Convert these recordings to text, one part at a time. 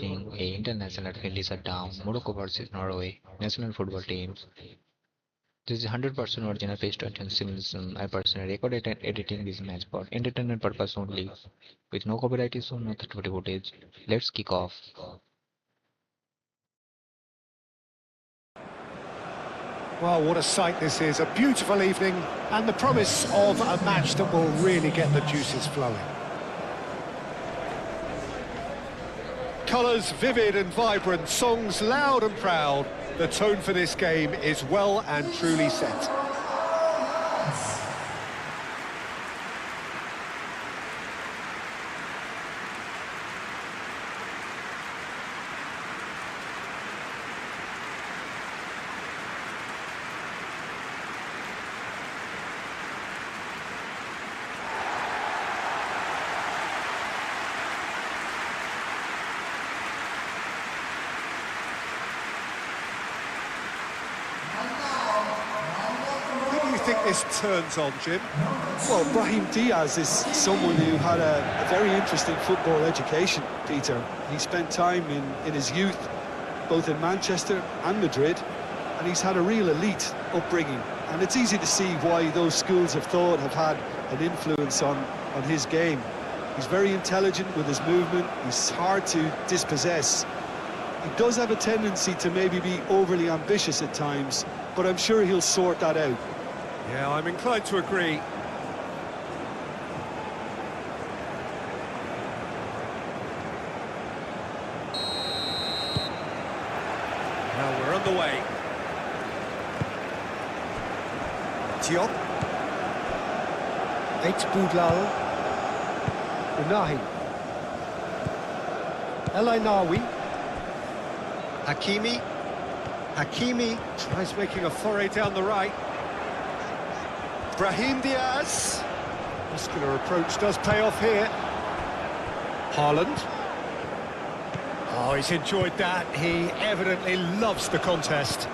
watching a international friendly showdown, Morocco versus Norway, national football teams. This is 100% original based on simulation. I personally recorded and editing this match for entertainment purpose only, with no copyright issue, no third party footage. Let's kick off. Well, what a sight this is. A beautiful evening and the promise of a match that will really get the juices flowing. Colours vivid and vibrant, songs loud and proud. The tone for this game is well and truly set. Who do you think this turns on, Jim? Well, Brahim Diaz is someone who had a very interesting football education, Peter. He spent time in his youth, both in Manchester and Madrid, and he's had a real elite upbringing. And it's easy to see why those schools of thought have had an influence on his game. He's very intelligent with his movement, he's hard to dispossess. He does have a tendency to maybe be overly ambitious at times, but I'm sure he'll sort that out. Yeah, I'm inclined to agree. Now we're on the way. Diop. Boudlal. Unahi. El Ainawi. Hakimi tries making a foray down the right. Brahim Diaz. Muscular approach does pay off here. Haaland. Oh, he's enjoyed that. He evidently loves the contest.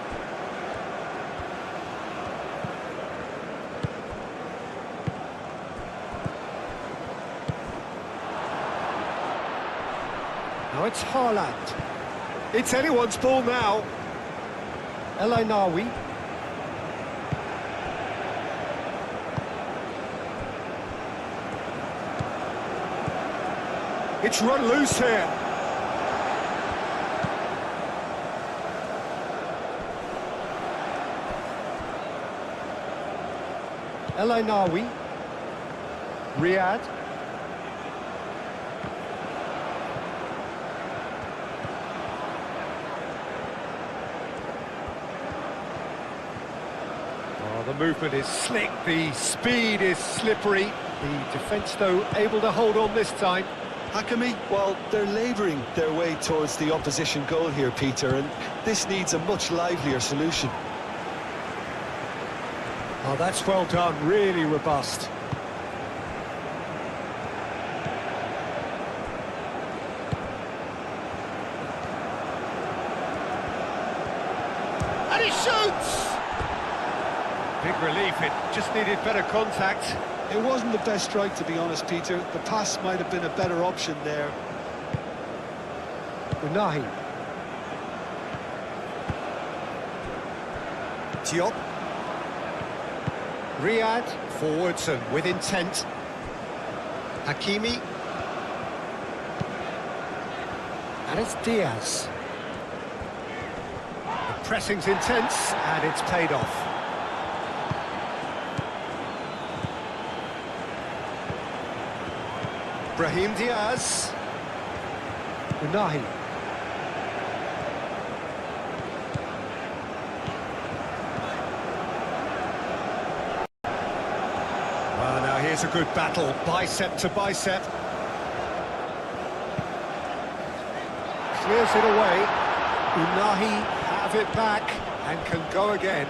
Now it's Haaland. It's anyone's ball now. El Ainawi. It's run loose here. El Ainawi. Riyad. Oh, the movement is slick, the speed is slippery. The defence, though, able to hold on this time. Hakimi, well, they're labouring their way towards the opposition goal here, Peter, and this needs a much livelier solution. Oh, that's well done, really robust. And he shoots! Big relief, it just needed better contact. It wasn't the best strike, to be honest, Peter. The pass might have been a better option there. Unahi. Diop. Riyad, forwards and with intent. Hakimi. And it's Diaz. The pressing's intense, and it's paid off. Brahim Diaz. Unahi. Well, now here's a good battle, bicep to bicep. Clears it away. Unahi have it back and can go again.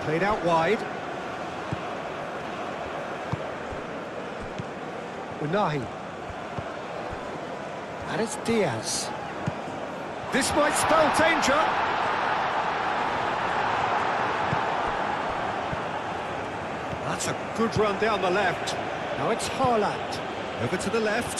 Played out wide. Unahi. And it's Diaz. This might spell danger. That's a good run down the left. Now it's Haaland. Over to the left.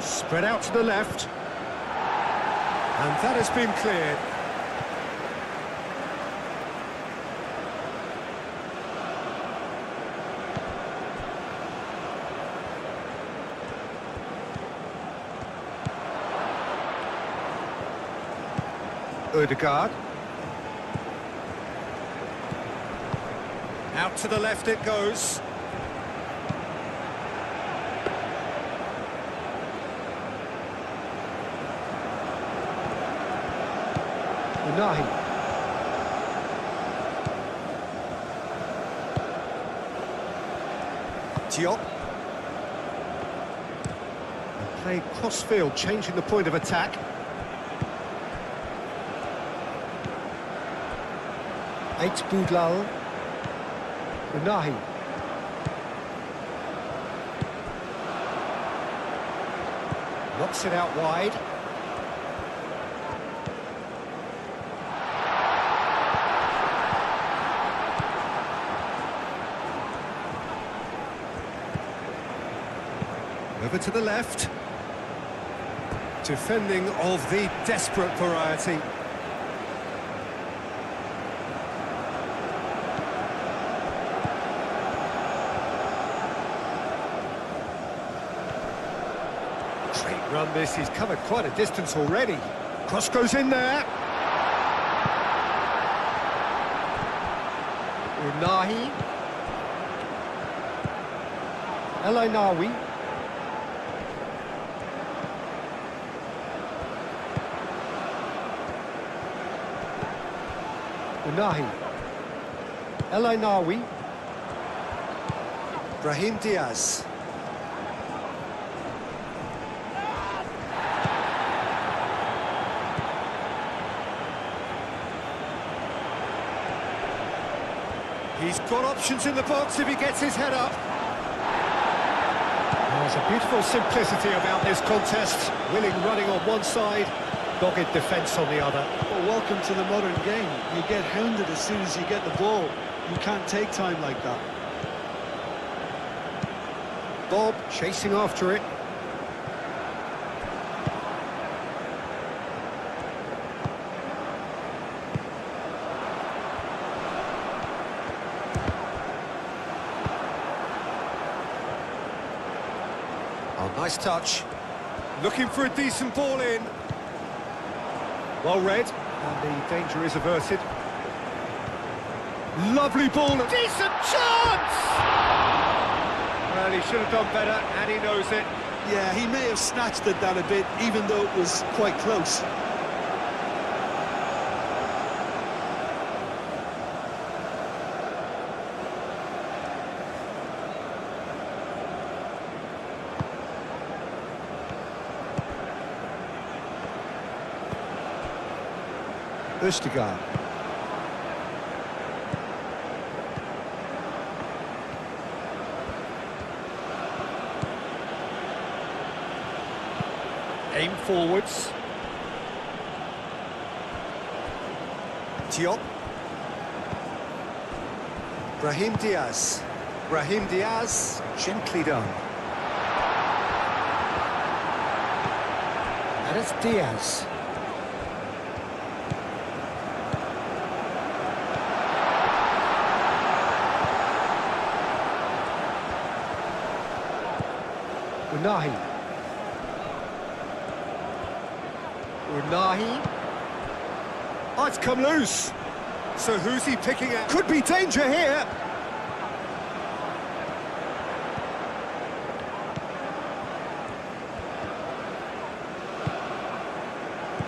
Spread out to the left. And that has been cleared. Ødegaard. Out to the left it goes. Unahi. Diop. Play cross-field, changing the point of attack. Eight Boudlal. Unahi. Knocks it out wide. Over to the left. Defending of the desperate variety. Great run this, he's covered quite a distance already. Cross goes in there. Unahi. El Ainawi. Unahi. El Ainawi. Brahim Diaz. He's got options in the box if he gets his head up. There's a beautiful simplicity about this contest. Willing running on one side, dogged defence on the other. Well, welcome to the modern game. You get hounded as soon as you get the ball. You can't take time like that. Bob chasing after it. Oh, nice touch. Looking for a decent ball in. Well read, and the danger is averted. Lovely ball, decent chance! Well, he should have done better, and he knows it. Yeah, he may have snatched at that a bit, even though it was quite close. Ødegaard. Aim forwards. Diop. Brahim Diaz. Brahim Diaz, gently done. And it's Diaz. Unahi. Unahi. Oh, it's come loose. So who's he picking at? Could be danger here.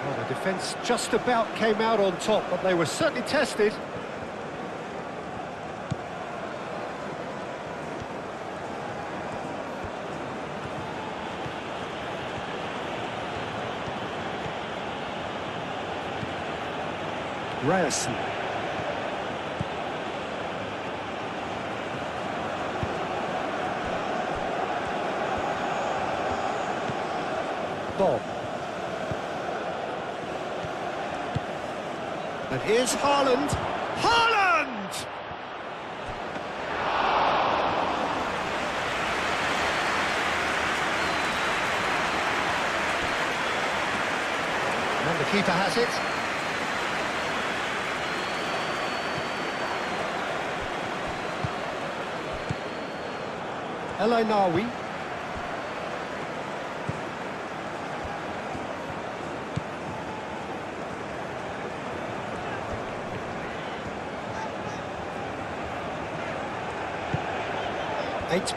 Well, the defence just about came out on top, but they were certainly tested. Ryerson. Bob. And here's Haaland. Haaland! And the keeper has it. El Ainawi.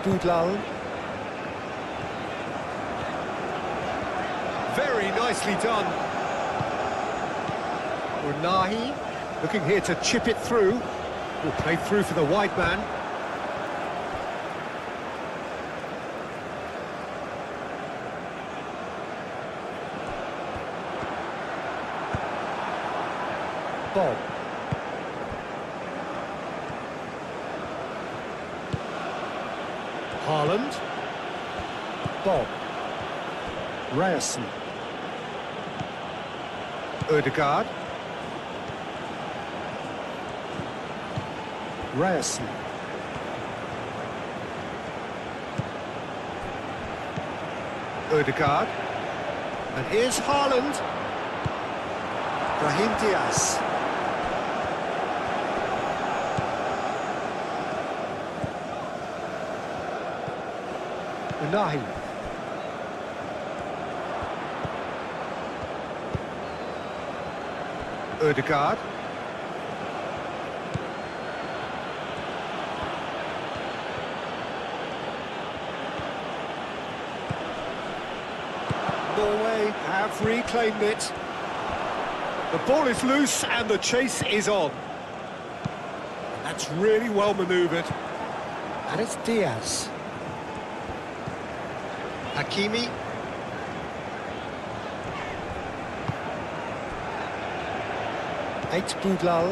Boudlal. Very nicely done. Unahi looking here to chip it through. Will play through for the wide man. Bob. Haaland. Bob. Ryerson. Ødegaard. Ryerson. Ødegaard. And here's Haaland. Brahim Diaz. Unahi. Ødegaard. Norway have reclaimed it. The ball is loose and the chase is on. That's really well manoeuvred. And it's Diaz. Hakimi. Boudlal.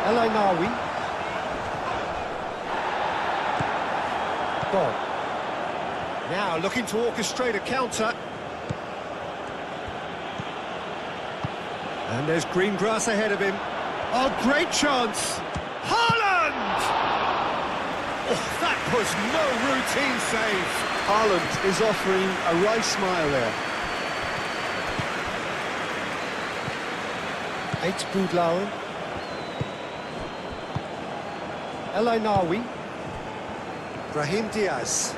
El Ainawi. Bob. Now looking to orchestrate a counter. And there's green grass ahead of him. Oh, great chance! Haaland! Oh, that was no routine save. Haaland is offering a wry smile there. Boudlal. El Ainawi. Brahim Diaz.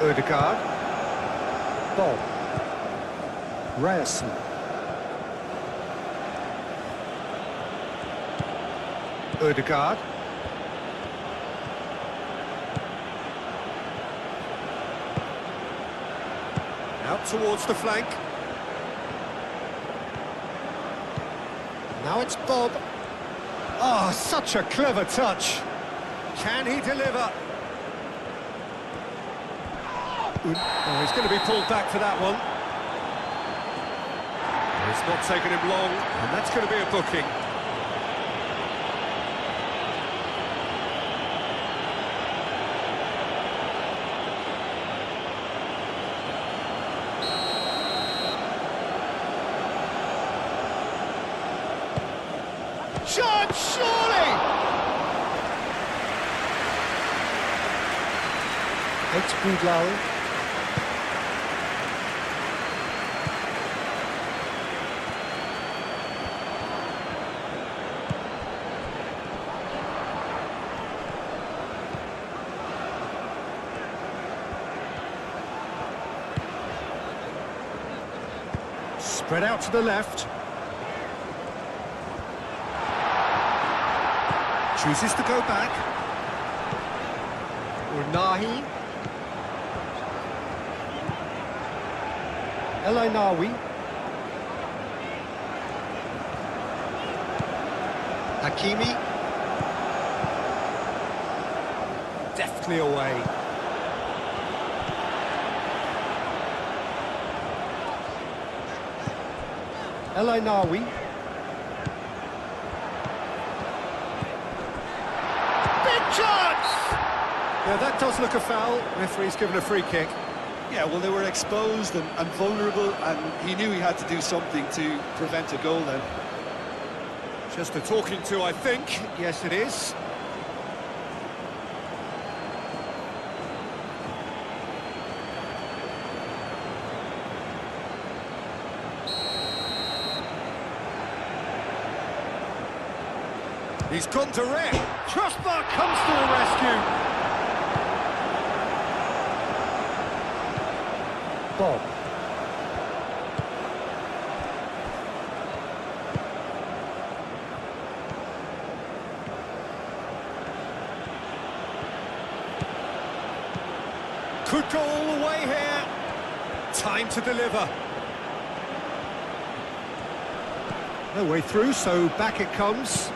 Ødegaard. Bob. Ryerson. Ødegaard. Out towards the flank. Now it's Bob. Oh, such a clever touch. Can he deliver? Oh, he's going to be pulled back for that one. It's not taken him long, and that's going to be a booking. Shot, surely! Boudlal. Spread out to the left. Chooses to go back. Unahi. El Ainawi. Hakimi. Deftly away. El Ainawi. Big chance! Yeah, that does look a foul. Referee's given a free kick. Yeah, well, they were exposed and vulnerable, and he knew he had to do something to prevent a goal then. Just a talking to, I think. Yes, it is. He's gone direct. Trustbar comes to the rescue. Bob. Could go all the way here. Time to deliver. No way through, so back it comes.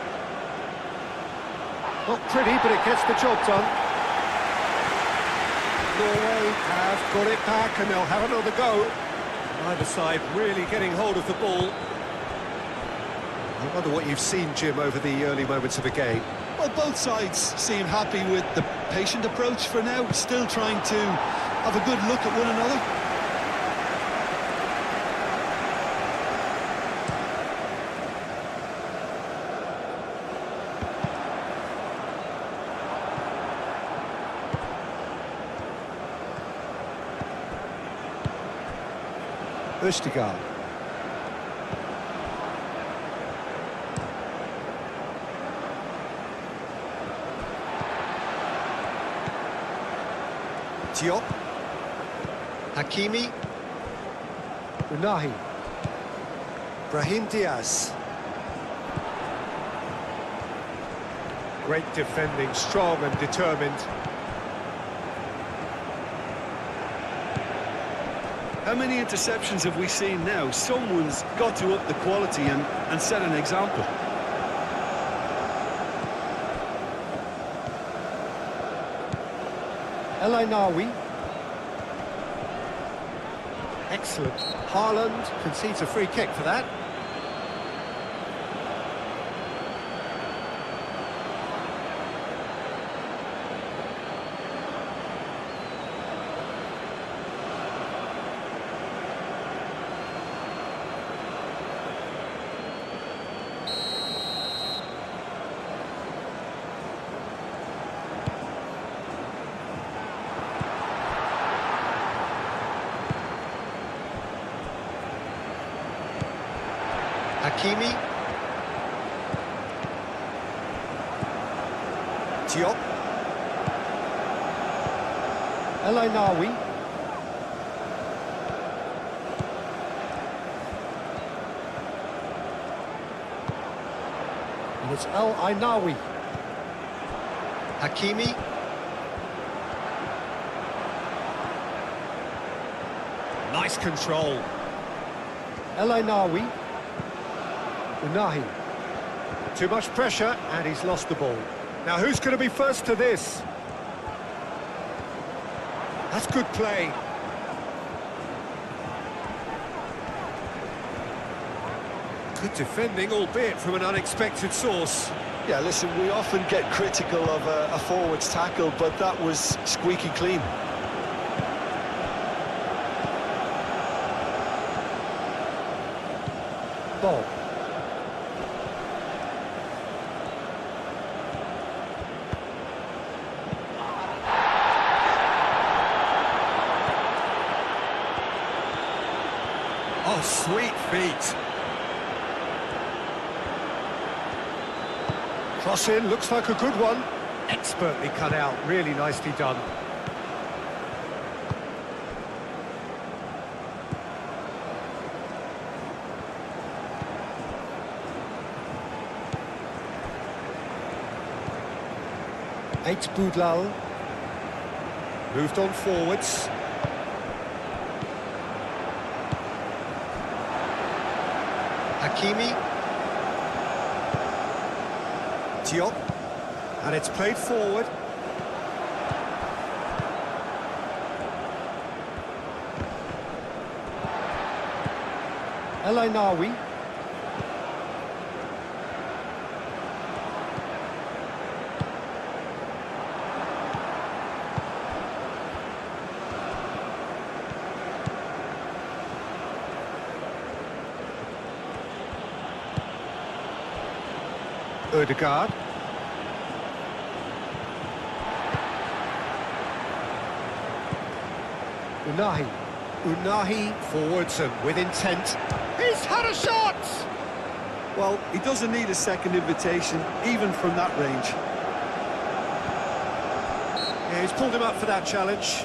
Not pretty, but it gets the job done. Norway have got it back, and they'll have another go. Either side really getting hold of the ball. I wonder what you've seen, Jim, over the early moments of the game. Well, both sides seem happy with the patient approach for now, still trying to have a good look at one another. Østigard. Diop. Hakimi. Unahi. Brahim Diaz. Great defending, strong and determined. How many interceptions have we seen now? Someone's got to up the quality and set an example. El Ainawi. Excellent. Haaland concedes a free kick for that. Hakimi. Diop. El Ainawi. And it's El Ainawi. Hakimi. Nice control. El Ainawi. Unahi. Too much pressure, and he's lost the ball. Now, who's going to be first to this? That's good play. Good defending, albeit from an unexpected source. Yeah, listen, we often get critical of a forward's tackle, but that was squeaky clean. Bob. Oh, sweet feet. Cross in, looks like a good one. Expertly cut out, really nicely done. Eight Boudlal. Moved on forwards. Hakimi. Diop. And it's played forward. El Ainawi. Ødegaard. Unahi forwards and with intent. He's had a shot! Well, he doesn't need a second invitation, even from that range. Yeah, he's pulled him up for that challenge.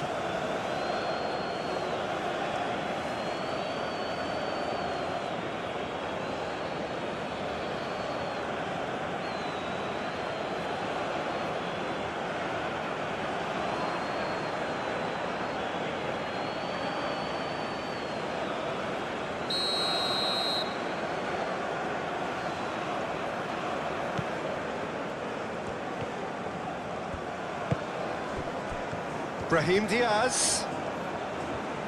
Brahim Diaz.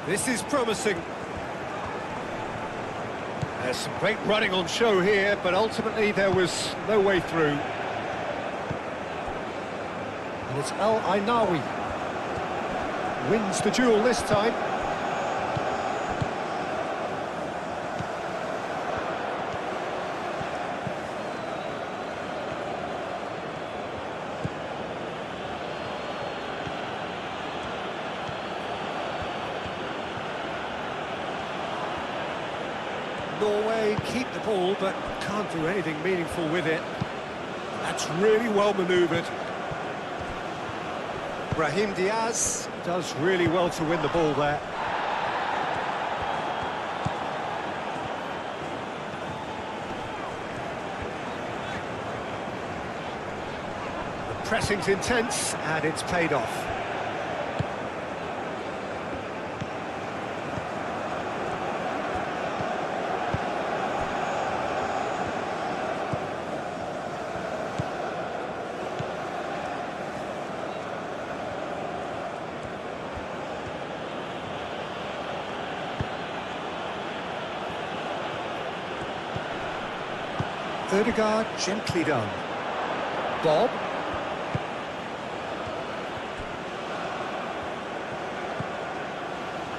This is promising. There's some great running on show here, but ultimately there was no way through. And it's Al Ainawi. Wins the duel this time. Norway keep the ball, but can't do anything meaningful with it. That's really well manoeuvred. Brahim Diaz does really well to win the ball there. The pressing's intense, and it's paid off. Ødegaard, gently done. Bob.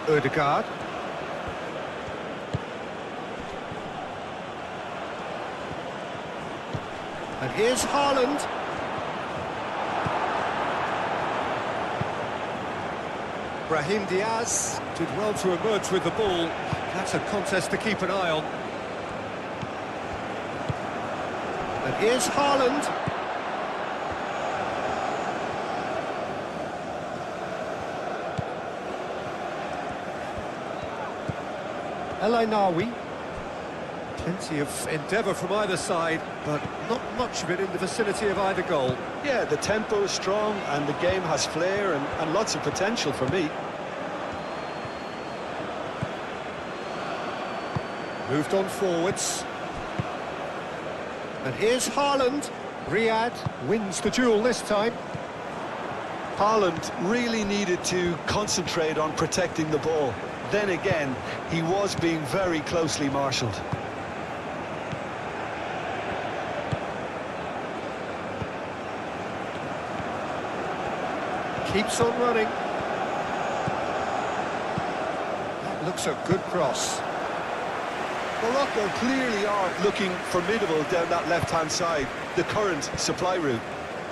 Ødegaard. And here's Haaland. Brahim Diaz did well to emerge with the ball. That's a contest to keep an eye on. And here's Haaland. El Ainawi. Plenty of endeavour from either side, but not much of it in the vicinity of either goal. Yeah, the tempo is strong and the game has flair and lots of potential for me. Moved on forwards. And here's Haaland. Riyad wins the duel this time. Haaland really needed to concentrate on protecting the ball. Then again, he was being very closely marshalled. Keeps on running. That looks a good cross. Morocco clearly are looking formidable down that left-hand side, the current supply route.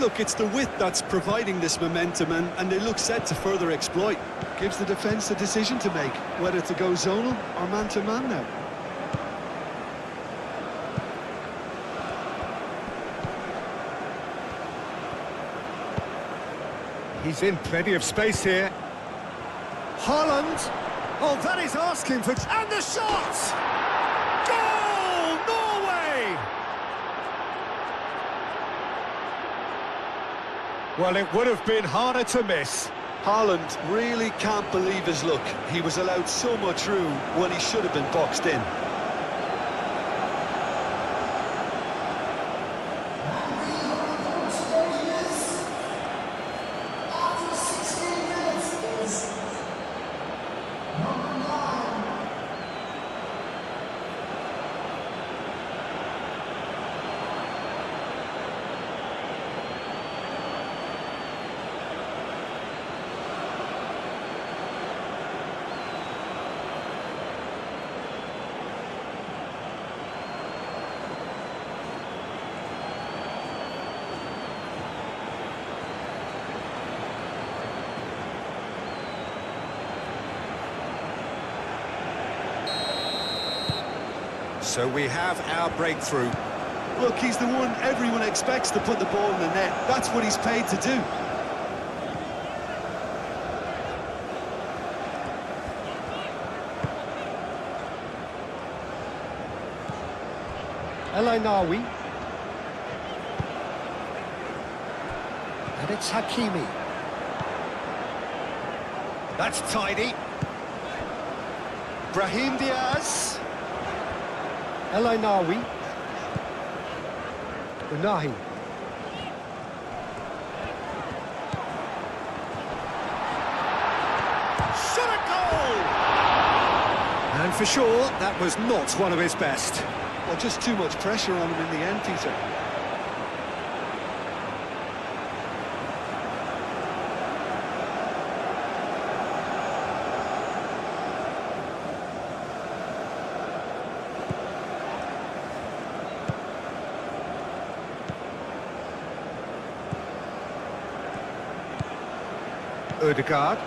Look, it's the width that's providing this momentum, and they look set to further exploit. Gives the defence a decision to make, whether to go zonal or man-to-man now. He's in plenty of space here. Haaland. Oh, that is asking for... And the shot! Goal! Norway! Well, it would have been harder to miss. Haaland really can't believe his luck. He was allowed so much room when he should have been boxed in. So we have our breakthrough. Look, he's the one everyone expects to put the ball in the net. That's what he's paid to do. El-Ainaoui. And it's Hakimi. That's tidy. Brahim Diaz. El-Ainaoui. Unahi. Shot a goal! And for sure, that was not one of his best. Well, just too much pressure on him in the end, Peter. Ødegaard.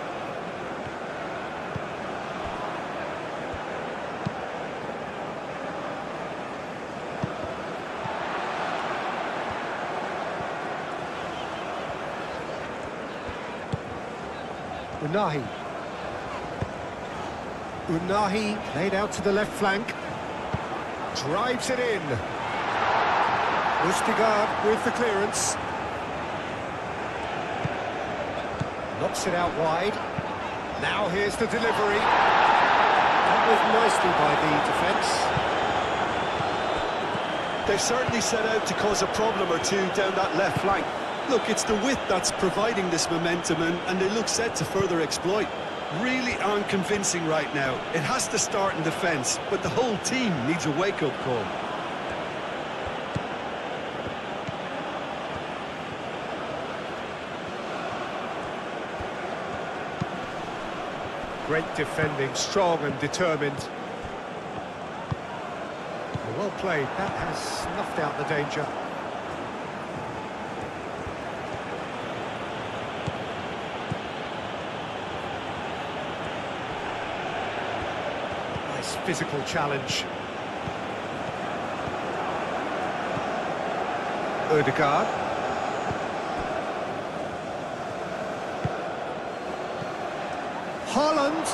Unahi. Unahi laid out to the left flank. Drives it in. Ødegaard with the clearance. Knocks it out wide. Now here's the delivery. That was nicely by the defence. They've certainly set out to cause a problem or two down that left flank. Look, it's the width that's providing this momentum, and they look set to further exploit. Really aren't convincing right now. It has to start in defence, but the whole team needs a wake-up call. Great defending, strong and determined. Well played, that has snuffed out the danger. Nice physical challenge. Ødegaard. Haaland.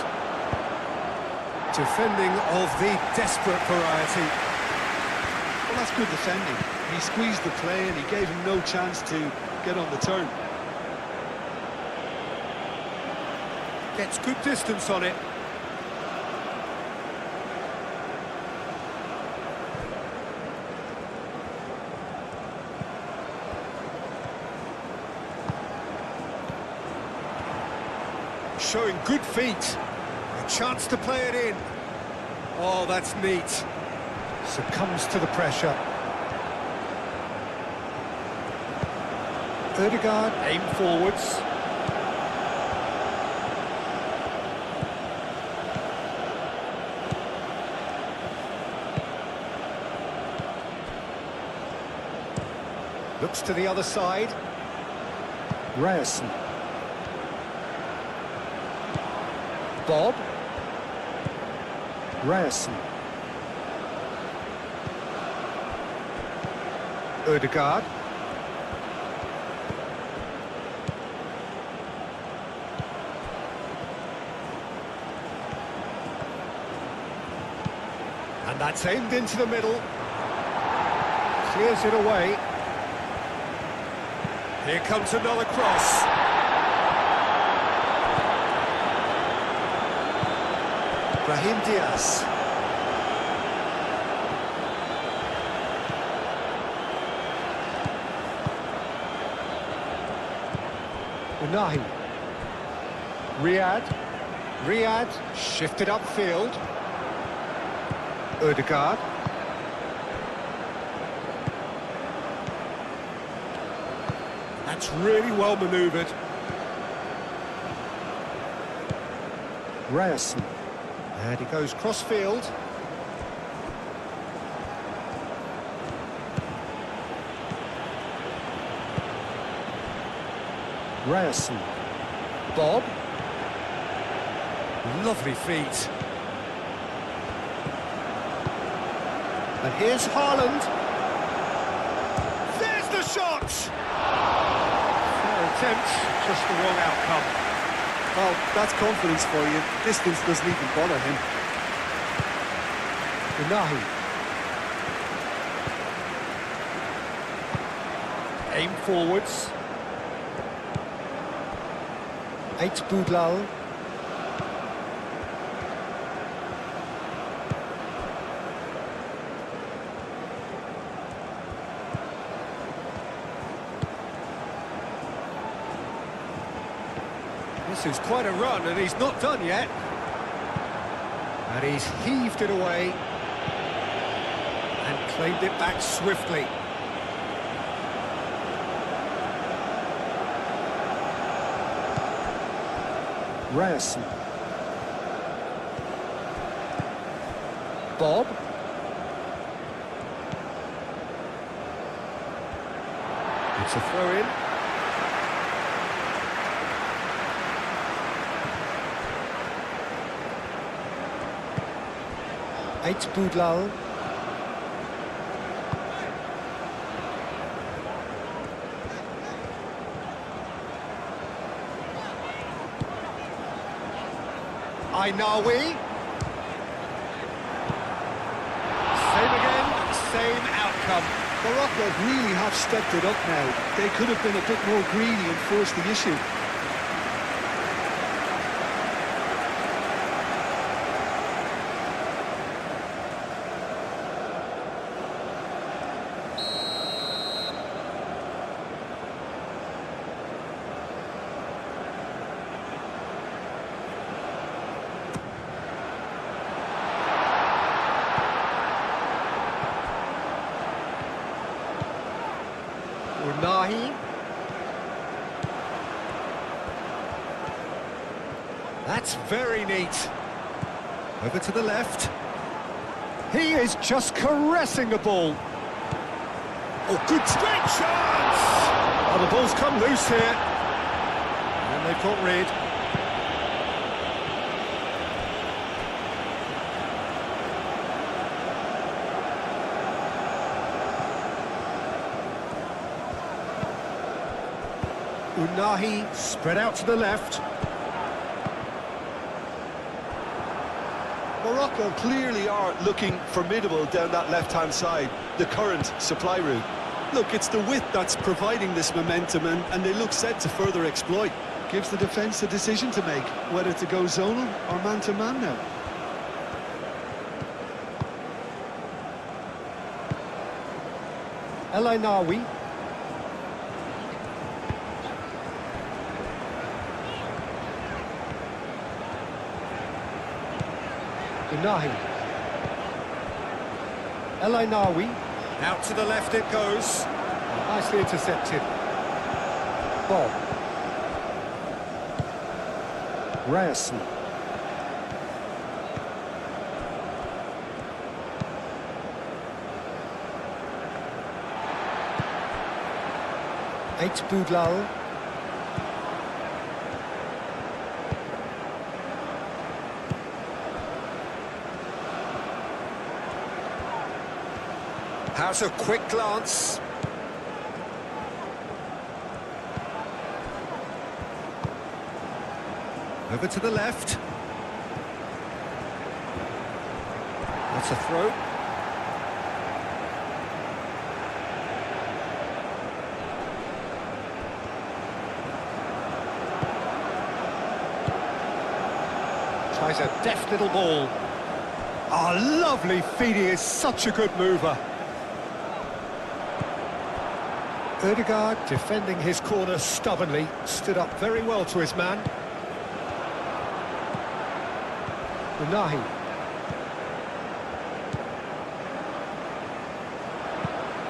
Defending of the desperate variety. Well, that's good defending. He squeezed the play and he gave him no chance to get on the turn. Gets good distance on it. Showing good feet. A chance to play it in. Oh, that's neat. Succumbs to the pressure. Ødegaard aim forwards. Looks to the other side. Ryerson. Bob. Ryerson. Ødegaard. And that's aimed into the middle. Clears it away. Here comes another cross. Brahim Diaz. Unahi. Riyad shifted upfield. Ødegaard. That's really well manoeuvred. Ryerson. And he goes cross-field. Ryerson. Bob. Lovely feet. And here's Haaland. There's the shot! Fair attempt, just the wrong outcome. Well, that's confidence for you. Distance doesn't even bother him. Unahi. Aim forwards. Eight Boudlal. This is quite a run, and he's not done yet. And he's heaved it away and claimed it back swiftly. Ryerson. Bob. It's a throw-in. Eight Boudlal. Ainawi. Same again, same outcome. Morocco really have stepped it up now. They could have been a bit more greedy and forced the issue. Unahi. That's very neat. Over to the left. He is just caressing the ball. Oh, good straight chance! Oh, the ball's come loose here. And they've got rid. Unahi spread out to the left. Morocco clearly are looking formidable down that left-hand side, the current supply route. Look, it's the width that's providing this momentum, and they look set to further exploit. Gives the defence a decision to make, whether to go zonal or man-to-man now. El Ainawi. Unahi. El Ainawi. Out to the left it goes. Nicely intercepted. Bob. Ryerson. Eight Boudlal. Has a quick glance. Over to the left. That's a throw. Tries a deft little ball. Oh, lovely feed. He is such a good mover. Ødegaard defending his corner stubbornly, stood up very well to his man. Unahi.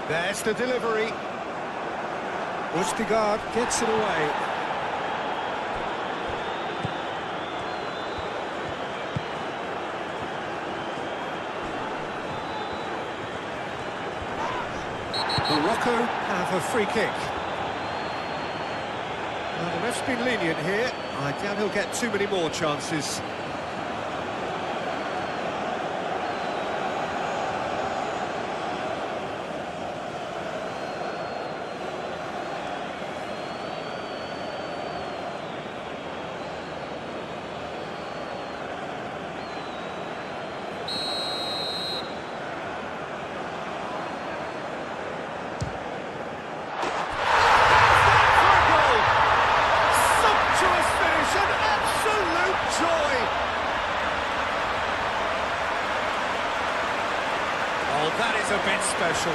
There's the delivery. Ødegaard gets it away. Morocco have a free kick. Well, the ref's been lenient here. I doubt he'll get too many more chances. That is a bit special.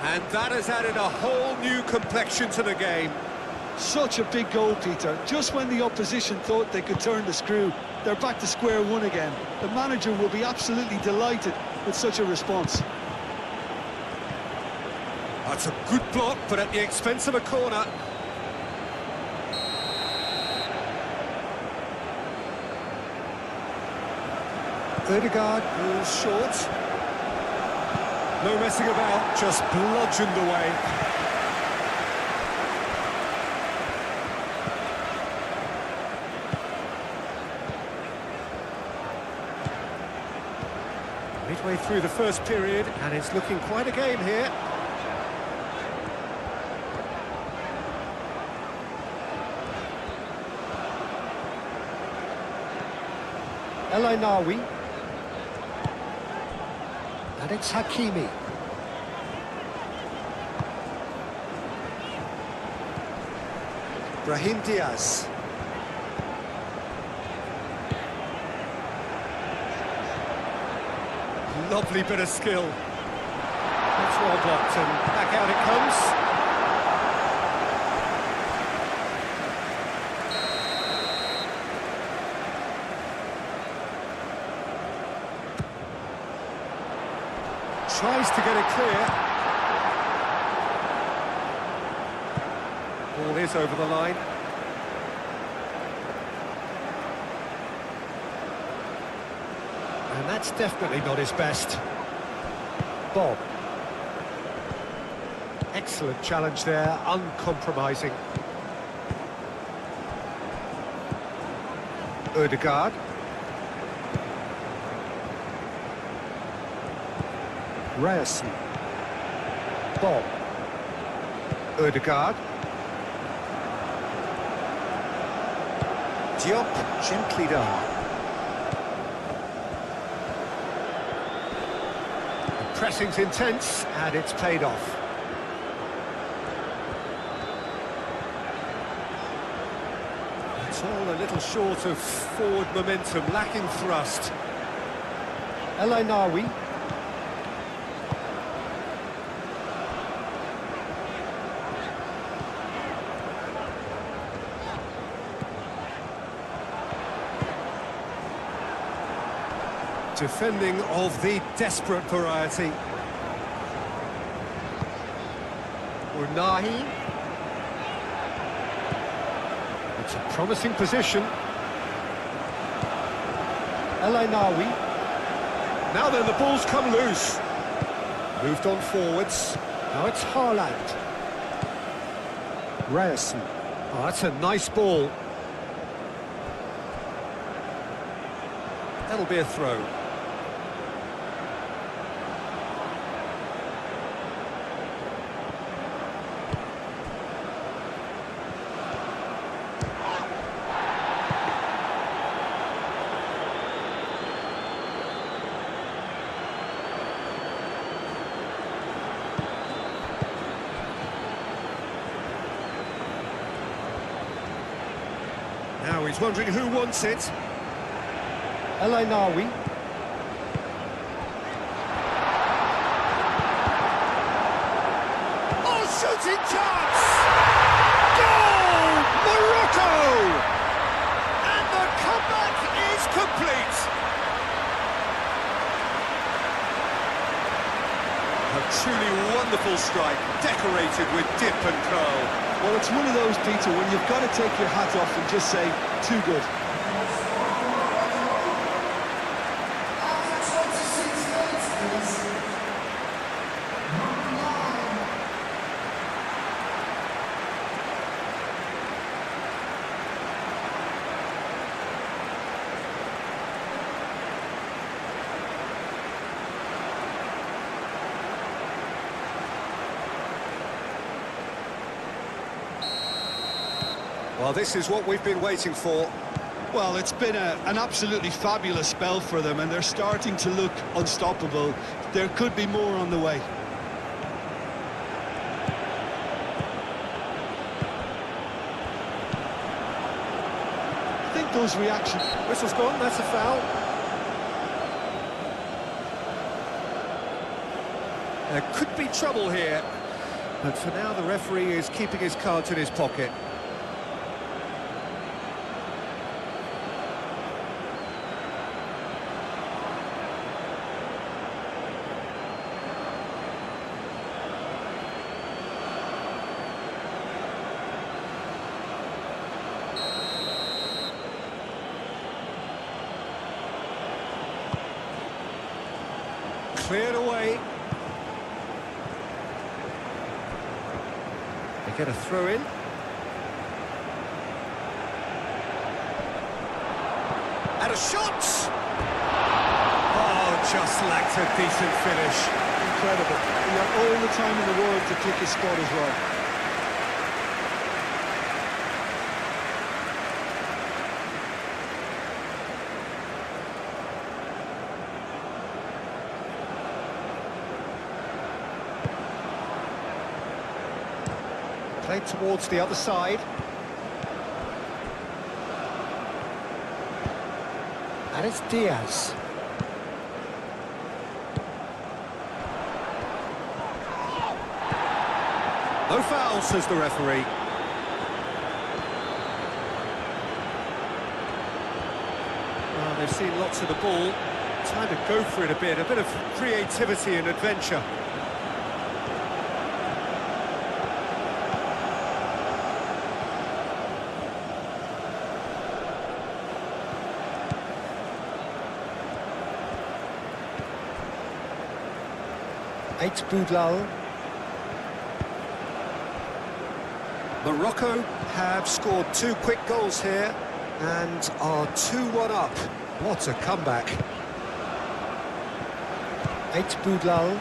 And that has added a whole new complexion to the game. Such a big goal, Peter. Just when the opposition thought they could turn the screw, they're back to square one again. The manager will be absolutely delighted with such a response. That's a good block, but at the expense of a corner. Ødegaard moves short. No messing about, just bludgeoned away. Midway through the first period, and it's looking quite a game here. El Ainawi. And it's Hakimi. Brahim Diaz. Lovely bit of skill. That's well blocked, and back out it comes. Tries to get it clear. Ball is over the line. And that's definitely not his best. Bob. Excellent challenge there, uncompromising. Ødegaard. Ryerson. Bob. Ødegaard. Diop gently done. The pressing's intense and it's paid off. It's all a little short of forward momentum, lacking thrust. El Ainawi. Defending of the desperate variety. Unahi. It's a promising position. El Ainawi. Now then, the ball's come loose. Moved on forwards. Now it's Haaland. Ryerson. Oh, that's a nice ball. That'll be a throw. Now he's wondering who wants it. El Ainawi. Oh, shooting chance! Goal! Morocco! And the comeback is complete. A truly wonderful strike, decorated with dip and curl. Well, it's one of those, Peter, when you've got to take your hat off and just say, too good. Well, this is what we've been waiting for. Well, it's been an absolutely fabulous spell for them, and they're starting to look unstoppable. There could be more on the way. I think those reactions... Whistle's gone, that's a foul. There could be trouble here, but for now the referee is keeping his cards in his pocket. Cleared away. They get a throw in. And a shot! Oh, just lacked a decent finish. Incredible. He had all the time in the world to pick his spot as well. Played towards the other side. And it's Diaz. No foul, says the referee. Well, they've seen lots of the ball. Time to go for it a bit of creativity and adventure. eFootball. Morocco have scored 2 quick goals here and are 2-1 up. What a comeback. eFootball.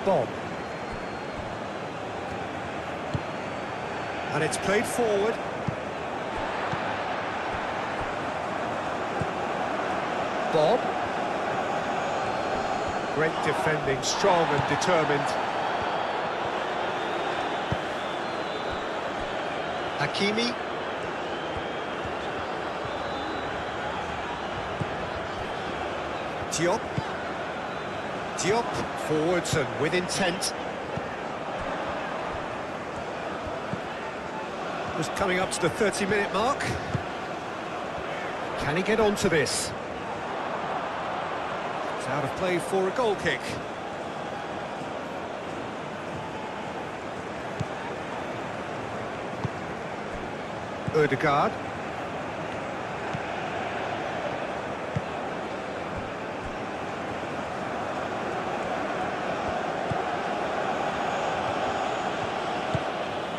Bob. And it's played forward. Bob. Great defending, strong and determined. Hakimi. Diop. Diop forwards and with intent. Just coming up to the 30-minute mark. Can he get onto this? It's out of play for a goal kick. Ødegaard.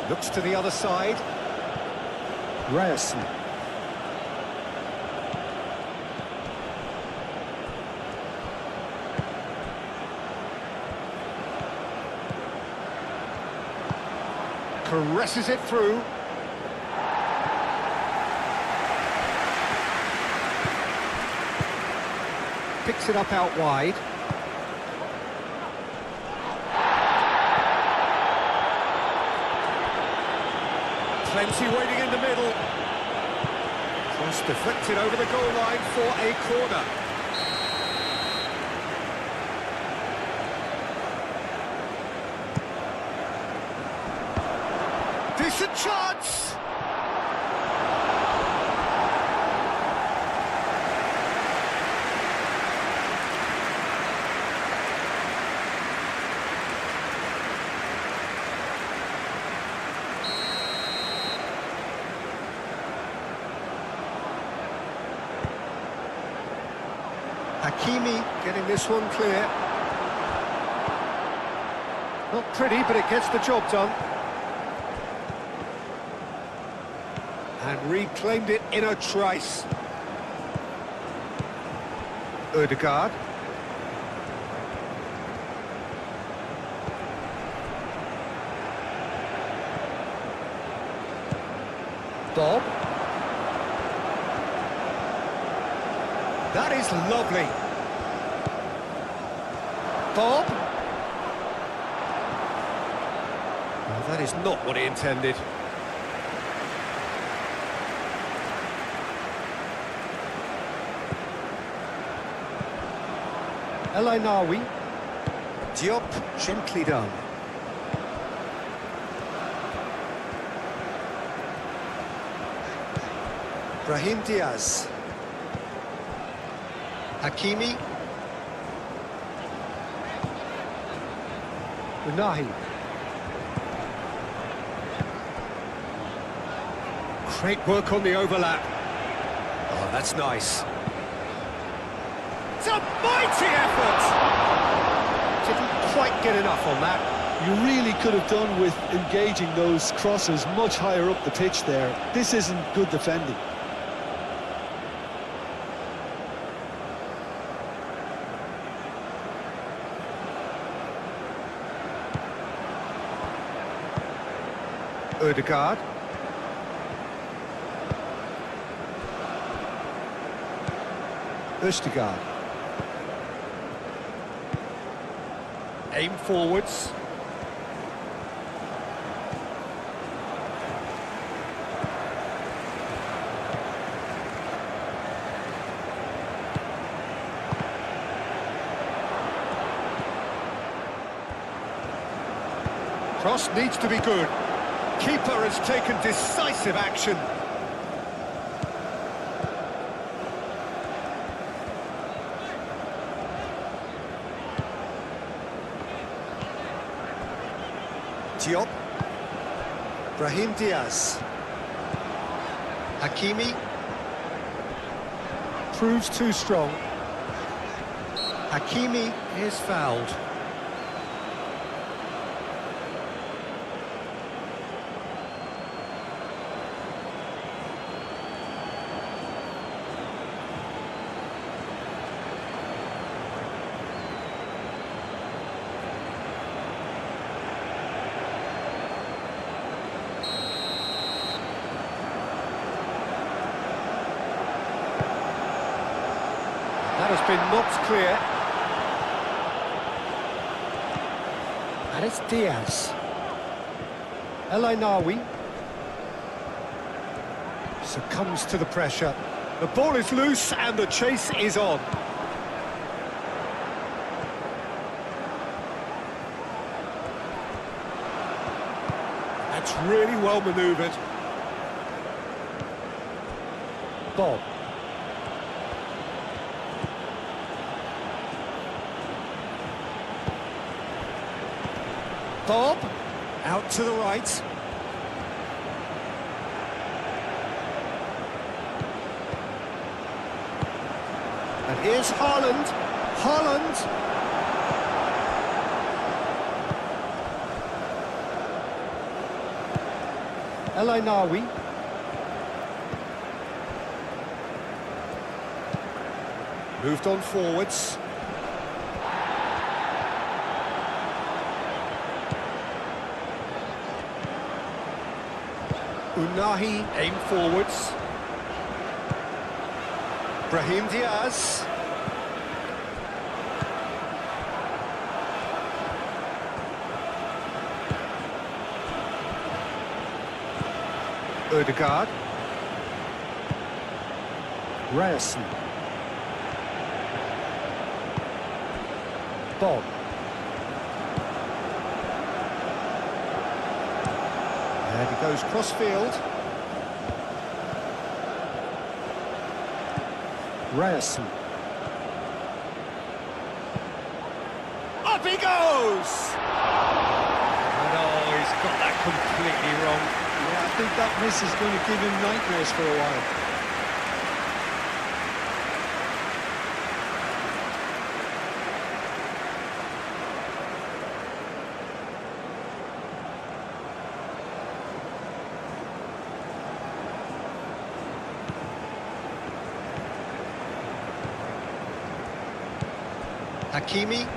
Looks to the other side. Ryerson. Caresses it through. Picks it up out wide. Plenty waiting in the middle. Cross deflected over the goal line for a corner. Decent chance! Hakimi getting this one clear. Not pretty, but it gets the job done. And reclaimed it in a trice. Ødegaard. Bob. That is lovely. Bob. Well, that is not what he intended. El Ainawi. Diop, gently done. Brahim Diaz. Hakimi. Unahi. Great work on the overlap. Oh, that's nice. It's a mighty effort! Didn't quite get enough on that. You really could have done with engaging those crosses much higher up the pitch there. This isn't good defending. Ødegaard. Ødegaard. Aim forwards. Cross needs to be good. Keeper has taken decisive action. Diop. Brahim Diaz. Hakimi. Proves too strong. Hakimi is fouled. That has been knocked clear. And it's Diaz. El Ainawi succumbs to the pressure. The ball is loose and the chase is on. That's really well manoeuvred. Bob. Bob, out to the right. And here's Haaland. Haaland. El Ainawi. Moved on forwards. Unahi, aim forwards. Brahim Diaz. Ødegaard. Ryerson. Bob. And he goes cross-field. Ryerson. Up he goes! And oh, he's got that completely wrong. Yeah, I think that miss is going to give him nightmares for a while. Hakimi.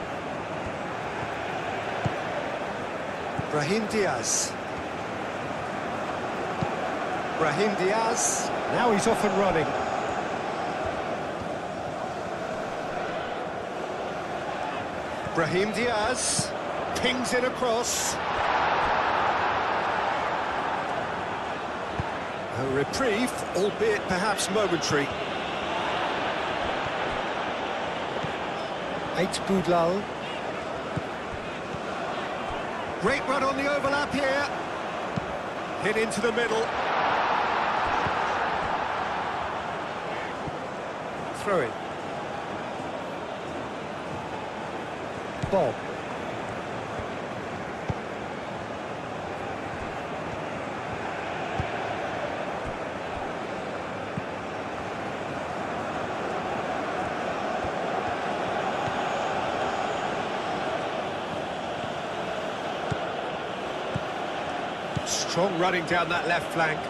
Brahim Diaz. Brahim Diaz. Now he's off and running. Brahim Diaz pings it across. A reprieve, albeit perhaps momentary. Eight Boudlal. Great run on the overlap here. Hit into the middle. Throw it. Bob. Strong running down that left flank.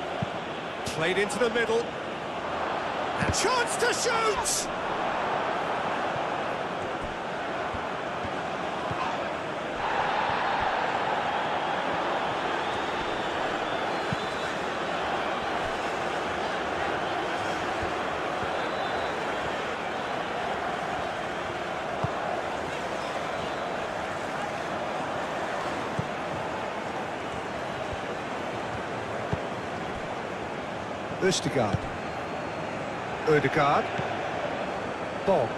Played into the middle. A chance to shoot! Østegard. Ødegaard. Bob.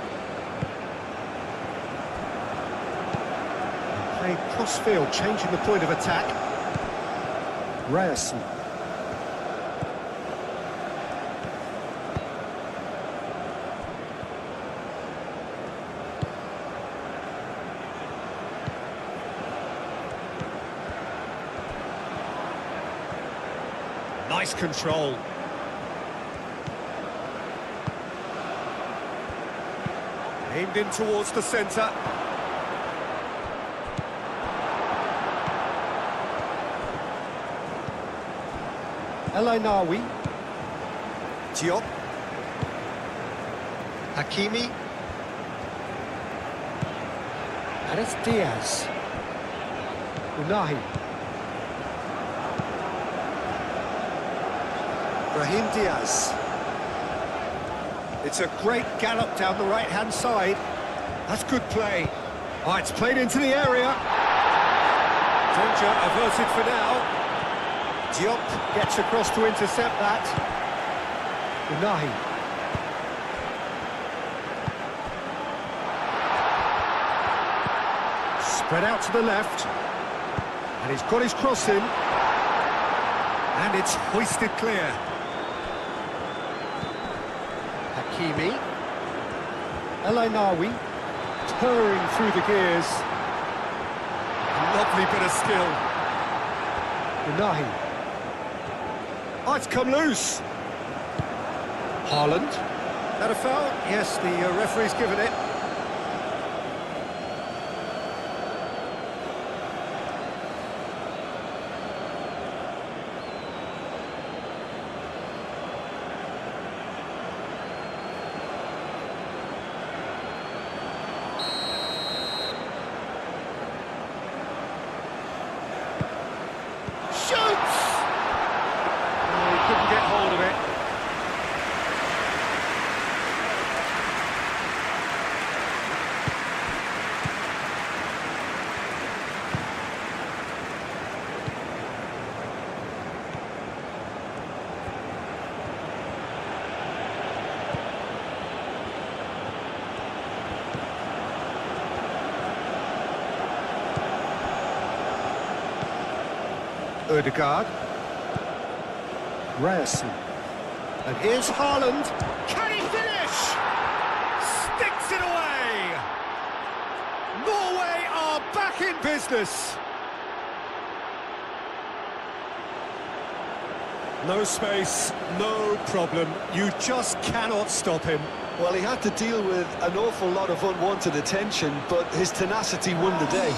Playing cross-field, changing the point of attack. Ryerson. Nice control. Aimed in towards the centre. El Ainawi. Diop. Hakimi. And it's Diaz. Unahi. Brahim Diaz. It's a great gallop down the right-hand side. That's good play. Oh, it's played into the area. Danger averted for now. Diop gets across to intercept that. Unahi. Spread out to the left. And he's got his cross in. And it's hoisted clear. Hakimi. El Ainawi, purring through the gears. A lovely bit of skill. Unahi. Oh, it's come loose. Haaland. That a foul? Yes, the referee's given it. Ødegaard. Ryerson. And here's Haaland. Can he finish? Sticks it away! Norway are back in business. No space, no problem. You just cannot stop him. Well, he had to deal with an awful lot of unwanted attention, but his tenacity won the day.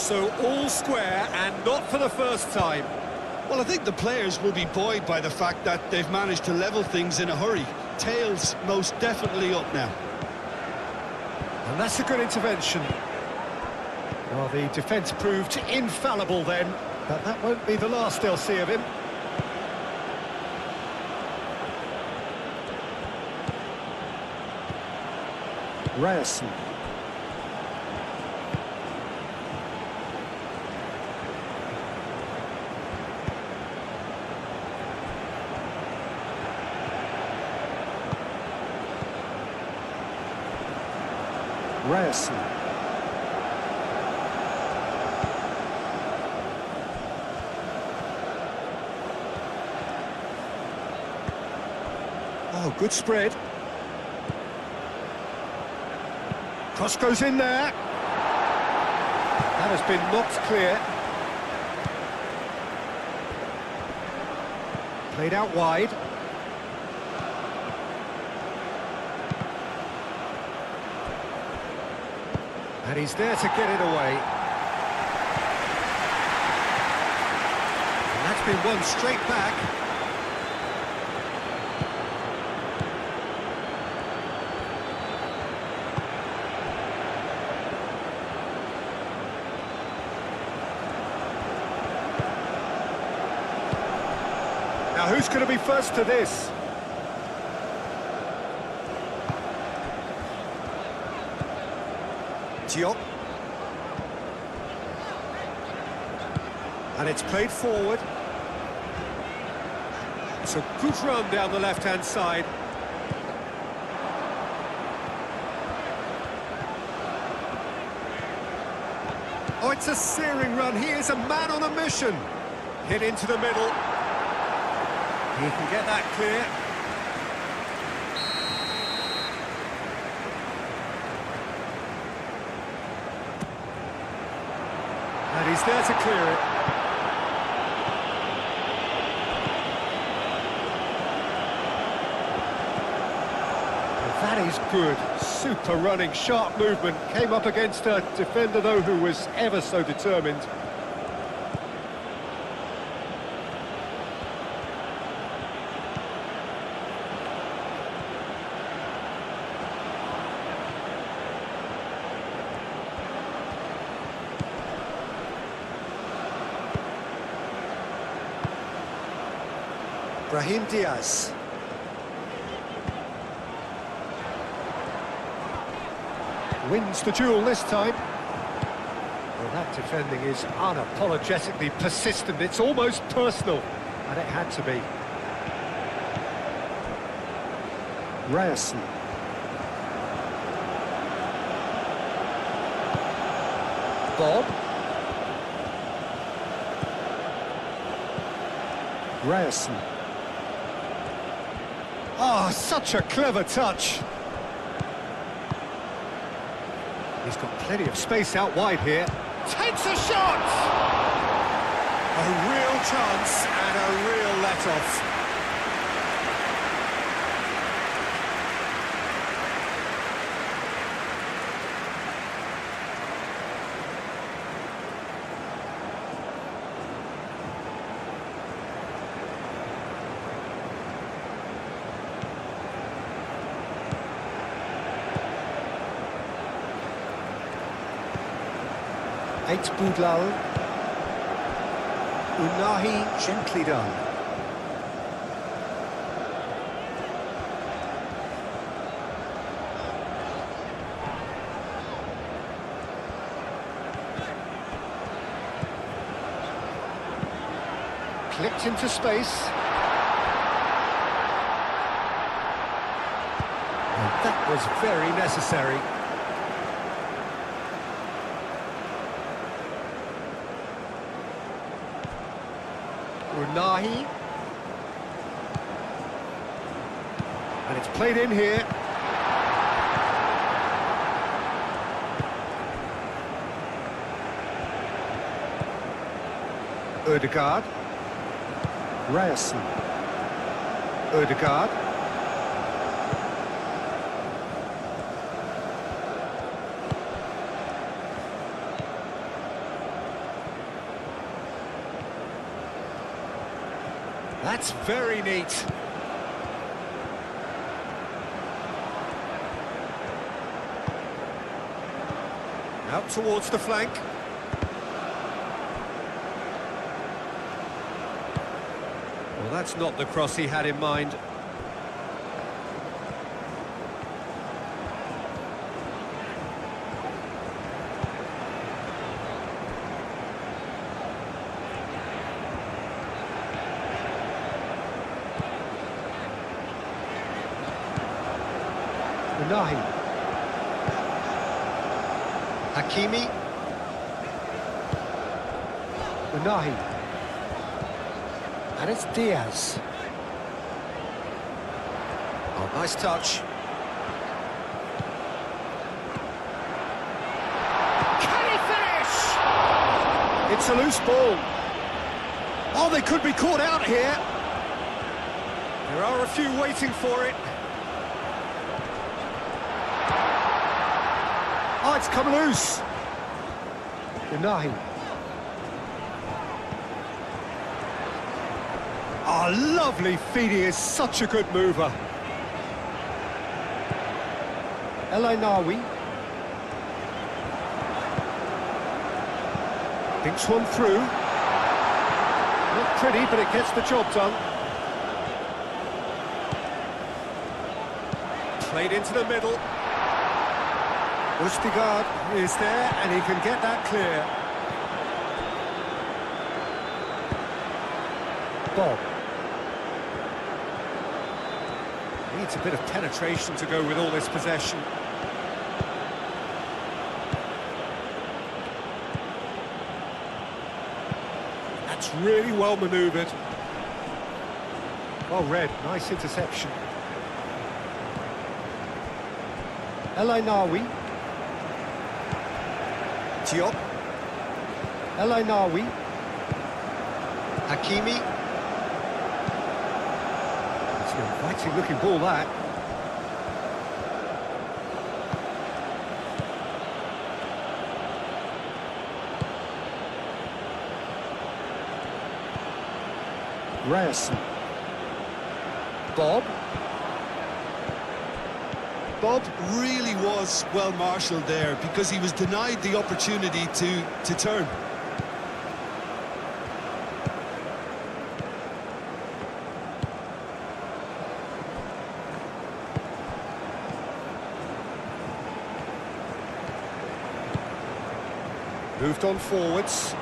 So all square and not for the first time. Well, I think the players will be buoyed by the fact that they've managed to level things in a hurry. Tails most definitely up now. And that's a good intervention. Well, the defence proved infallible then, but that won't be the last they'll see of him. Ryerson. Ryerson. Oh, good spread. Cross goes in there. That has been knocked clear. Played out wide. And he's there to get it away. And that's been won straight back. Now who's going to be first to this? Diop. And it's played forward. It's a good run down the left-hand side. Oh, it's a searing run. He is a man on a mission. Hit into the middle. He can get that clear. And he's there to clear it. And that is good. Super running, sharp movement. Came up against a defender, though, who was ever so determined. Brahim Diaz. Wins the duel this time. Well, that defending is unapologetically persistent. It's almost personal, and it had to be. Ryerson. Bob. Ryerson. Oh, such a clever touch. He's got plenty of space out wide here. Takes a shot! A real chance and a real let-off. Eight Boudlal. Unahi gently done. Clipped into space. And that was very necessary. Unahi. And it's played in here. Ødegaard. Ryerson. Ødegaard. That's very neat. Out towards the flank. Well, that's not the cross he had in mind. Nahi. Hakimi. Nahi. And it's Diaz. Oh, nice touch. Can he finish? It's a loose ball. Oh, they could be caught out here. There are a few waiting for it. Oh, it's come loose. Nahi. Oh, lovely feed. He is such a good mover. El Ainawi. Thinks one through. Not pretty, but it gets the job done. Played into the middle. Ustigard is there, and he can get that clear. Bob. Needs a bit of penetration to go with all this possession. That's really well manoeuvred. Well read, nice interception. El Ainawi. Diop. El Ainawi. Hakimi. It's an inviting looking ball, that. Ryerson. Bob. Bob really was well marshalled there because he was denied the opportunity to turn. Moved on forwards.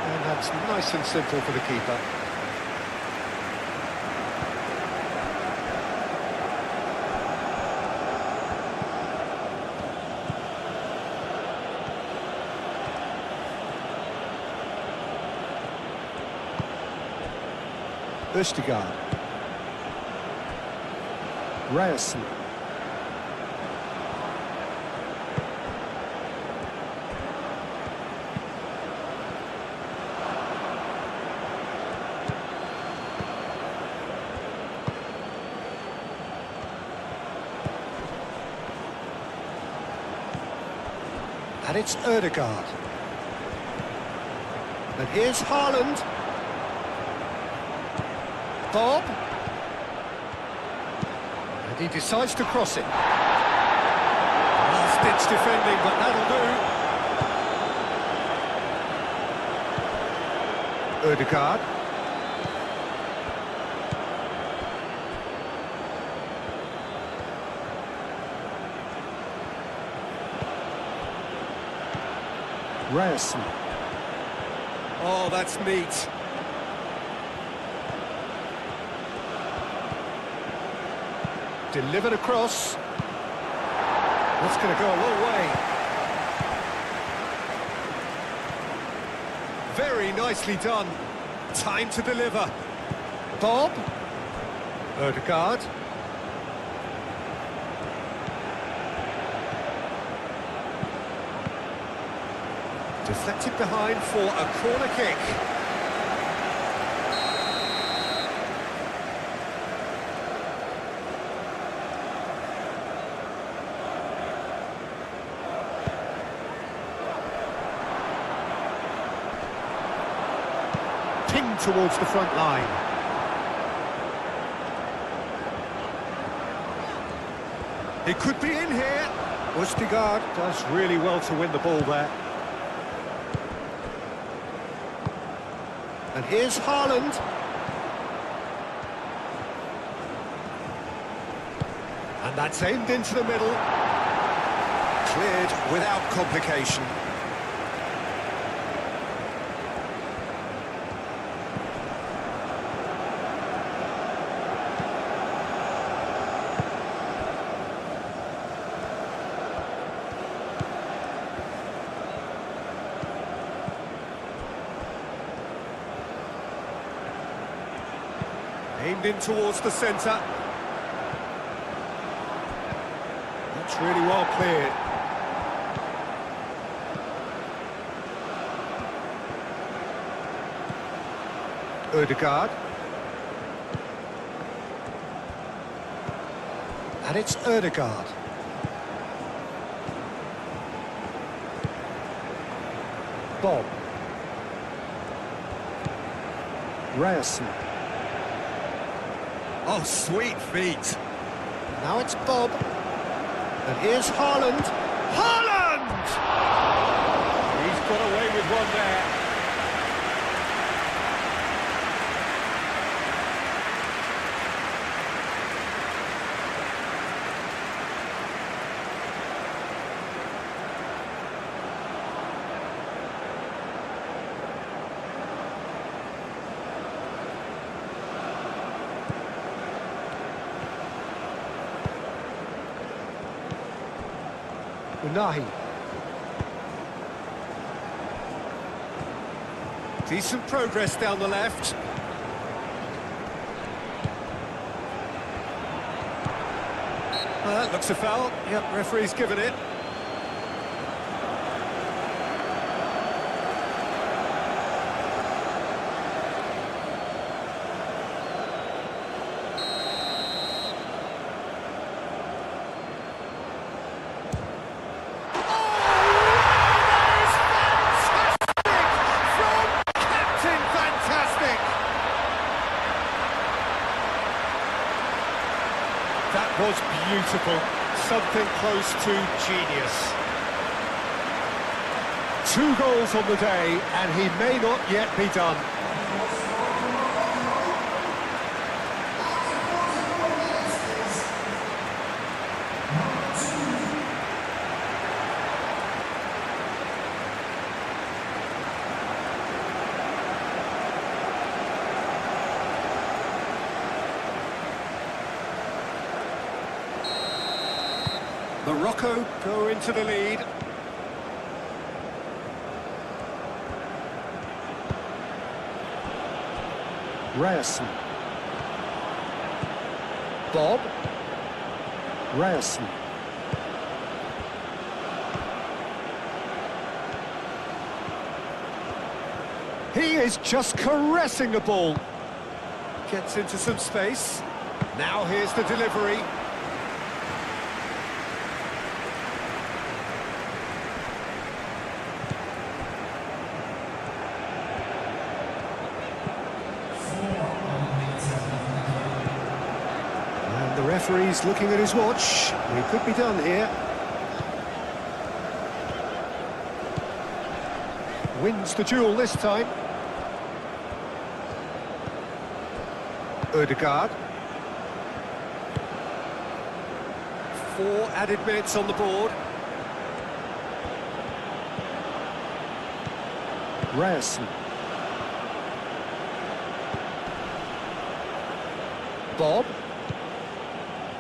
And that's nice and simple for the keeper. Østigard. Ryerson. And it's Ødegaard. And here's Haaland. Bob. And he decides to cross it. Last-ditch defending, but that'll do. Ødegaard. Ryerson. Oh, that's neat. Delivered across. That's going to go a long way. Very nicely done. Time to deliver. Bob. Ødegaard. Deflected behind for a corner kick. Pinged in towards the front line. He could be in here. Østigard does really well to win the ball there. And here's Haaland. And that's aimed into the middle. Cleared without complication. Aimed in towards the centre. That's really well cleared. Ødegaard. And it's Ødegaard. Bob. Ryerson. Oh, sweet feet. Now it's Bob. And here's Haaland. Haaland! He's got away with one there. Unahi. Decent progress down the left. That looks a foul. Yep, referee's given it. That was beautiful, something close to genius. 2 goals on the day, and he may not yet be done. Morocco go into the lead. Ryerson. Bob. Ryerson. He is just caressing the ball. Gets into some space. Now here's the delivery. And the referee's looking at his watch. We could be done here. Wins the duel this time. Ødegaard. 4 added minutes on the board. Ryerson. Bob.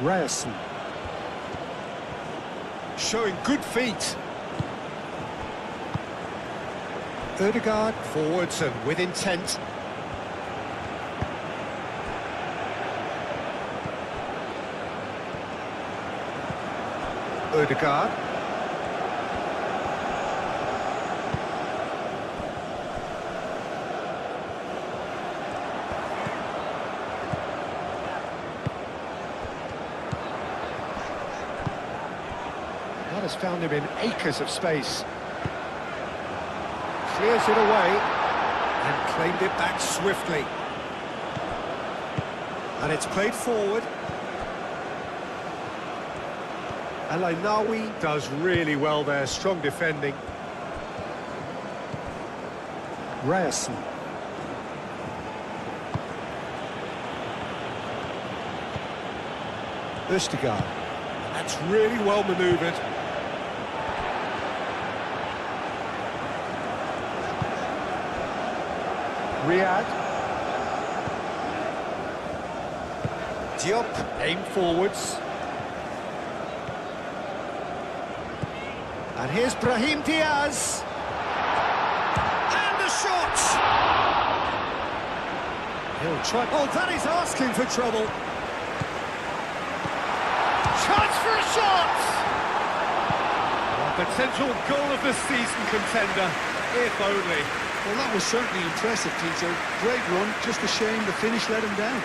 Ryerson. Showing good feet. Ødegaard forwards and with intent. Ødegaard. That has found him in acres of space. Clears it away. And claimed it back swiftly. And it's played forward. El does really well there, strong defending. Ryerson. Østegard. That's really well manoeuvred. Riyad. Diop, aimed forwards. And here's Brahim Diaz. And the shot! He'll try... Oh, that is asking for trouble. Chance for a shot! A potential goal of the season contender, if only. Well, that was certainly impressive, Peter. Great run, just a shame the finish let him down.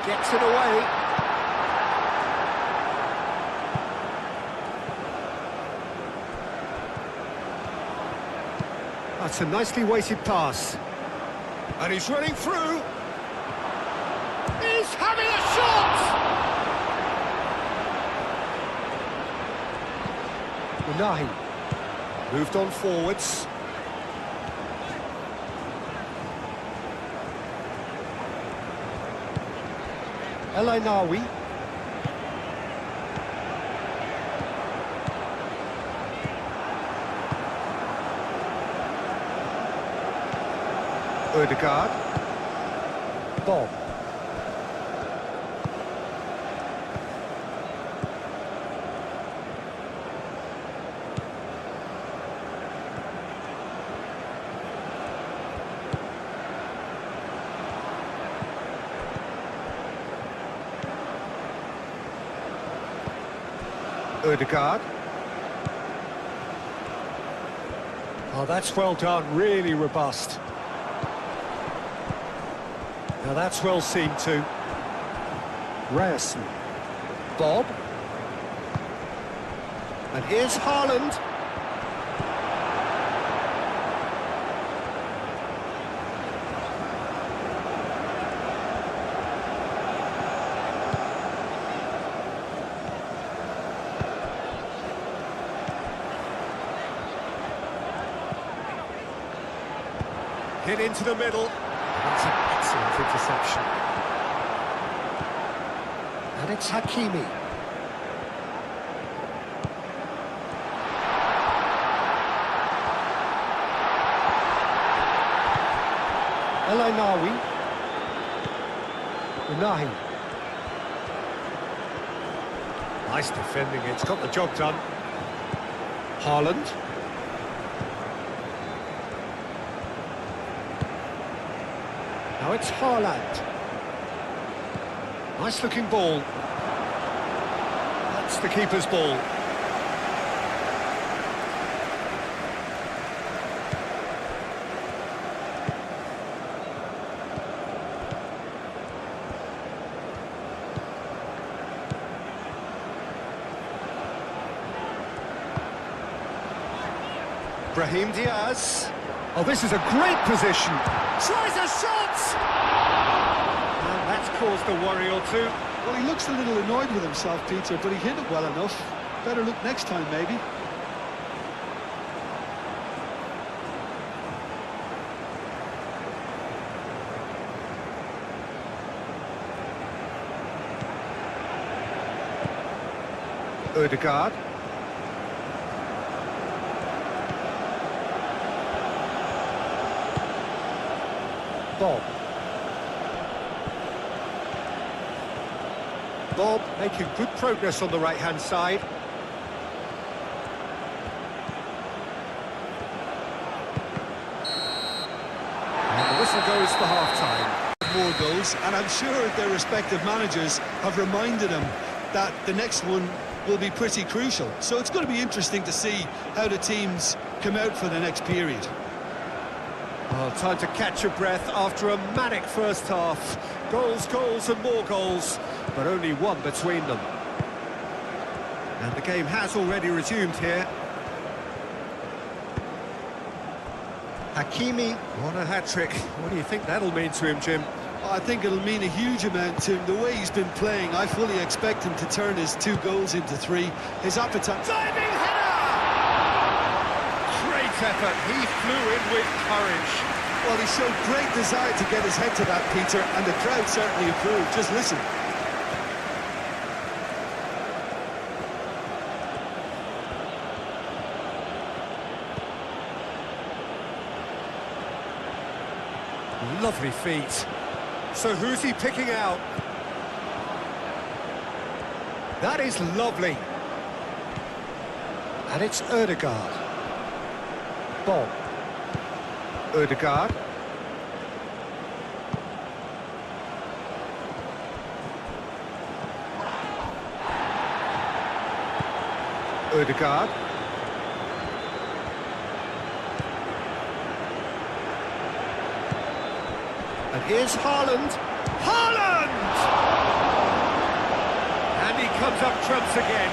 Gets it away. That's a nicely weighted pass. And he's running through. He's having a shot! Unahi moved on forwards. El Ainawi. Ødegaard. Bob. Ødegaard. Oh, that's well done, really robust. Now that's well seen too. Ryerson. Bob. And here's Haaland. Hit into the middle. That's an excellent interception. And it's Hakimi. El Ainawi. Unahi. Nice defending, it's got the job done. Haaland. Now it's Haaland. Nice looking ball. That's the keeper's ball. Brahim Diaz. Oh, this is a great position. Tries a shot! And that's caused a worry or two. Well, he looks a little annoyed with himself, Peter, but he hit it well enough. Better look next time, maybe. Ødegaard. Bob. Bob making good progress on the right-hand side. And the whistle goes for half-time. More goals goals, and I'm sure their respective managers have reminded them that the next one will be pretty crucial. So it's going to be interesting to see how the teams come out for the next period. Well, time to catch your breath after a manic first half. Goals, goals and more goals, but only one between them. And the game has already resumed here. Hakimi on a hat-trick. What do you think that'll mean to him, Jim? I think it'll mean a huge amount to him. The way he's been playing, I fully expect him to turn his 2 goals into 3. His appetite... Diving header! Great effort. He flew in with courage. Well, he showed great desire to get his head to that, Peter, and the crowd certainly approved. Just listen. Lovely feet. So who's he picking out? That is lovely. And it's Ødegaard. Ball. Ødegaard. Ødegaard. And here's Haaland. Haaland! And he comes up trumps again.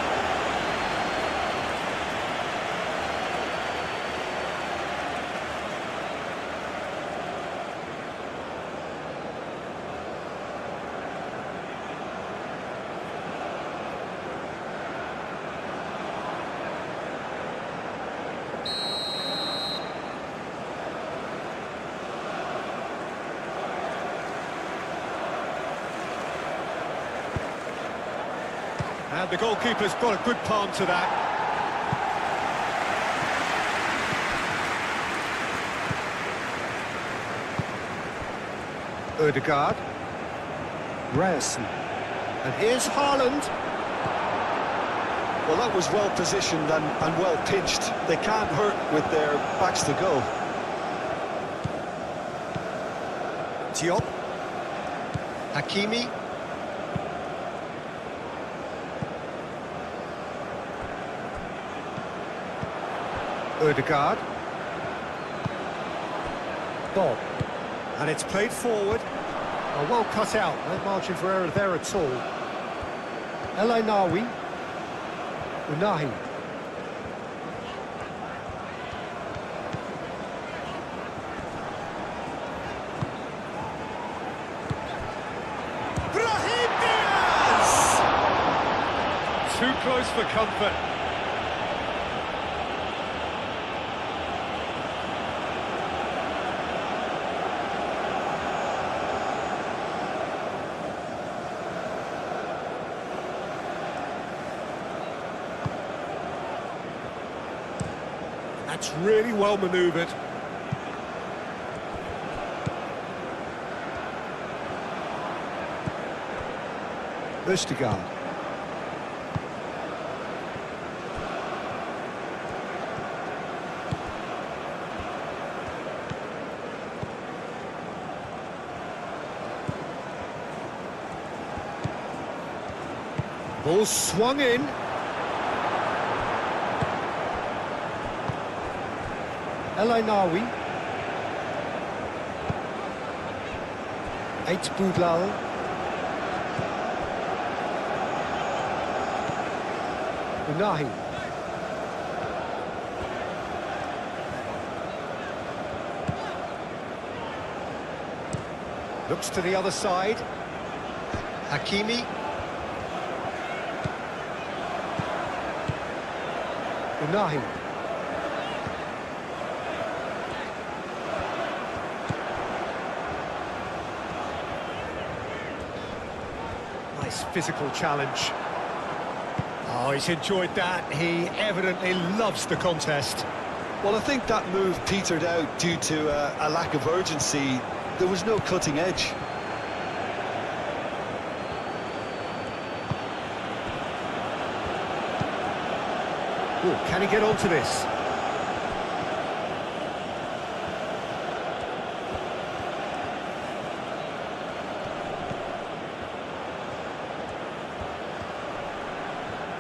And the goalkeeper's got a good palm to that. Ødegaard. Ryerson. And here's Haaland. Well, that was well positioned and well pitched. They can't hurt with their backs to goal. Diop. Hakimi. Ødegaard. Bob. And it's played forward. Oh, well cut out. No margin for error there at all. El Ainaoui. Unahi. Brahim Diaz! Too close for comfort. That's really well manoeuvred. Ødegaard. Ball swung in. El Ainaoui. Eight Boudlal. Unahi. Looks to the other side. Hakimi. Unahi. Nice physical challenge. Oh, he's enjoyed that. He evidently loves the contest. Well, I think that move petered out due to a lack of urgency. There was no cutting edge. Ooh, can he get onto this?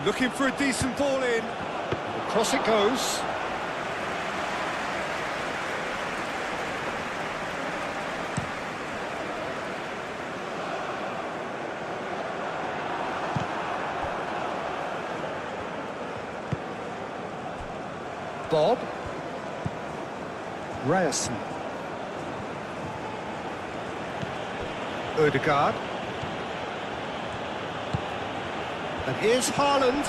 Looking for a decent ball in. Across it goes. Bob. Ryerson. Ødegaard. And here's Haaland.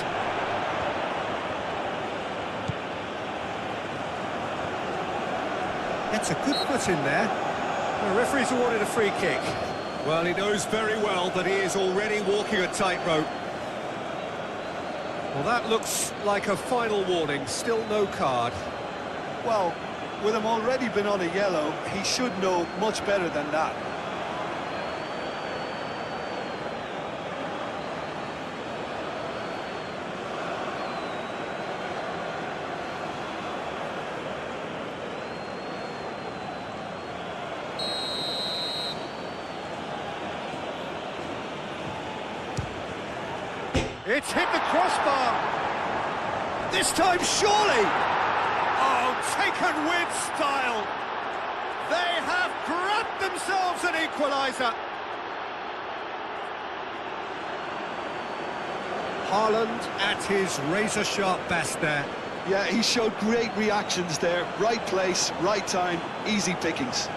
Gets a good foot in there. The referee's awarded a free kick. Well, he knows very well that he is already walking a tightrope. Well, that looks like a final warning. Still no card. Well, with him already been on a yellow, he should know much better than that. It's hit the crossbar. This time, surely. Oh, taken with style. They have grabbed themselves an equaliser. Haaland at his razor-sharp best there. Yeah, he showed great reactions there. Right place, right time, easy pickings.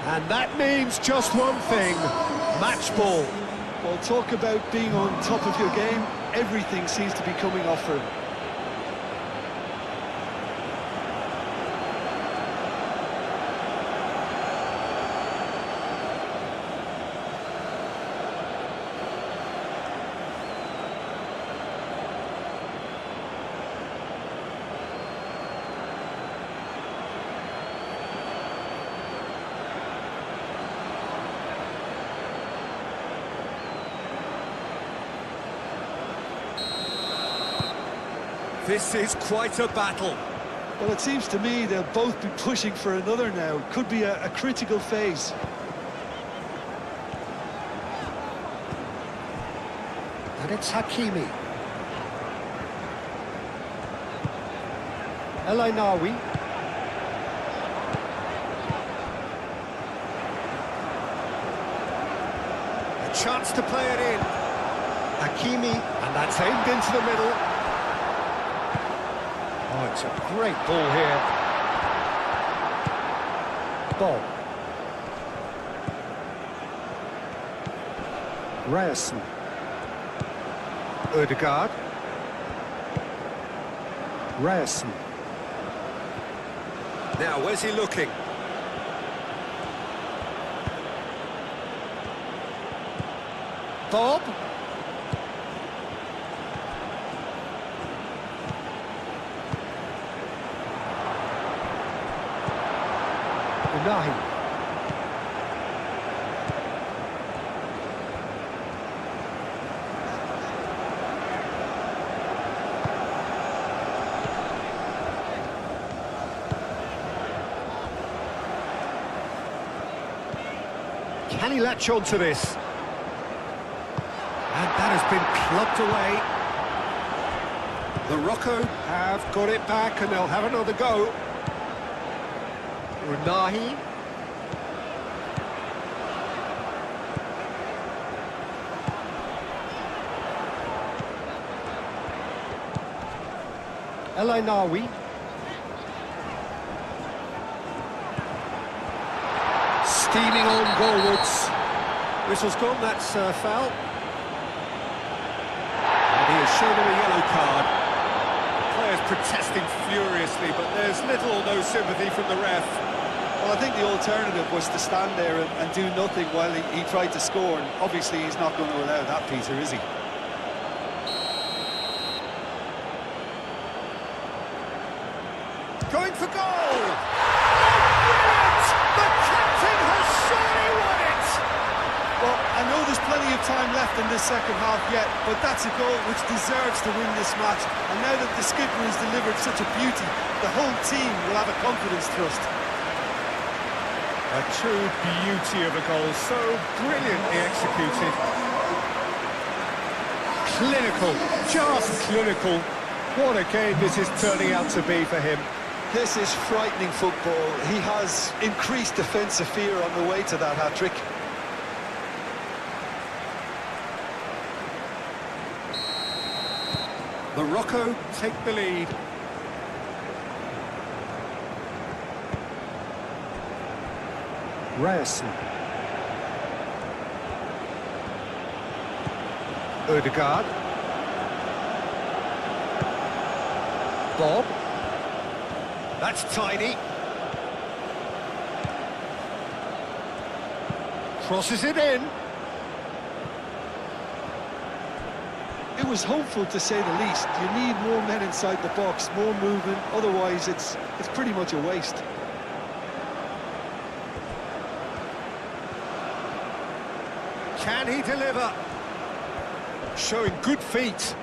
And that means just one thing, match ball. Well, talk about being on top of your game. Everything seems to be coming off for him. This is quite a battle. Well, it seems to me they'll both be pushing for another now. Could be a critical phase. And it's Hakimi. El Ainawi. A chance to play it in. Hakimi, and that's aimed into the middle. Oh, it's a great ball here. Bob. Ryerson. Ødegaard. Ryerson. Now, where's he looking? Bob. Unahi. Can he latch on to this? And that has been clubbed away. Morocco have got it back and they'll have another go. Unahi. El Ainawi. Steaming on goalwards. Whistle's gone, that's foul. And he has shown him a yellow card. Players protesting furiously, but there's little or no sympathy from the ref. Well, I think the alternative was to stand there and do nothing while he tried to score, and obviously he's not going to allow that, Peter, is he? Going for goal! Oh, brilliant! The captain has surely won it! Well, I know there's plenty of time left in this second half yet, but that's a goal which deserves to win this match. And now that the skipper has delivered such a beauty, the whole team will have a confidence thrust. A true beauty of a goal, so brilliantly executed. Clinical, just clinical. What a game this is turning out to be for him. This is frightening football. He has increased defensive fear on the way to that hat-trick. Morocco take the lead. Ryerson. Odegaard. Bob. That's tidy. Crosses it in. It was hopeful, to say the least. You need more men inside the box, more movement, otherwise it's pretty much a waste. Can he deliver? Showing good feet.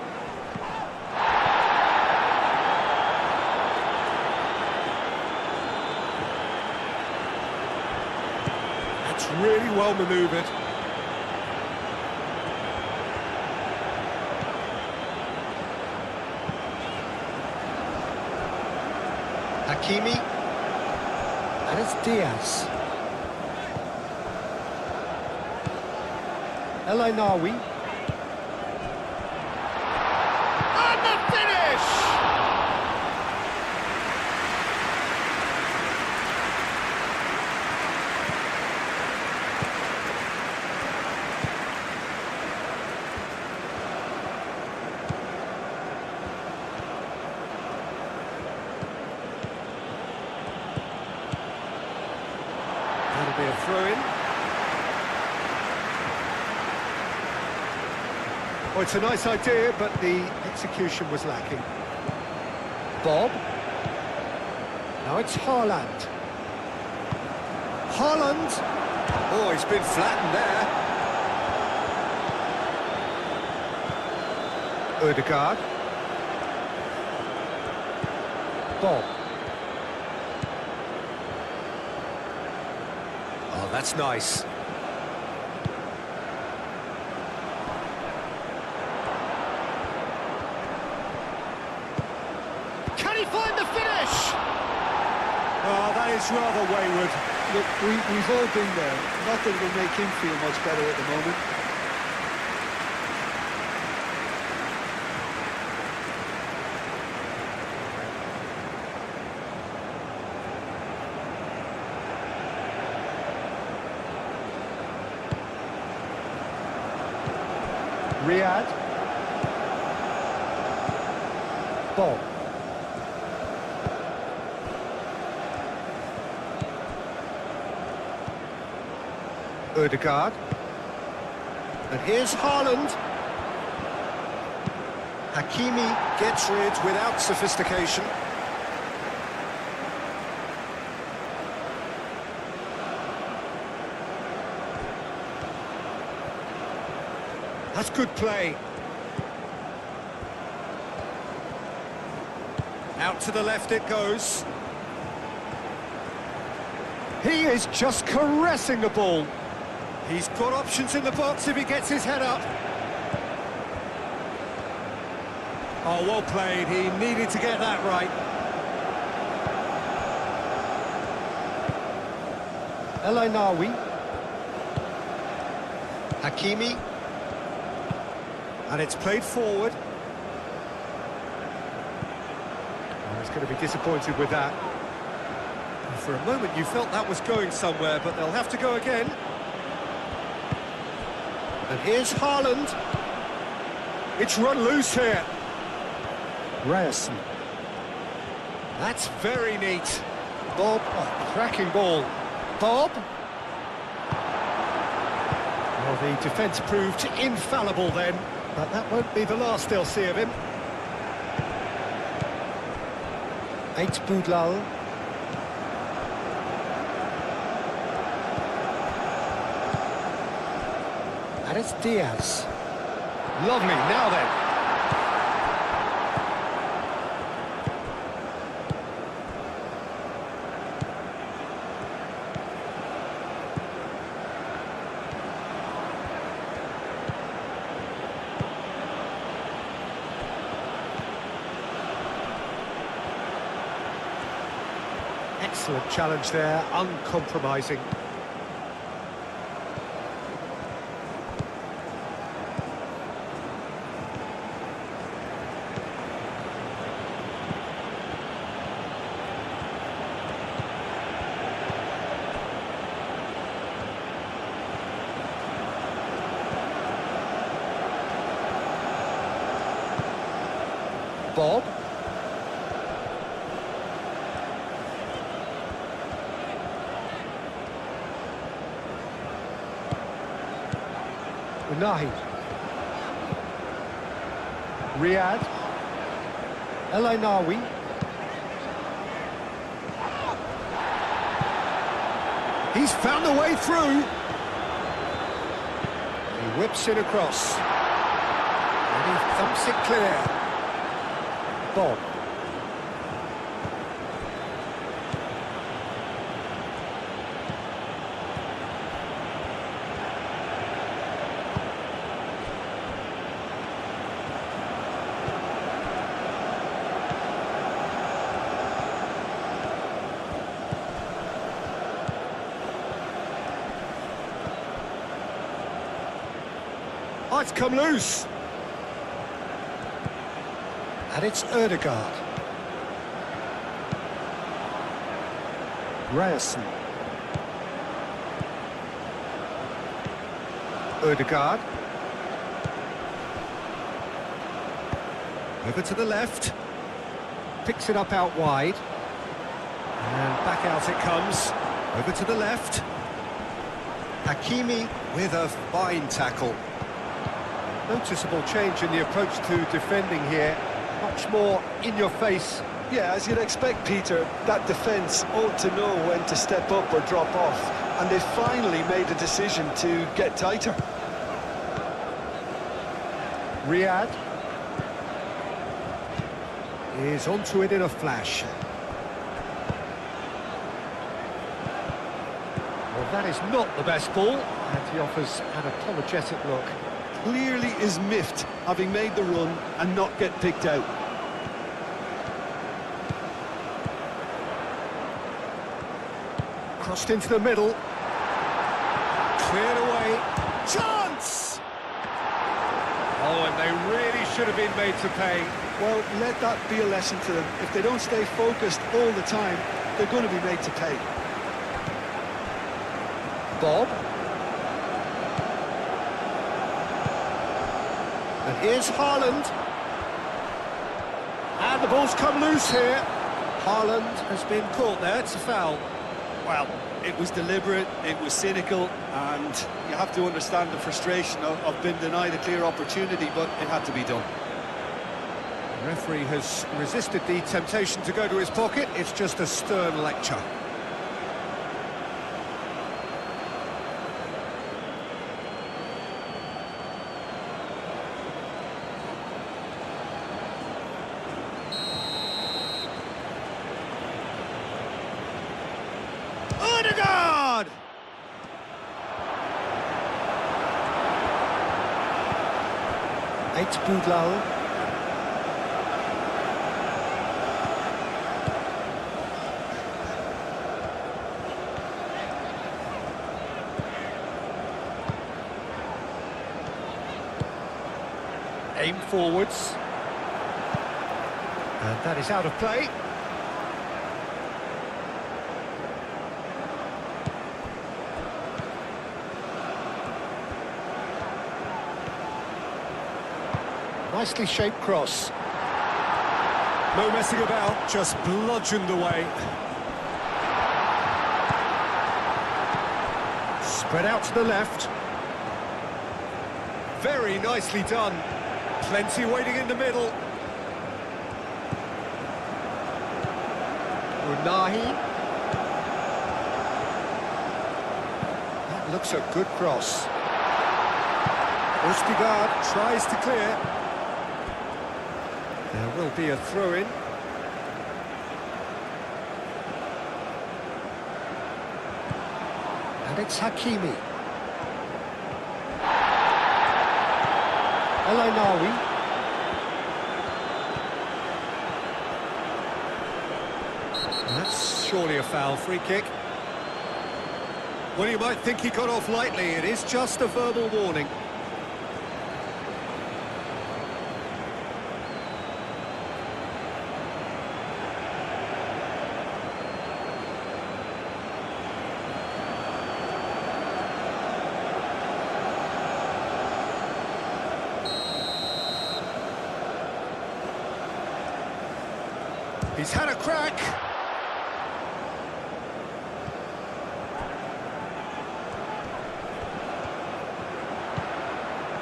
That's really well manoeuvred. Hakimi. And it's Diaz. El Ainawi. And the finish! That'll be a throw-in. Well, it's a nice idea, but the execution was lacking. Bob. Now it's Haaland. Haaland. Oh, he's been flattened there. Odegaard. Bob. Oh, that's nice. Can he find the finish? Oh, that is rather wayward. Look, we've all been there. Not that it'll make him feel much better at the moment. Riyad. Bob. Odegaard. And here's Haaland. Hakimi gets rid without sophistication. That's good play. Out to the left it goes. He is just caressing the ball. He's got options in the box if he gets his head up. Oh, well played. He needed to get that right. El Ainawi. Hakimi. And it's played forward. Oh, he's going to be disappointed with that. For a moment you felt that was going somewhere, but they'll have to go again. And here's Haaland. It's run loose here. Ryerson. That's very neat. Bob, oh, cracking ball. Bob. Well, the defence proved infallible then, but that won't be the last they'll see of him. Eight Boudlal. And it's Diaz. Lovely, now then. Excellent challenge there, uncompromising. Bob. Unahi. Riyadh. El Ainawi. He's found a way through. He whips it across. And he thumps it clear. Bob. Oh, it's come loose. And it's Ødegaard. Ryerson. Ødegaard. Over to the left. Picks it up out wide. And back out it comes. Over to the left. Hakimi with a fine tackle. Noticeable change in the approach to defending here. Much more in your face. Yeah, as you'd expect, Peter, that defence ought to know when to step up or drop off, and they finally made a decision to get tighter. Riyadh is onto it in a flash. Well, that is not the best ball, and he offers an apologetic look. Clearly is miffed, having made the run and not get picked out. Crossed into the middle. Cleared away. Chance! Oh, and they really should have been made to pay. Well, let that be a lesson to them. If they don't stay focused all the time, they're going to be made to pay. Bob. And here's Haaland. And the ball's come loose here. Haaland has been caught there, it's a foul. Well, it was deliberate, it was cynical, and you have to understand the frustration of being denied a clear opportunity, but it had to be done. The referee has resisted the temptation to go to his pocket. It's just a stern lecture. Ødegaard! Eight Boudlal. Aim forwards. And that is out of play. Nicely shaped cross. No messing about, just bludgeoned away. Spread out to the left. Very nicely done. Plenty waiting in the middle. Unahi. That looks a good cross. Ødegaard tries to clear. There will be a throw-in. And it's Hakimi. El Ainawi. That's surely a foul. Free kick. Well, you might think he got off lightly. It is just a verbal warning. He's had a crack.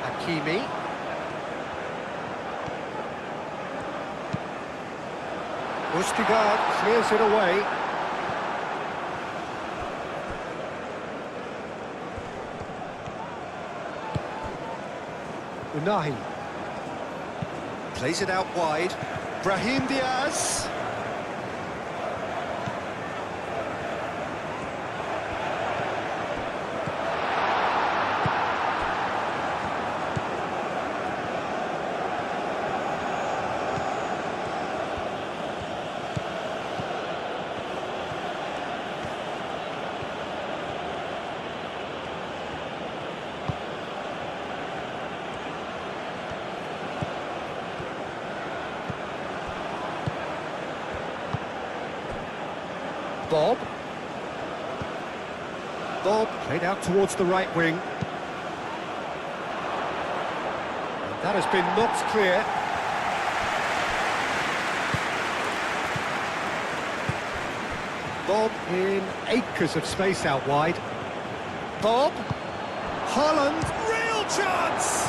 Hakimi. Ustigard clears it away. Unahi. Plays it out wide. Brahim Diaz. Bob. Bob played out towards the right wing. And that has been knocked clear. Bob in acres of space out wide. Bob. Haaland. Real chance!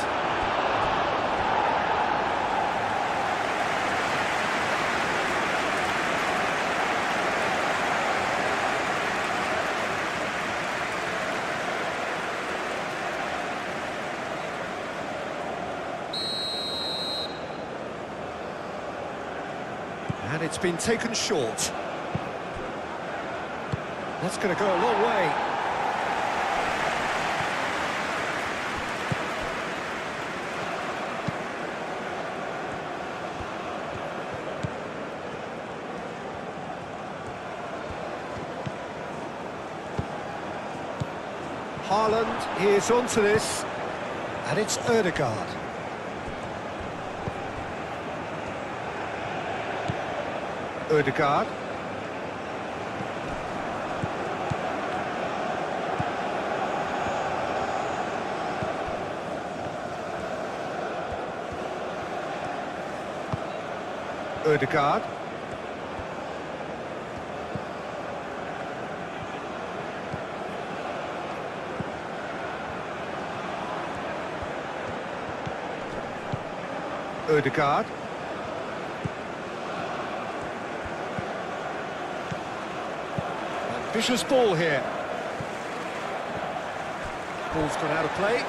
And it's been taken short. That's going to go a long way. Haaland is onto this. And it's Ødegaard. Ødegaard. Ødegaard. Ødegaard. Ambitious ball here. Ball's gone out of play.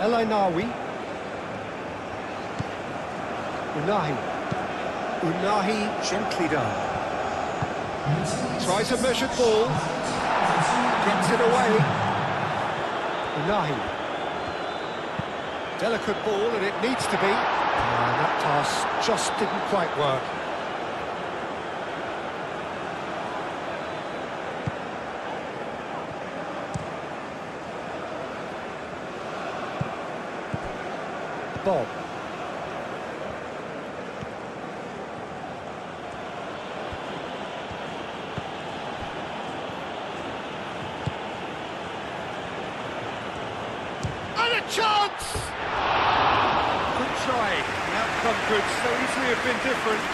El Ainawi. Unahi. Unahi gently done. Tries a measured ball. Gets it away. Unahi. Delicate ball, and it needs to be. And that pass just didn't quite work. Bob. And a chance! Good try. The outcome could so easily have been different.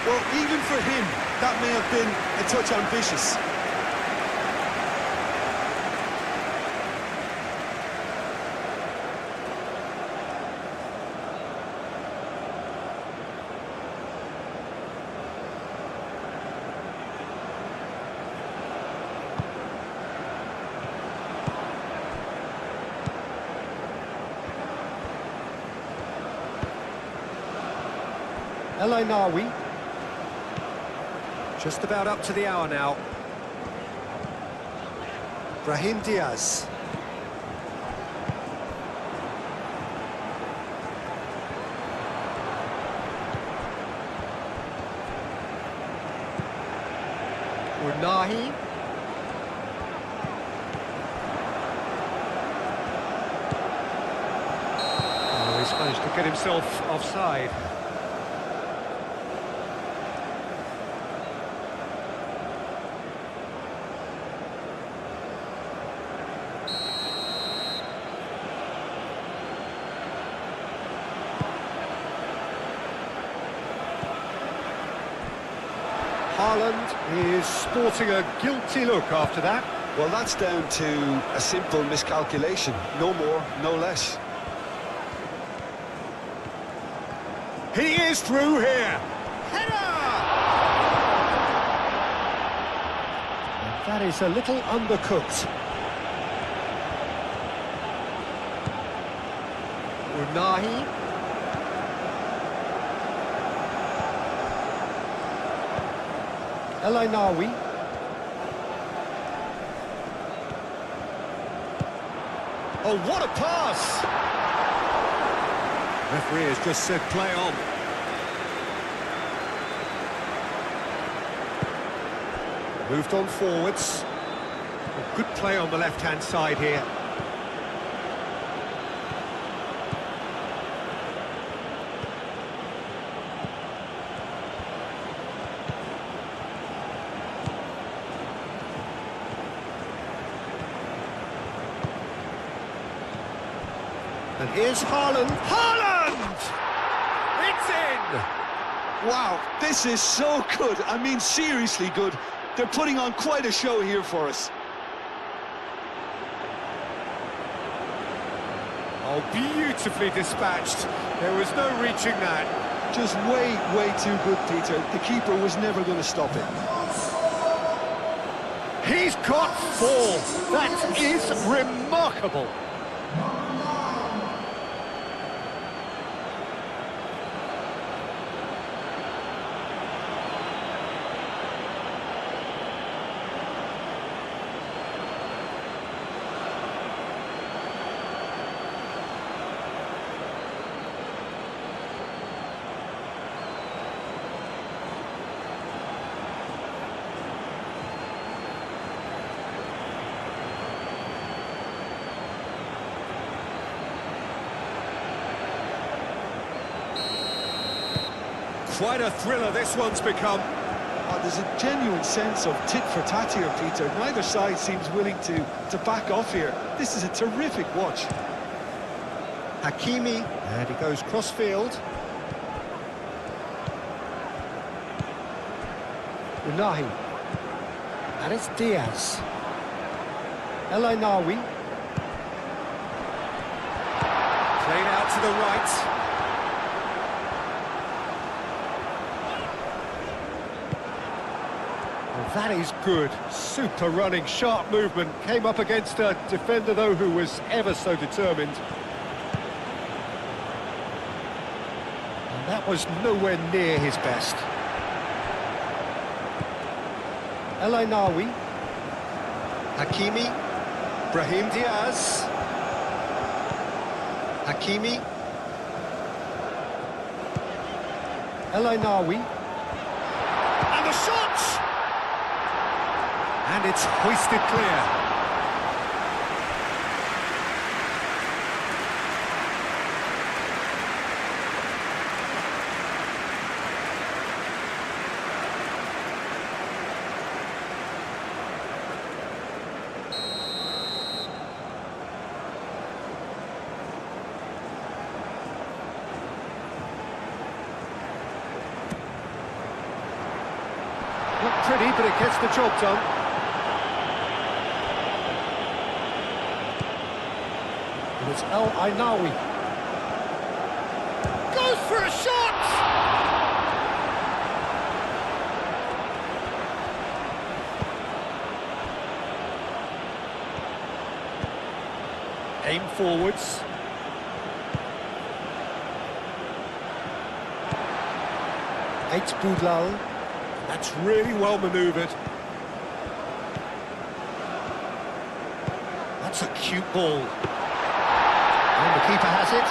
Well, even for him, that may have been a touch ambitious. El Ainawi. Just about up to the hour now. Brahim Diaz. Unahi. Oh, he's managed to get himself offside. Haaland is sporting a guilty look after that. Well, that's down to a simple miscalculation. No more, no less. He is through here. Header! And that is a little undercooked. Unahi. El Ainawi. Oh, what a pass! Referee has just said play on. Moved on forwards. A good play on the left-hand side here. And here's Haaland. Haaland! It's in! Wow, this is so good. I mean, seriously good. They're putting on quite a show here for us. Oh, beautifully dispatched. There was no reaching that. Just way, way too good, Peter. The keeper was never going to stop it. He's got four. That is remarkable. Quite a thriller this one's become. Oh, there's a genuine sense of tit-for-tat here, Peter. Neither side seems willing to back off here. This is a terrific watch. Hakimi, and he goes cross-field. Unahi. And it's Diaz. El Ainawi. Played out to the right. That is good. Super running, sharp movement. Came up against a defender, though, who was ever so determined. And that was nowhere near his best. El Ainawi. Hakimi. Brahim Diaz. Hakimi. El Ainawi. And the shot! And it's hoisted clear. Not pretty, but it gets the job done. And it's El Ainawi. Goes for a shot! Aim forwards. Eight Boudlal. That's really well manoeuvred. That's a cute ball. And the keeper has it.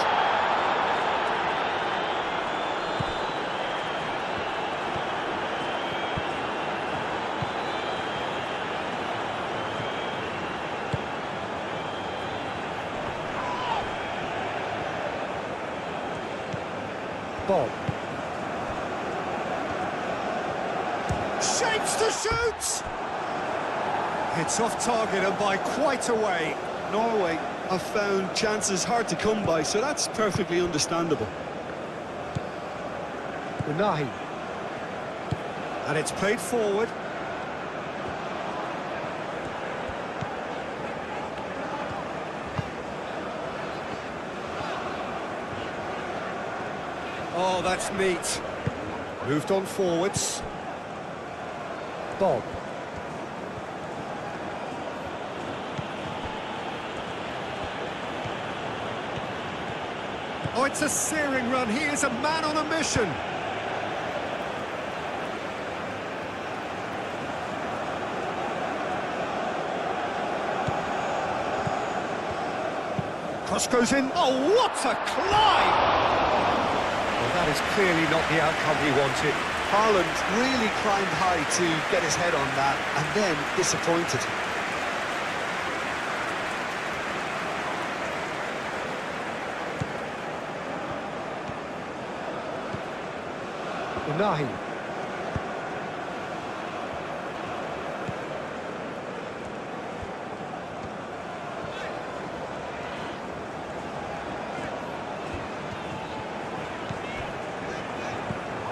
Bob. Shapes to shoot! It's off target and by quite a way. Norway have found chances hard to come by, so that's perfectly understandable. Unahi. And it's played forward. Oh, that's neat. Moved on forwards. Bob. Oh, it's a searing run. He is a man on a mission. Cross goes in. Oh, what a climb! Well, that is clearly not the outcome he wanted. Haaland really climbed high to get his head on that, and then disappointed. Unahi.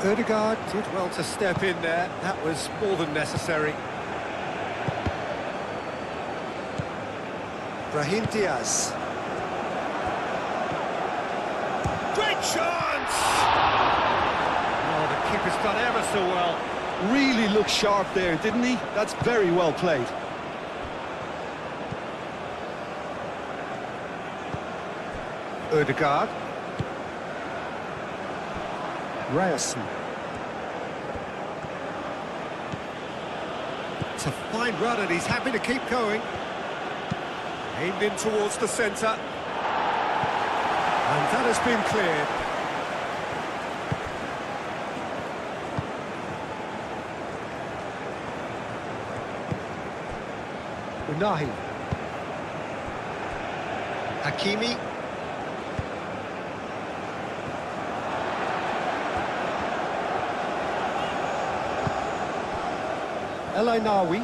Ødegaard did well to step in there. That was more than necessary. Brahim Diaz. Great chance! Oh, the keeper's done ever so well. Really looked sharp there, didn't he? That's very well played. Ødegaard. Ryerson. It's a fine run and he's happy to keep going. Aimed in towards the centre. And that has been cleared. Unahi. Hakimi. El-Ainawi.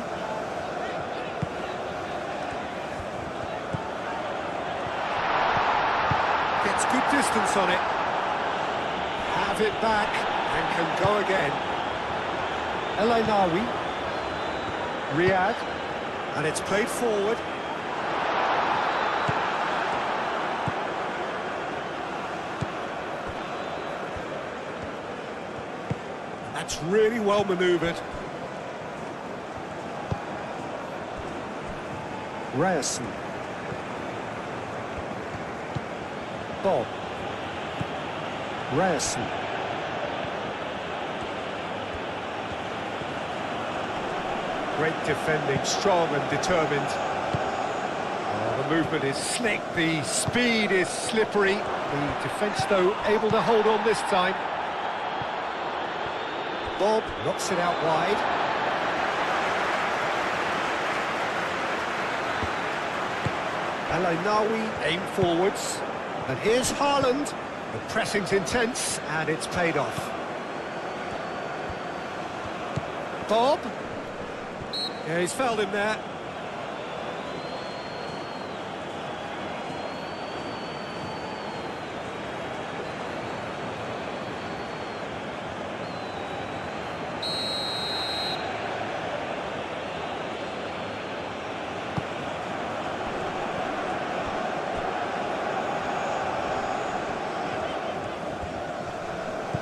Gets good distance on it. Have it back and can go again. El-Ainawi. Riyad. And it's played forward. That's really well manoeuvred. Ryerson. Bob. Ryerson. Great defending, strong and determined. Oh, the movement is slick, the speed is slippery. The defence, though, able to hold on this time. Bob knocks it out wide. El-Ainawi aim forwards, and here's Haaland. The pressing's intense, and it's paid off. Bob. Yeah, he's fouled him there.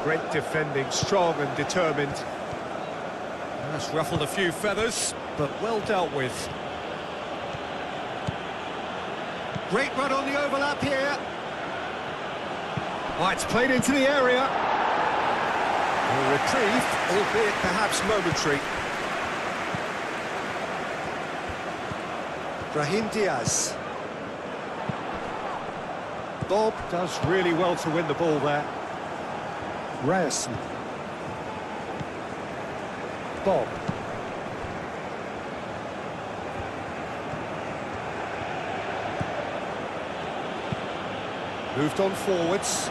Great defending, strong and determined. That's ruffled a few feathers, but well dealt with. Great run on the overlap here. Oh, it's played into the area. A reprieve, albeit perhaps momentary. Brahim Diaz. Bob does really well to win the ball there. Ryerson. Bob. Moved on forwards.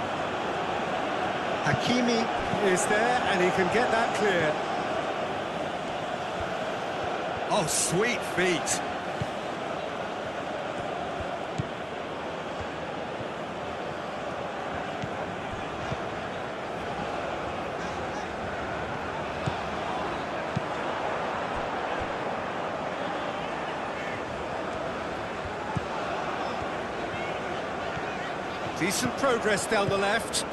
Hakimi is there, and he can get that clear. Oh, sweet feet. Decent progress down the left.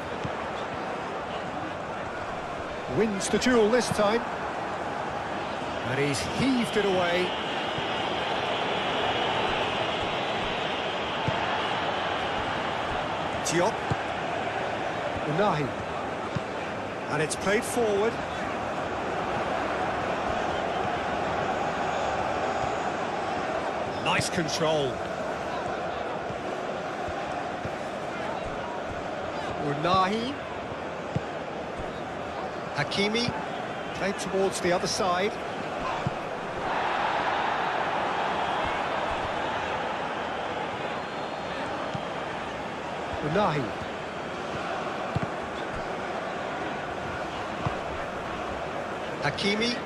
Wins the duel this time. And he's heaved it away. Diop. Unahi. And it's played forward. Nice control. Unahi. Hakimi. Played towards the other side. Unahi. Hakimi.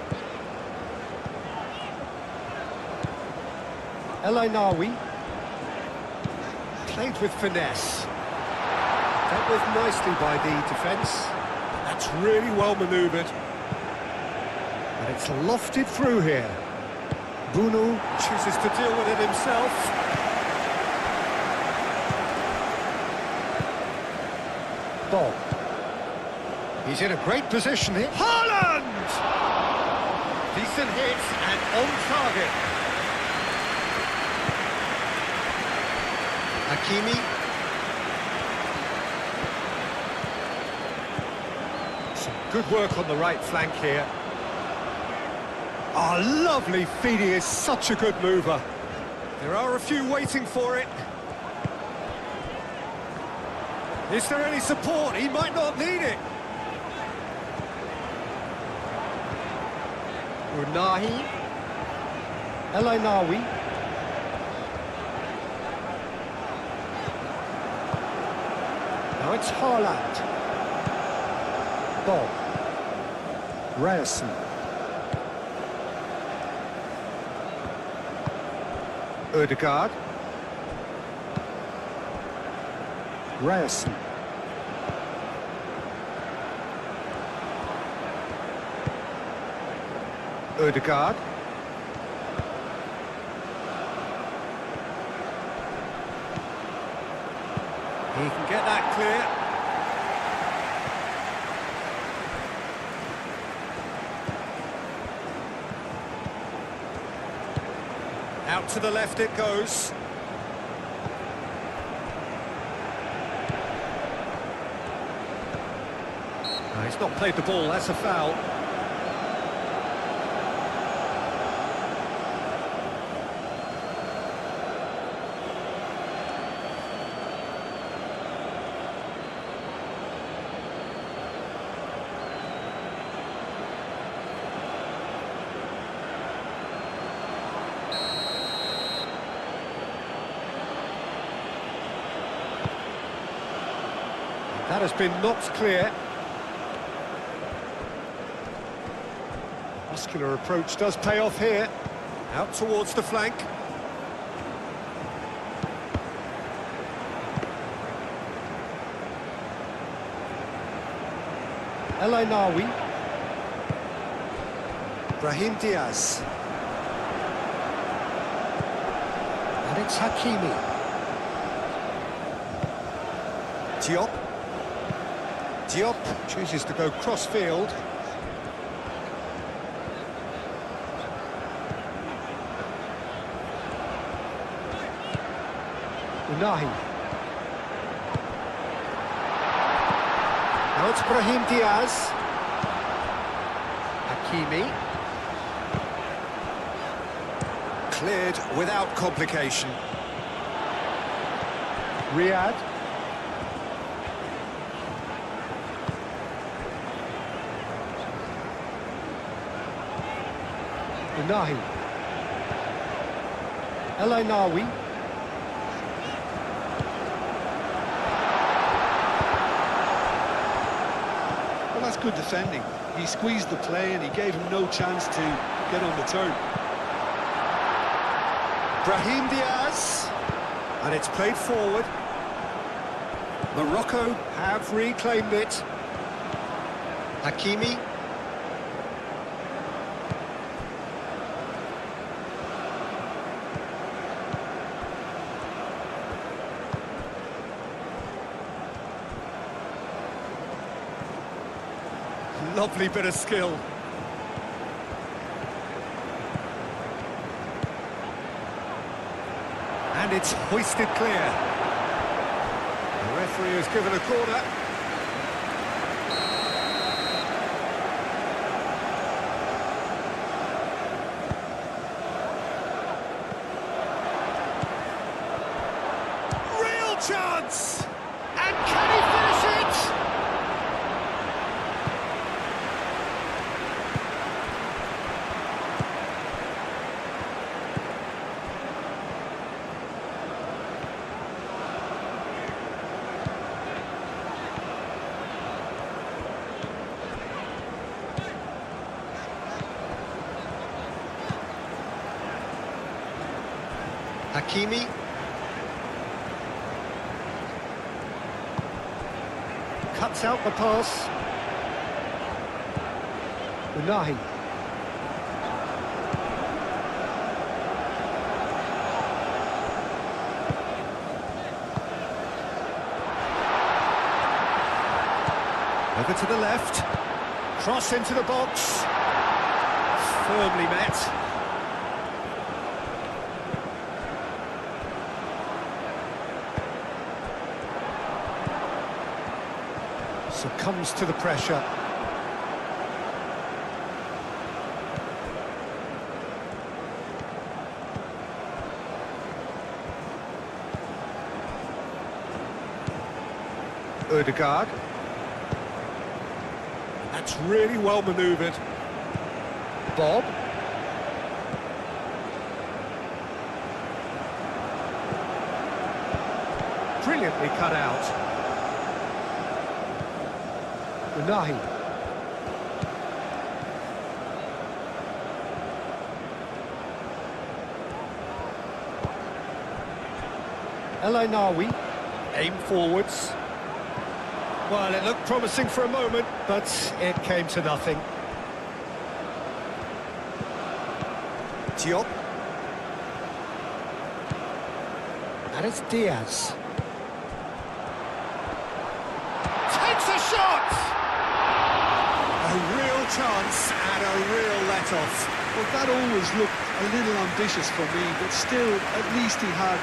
El Ainawi. Played with finesse. Dealt with nicely by the defence. That's really well manoeuvred. And it's lofted through here. Bunu chooses to deal with it himself. Bob. He's in a great position here. Haaland! Decent hit and on target. Hakimi. Some good work on the right flank here. Oh, lovely feed. He is such a good mover. There are a few waiting for it. Is there any support? He might not need it. Unahi. El Ainawi. Now it's Haaland. Bob. Ryerson. Ødegaard. Ryerson. Ødegaard. He can get that clear. Out to the left it goes. No, he's not played the ball, that's a foul. That has been knocked clear. Muscular approach does pay off here. Out towards the flank. El Ainawi. Brahim Diaz. And it's Hakimi. Diop. Diop chooses to go cross-field. Unahi. Now it's Brahim Diaz. Hakimi. Cleared without complication. Riyad. Unahi. Elainawi. Well, that's good defending. He squeezed the play and he gave him no chance to get on the turn. Brahim Diaz. And it's played forward. Morocco have reclaimed it. Hakimi. Lovely bit of skill. And it's hoisted clear. The referee has given a corner. Real chance! And can he finish it? Hakimi. Cuts out the pass. Unahi. Over to the left. Cross into the box. Firmly met. Succumbs to the pressure. Ødegaard. That's really well manoeuvred. Bob. Brilliantly cut out. Unahi. Elainawi. Aim forwards. Well, it looked promising for a moment, but it came to nothing. Diop. That is Diaz. Takes a shot! A real chance and a real let-off. Well, that always looked a little ambitious for me, but still, at least he had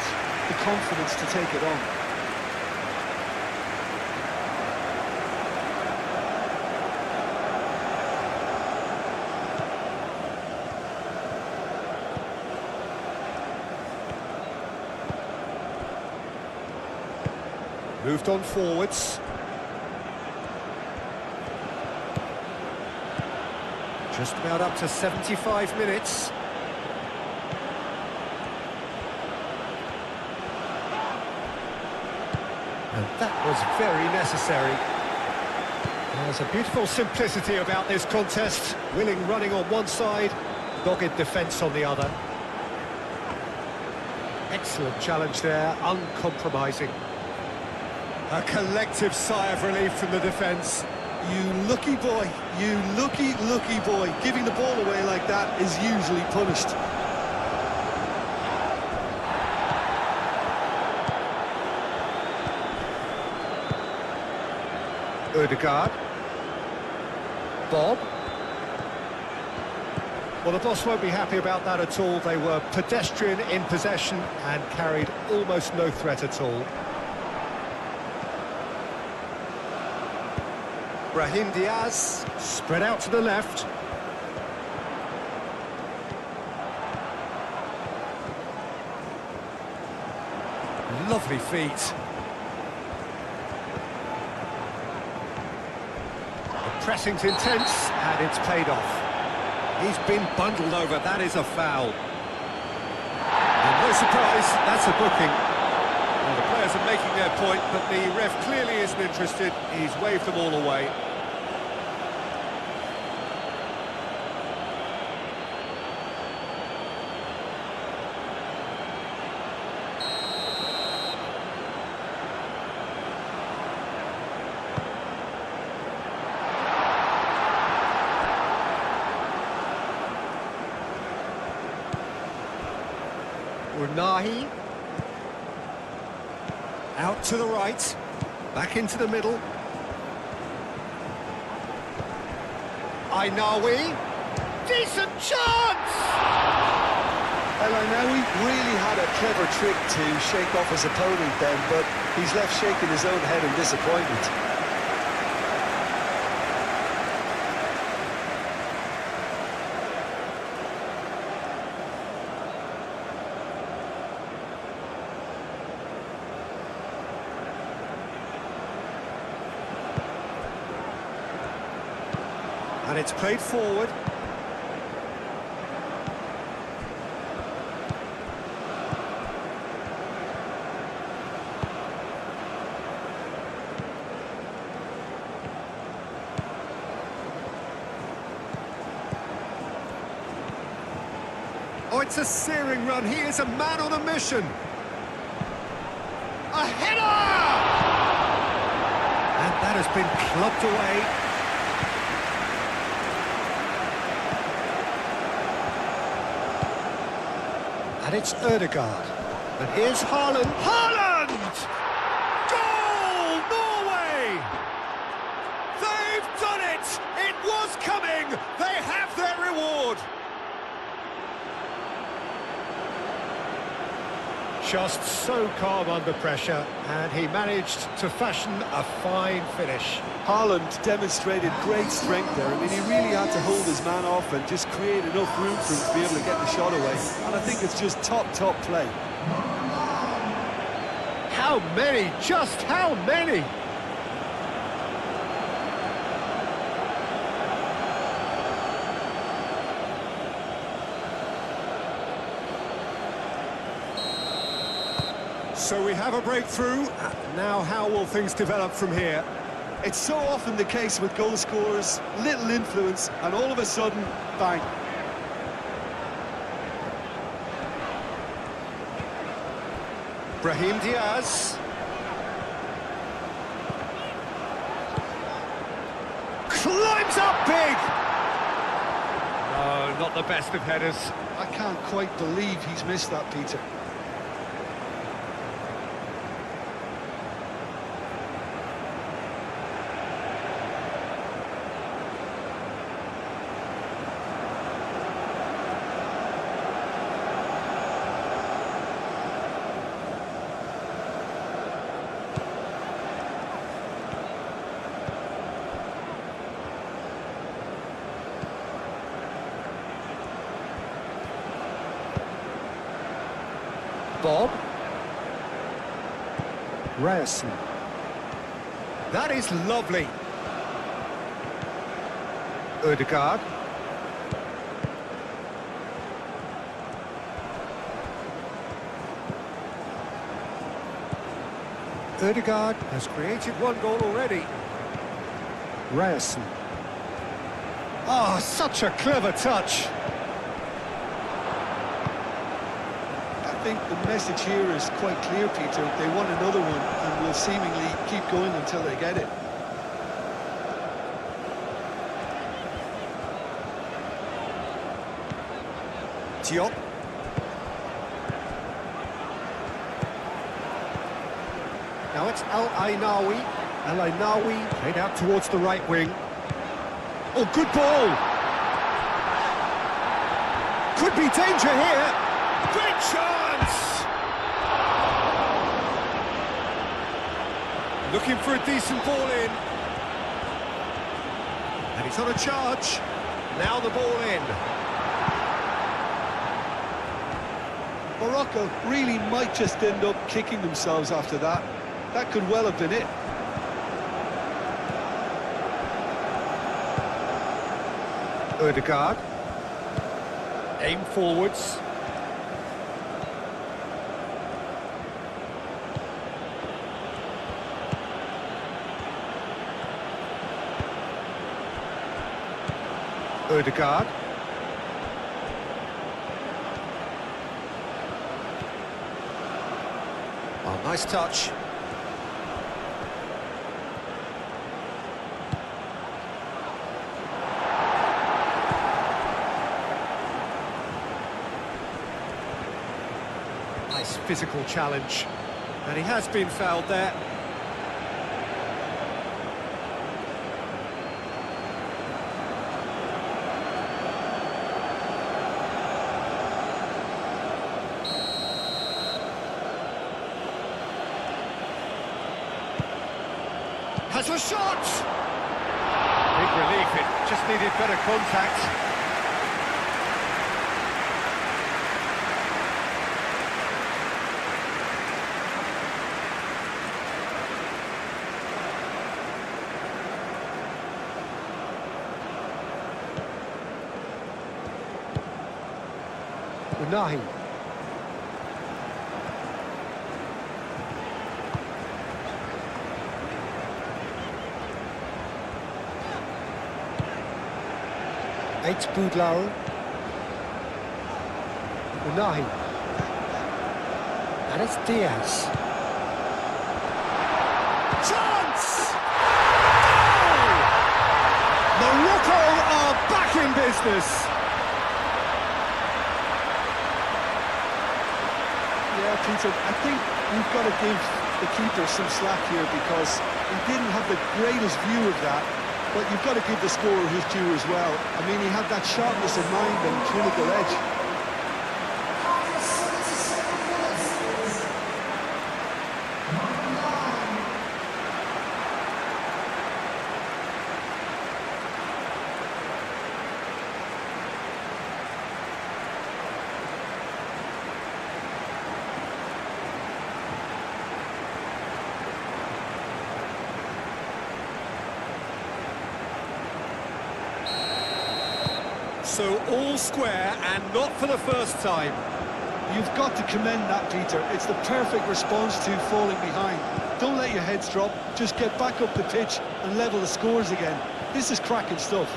the confidence to take it on. Moved on forwards. Just about up to 75 minutes. And that was very necessary. There's a beautiful simplicity about this contest. Willing running on one side, dogged defence on the other. Excellent challenge there, uncompromising. A collective sigh of relief from the defence. You lucky boy, you lucky boy. Giving the ball away like that is usually punished. Ødegaard. Bob. Well, the boss won't be happy about that at all. They were pedestrian in possession and carried almost no threat at all. Brahim Diaz, spread out to the left. Lovely feet. The pressing's intense, and it's paid off. He's been bundled over, that is a foul. And no surprise, that's a booking. Well, the players are making their point, but the ref clearly isn't interested. He's waved them all away. Unahi. Out to the right. Back into the middle. Ainawi. Decent chance! El Ainawi really had a clever trick to shake off his opponent then, but he's left shaking his own head in disappointment. And it's played forward. Oh, it's a searing run. He is a man on a mission. A header! And that has been clubbed away. And it's Ødegaard. And here's Haaland. Haaland! Goal! Norway! They've done it! It was coming! They have their reward! Just so calm under pressure, and he managed to fashion a fine finish. Haaland demonstrated great strength there. I mean, he really had to hold his man off and just create enough room for him to be able to get the shot away. And I think it's just top play. How many? Just how many? So we have a breakthrough. Now how will things develop from here? It's so often the case with goal scorers, little influence, and all of a sudden, bang. Brahim Diaz. Climbs up big! No, not the best of headers. I can't quite believe he's missed that, Peter. Bob. Ryerson. That is lovely. Ødegaard. Ødegaard has created one goal already. Ryerson. Oh, such a clever touch. I think the message here is quite clear, Peter. They want another one and will seemingly keep going until they get it. Diop. Now it's Al Ainawi. Al Ainawi played out towards the right wing. Oh, good ball! Could be danger here. Great chance! Looking for a decent ball in. And he's on a charge. Now the ball in. Morocco really might just end up kicking themselves after that. That could well have been it. Ødegaard. Aim forwards. Odegaard. Oh, nice touch. Nice physical challenge. And he has been fouled there. Has a shot! Big relief, it just needed better contact. Unahi. Eight Boudlauer. Unahi. And it's Diaz. Chance! Goal! Morocco are back in business. Yeah, Peter, I think you've got to give the keeper some slack here because he didn't have the greatest view of that, but you've got to give the scorer his due as well. I mean, he had that sharpness of mind and clinical edge. So all square and not for the first time. You've got to commend that, Peter. It's the perfect response to falling behind. Don't let your heads drop, just get back up the pitch and level the scores again. This is cracking stuff.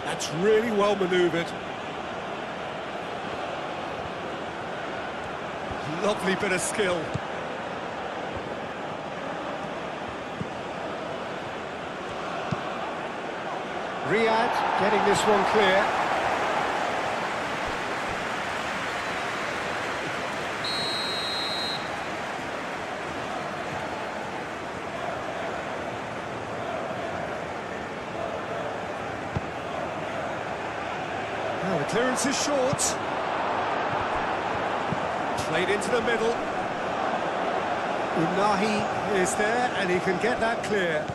That's really well manoeuvred. Lovely bit of skill. Riyad getting this one clear. Now the clearance is short. Played into the middle. Unahi is there and he can get that clear.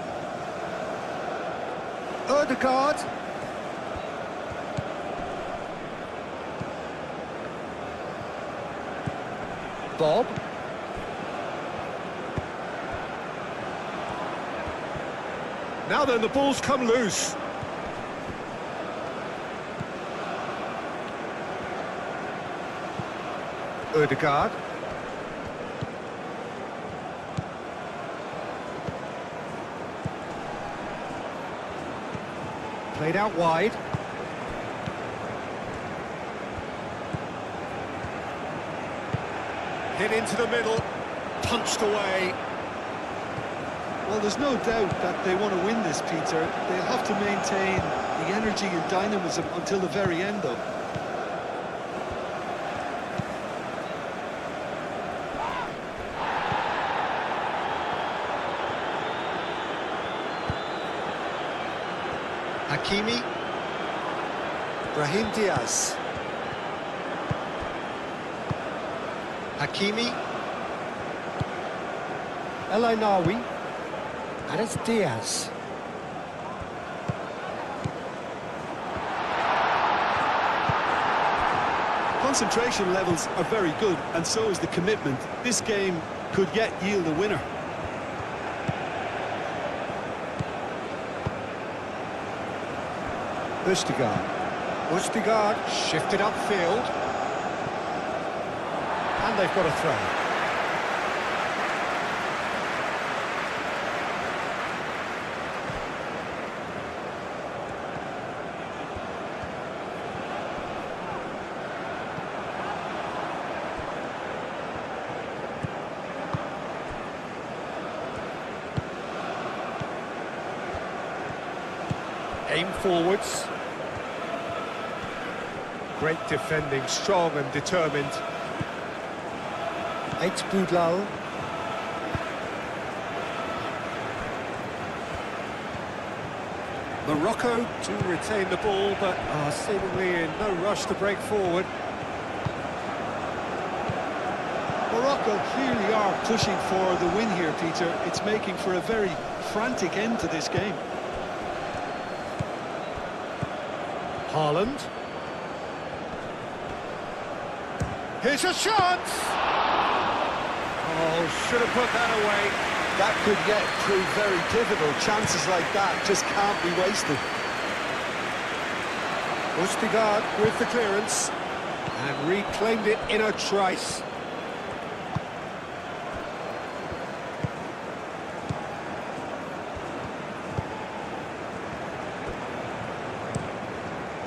Odegaard. Bob. Now then, the ball's come loose. Odegaard. Played out wide. Hit into the middle, punched away. Well, there's no doubt that they want to win this, Peter. They'll have to maintain the energy and dynamism until the very end, though. Hakimi. Brahim Diaz. Hakimi. El Ainawi. And it's Diaz. Concentration levels are very good, and so is the commitment. This game could yet yield a winner. Østigard. Østigard shifted upfield. And they've got a throw. Aim forwards. Great defending, strong and determined. Eight Boudlal. Morocco to retain the ball, but are seemingly in no rush to break forward. Morocco clearly are pushing for the win here, Peter. It's making for a very frantic end to this game. Haaland. Here's a chance! Oh, should have put that away. That could yet prove very pivotal. Chances like that just can't be wasted. Østigard with the clearance and reclaimed it in a trice.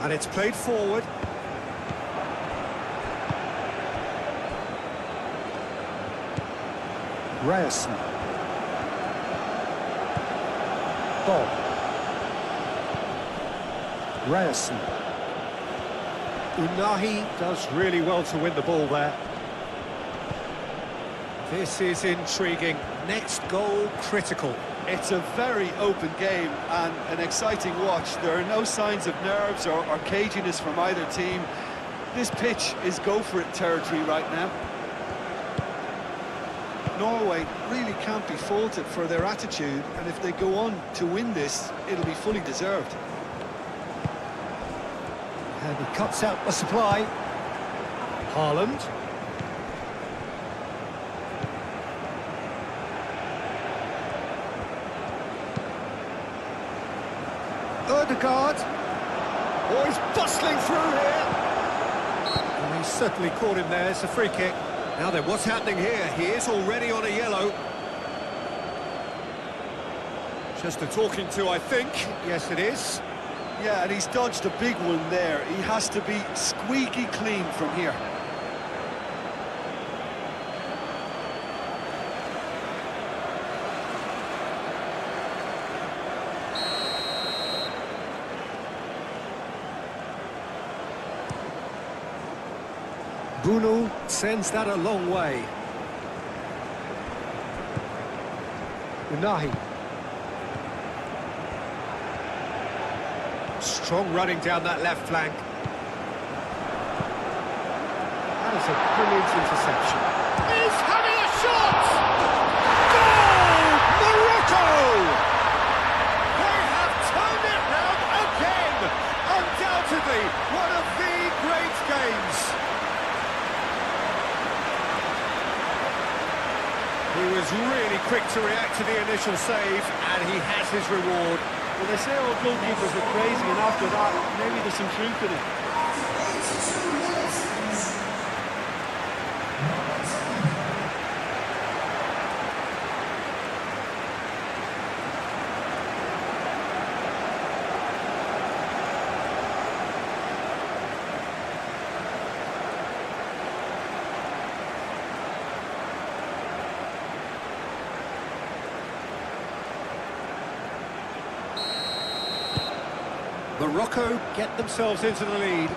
And it's played forward. Ryerson. Bob. Ryerson. Unahi does really well to win the ball there. This is intriguing. Next goal critical. It's a very open game and an exciting watch. There are no signs of nerves or caginess from either team. This pitch is go-for-it territory right now. Norway really can't be faulted for their attitude, and if they go on to win this, it'll be fully deserved. And he cuts out the supply. Haaland. Ødegaard. Oh, he's bustling through here. And he's certainly caught him there. It's a free kick. Now then, what's happening here? He is already on a yellow. Just a talking to, I think. Yes, it is. Yeah, and he's dodged a big one there. He has to be squeaky clean from here. Bruno sends that a long way. Unahi. Strong running down that left flank. That is a brilliant interception. He's having a shot! Goal! Morocco! They have turned it round again! Undoubtedly, one of the great games. He was really quick to react to the initial save, and he has his reward. Well, they say all goalkeepers are crazy, and after that, maybe there's some truth in it. Morocco get themselves into the lead.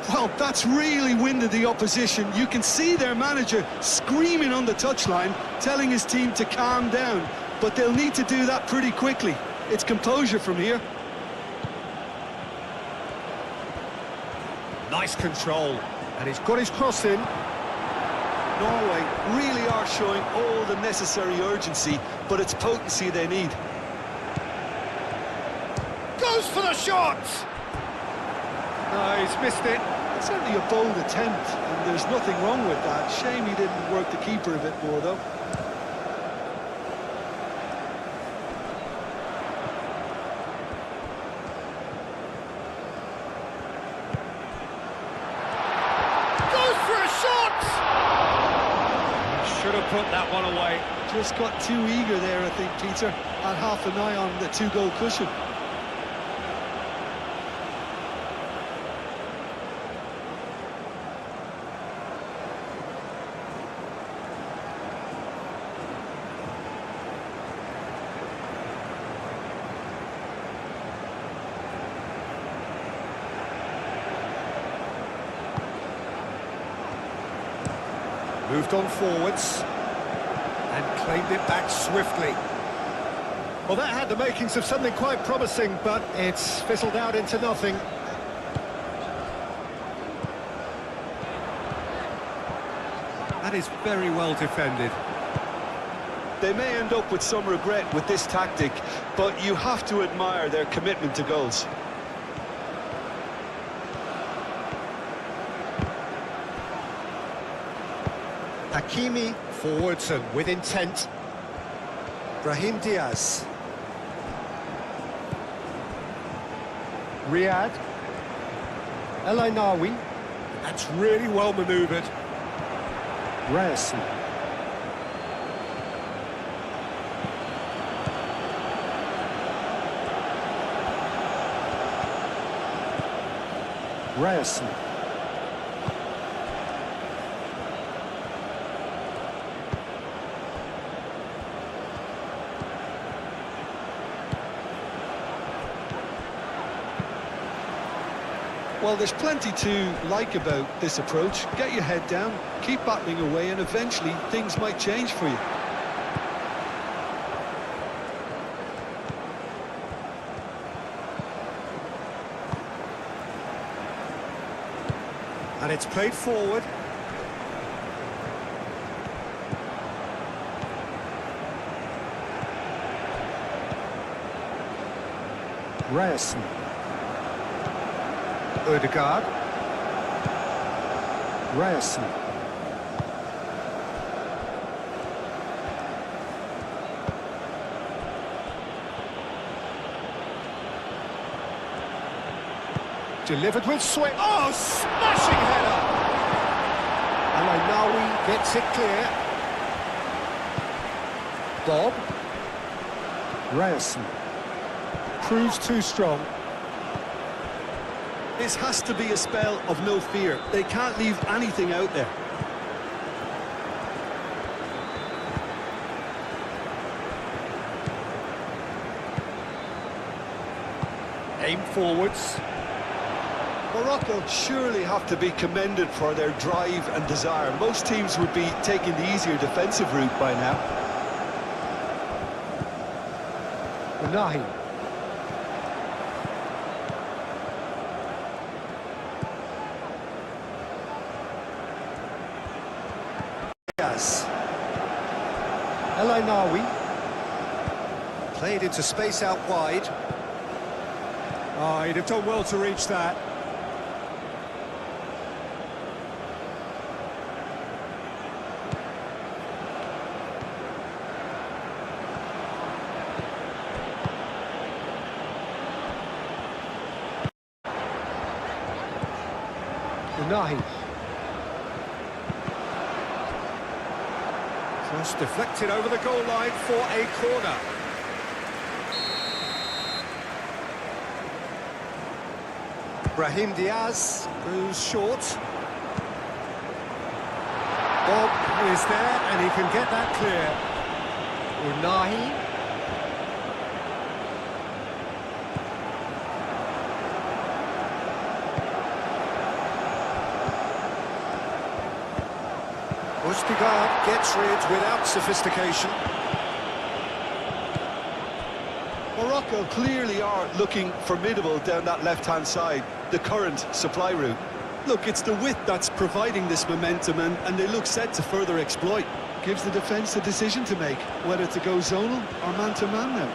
Well, that's really winded the opposition. You can see their manager screaming on the touchline, telling his team to calm down. But they'll need to do that pretty quickly. It's composure from here. Nice control. And he's got his cross in. Norway really are showing all the necessary urgency, but it's potency they need. Goes for the shot! No, he's missed it. It's certainly a bold attempt, and there's nothing wrong with that. Shame he didn't work the keeper a bit more, though. Goes for a shot! Should have put that one away. Just got too eager there, I think, Peter. Had half an eye on the 2-goal cushion. Moved on forwards and claimed it back swiftly. Well, that had the makings of something quite promising, but it's fizzled out into nothing. That is very well defended. They may end up with some regret with this tactic, but you have to admire their commitment to goals. Hakimi forwards and with intent. Brahim Diaz. Riyad. El Ainawi. That's really well manoeuvred. Ryerson. Ryerson. Well, there's plenty to like about this approach. Get your head down, keep battling away, and eventually things might change for you. And it's played forward. Ryerson. Ødegaard. Ryerson. Delivered with swing. Oh, smashing header! El Ainawi gets it clear. Bob. Ryerson. Proves too strong. This has to be a spell of no fear. They can't leave anything out there. Aim forwards. Morocco surely have to be commended for their drive and desire. Most teams would be taking the easier defensive route by now. Unahi. Diaz. El Ainawi. Played into space out wide. Oh, he'd have done well to reach that. Unahi. Cross deflected over the goal line for a corner. Brahim Diaz goes short. Bob is there and he can get that clear. Unahi. Ødegaard gets rid without sophistication. Morocco clearly are looking formidable down that left-hand side, the current supply route. Look, it's the width that's providing this momentum, and they look set to further exploit. Gives the defence a decision to make, whether to go zonal or man-to-man now.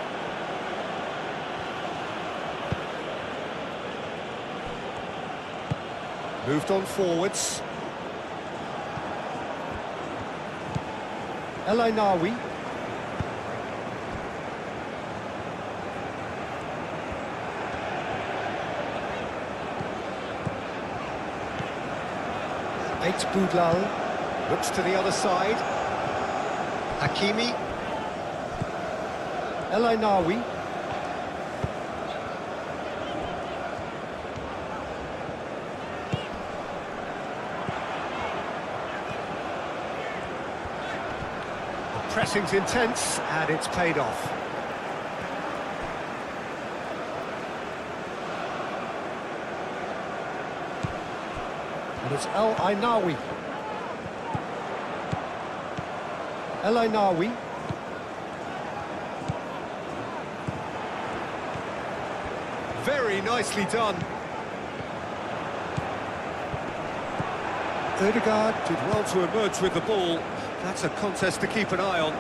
Moved on forwards. El Ainawi. Eight Boudlal looks to the other side. Hakimi. El Ainawi. The pressing's intense and it's paid off. And it's El Ainawi. El Ainawi. Very nicely done. Ødegaard did well to emerge with the ball. That's a contest to keep an eye on.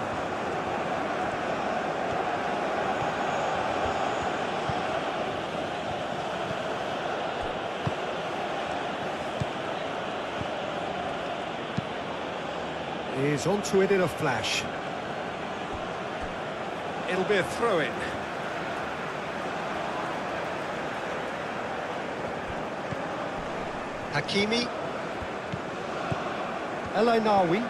He's onto it in a flash. It'll be a throw-in. Hakimi. El Ainawi.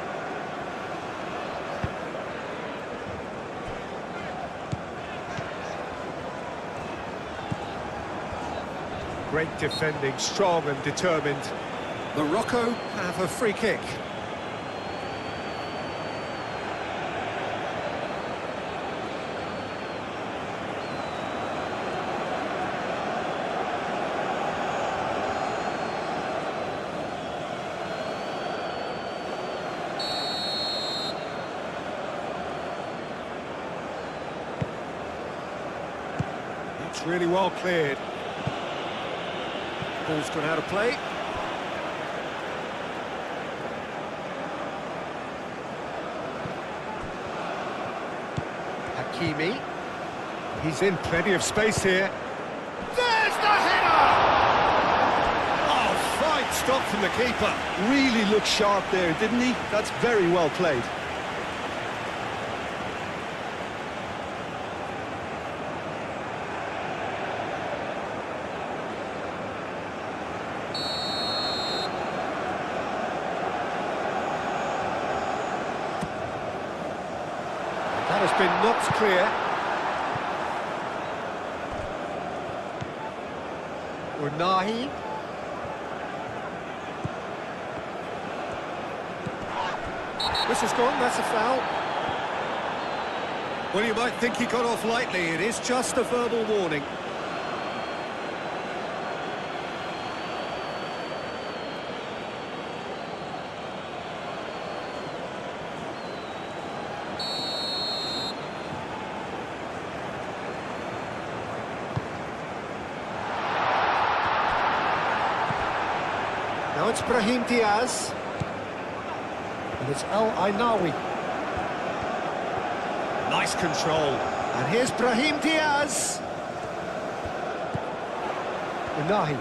Great defending, strong and determined. Morocco have a free kick. It's really well cleared. Ball's gone out of play. Hakimi. He's in plenty of space here. There's the header! Oh, fine stop from the keeper. Really looked sharp there, didn't he? That's very well played. That has been knocked clear. Unahi. This has gone, that's a foul. Well, you might think he got off lightly. It is just a verbal warning. Now it's Brahim Diaz. And it's El Ainawi. Nice control. And here's Brahim Diaz. Unahi.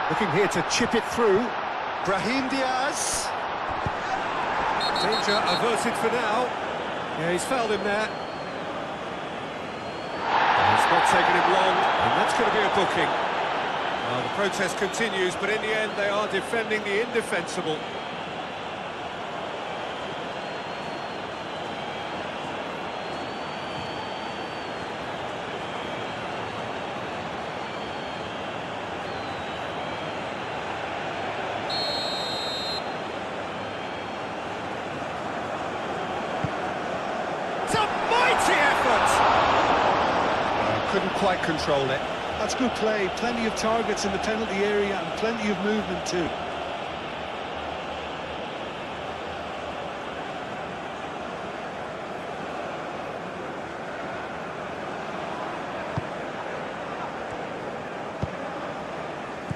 Looking here to chip it through. Brahim Diaz. Danger averted for now. Yeah, he's fouled him there. It's not taken him long, and that's going to be a booking. Well, the protest continues, but in the end they are defending the indefensible. It's a mighty effort! Couldn't quite control it. That's good play. Plenty of targets in the penalty area and plenty of movement too.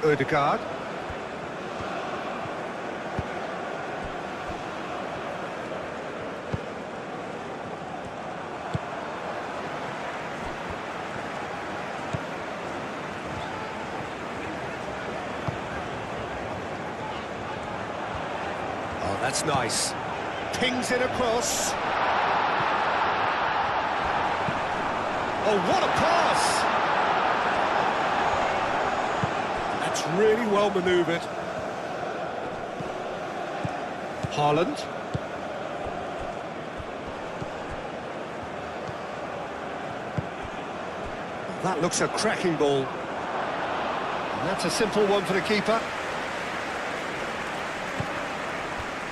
Ødegaard. Oh, that's nice. Pings it across. Oh, what a pass! That's really well manoeuvred. Haaland. That looks a cracking ball. And that's a simple one for the keeper.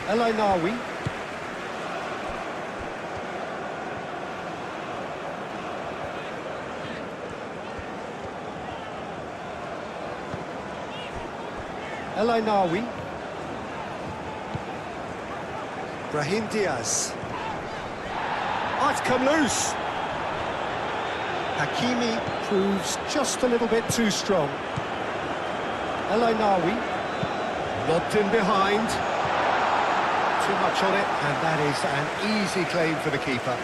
El Ainaoui. El Ainaoui. Brahim Diaz. Oh, it's come loose. Hakimi proves just a little bit too strong. El Ainaoui. Lobbed in behind. Too much on it, and that is an easy claim for the keeper.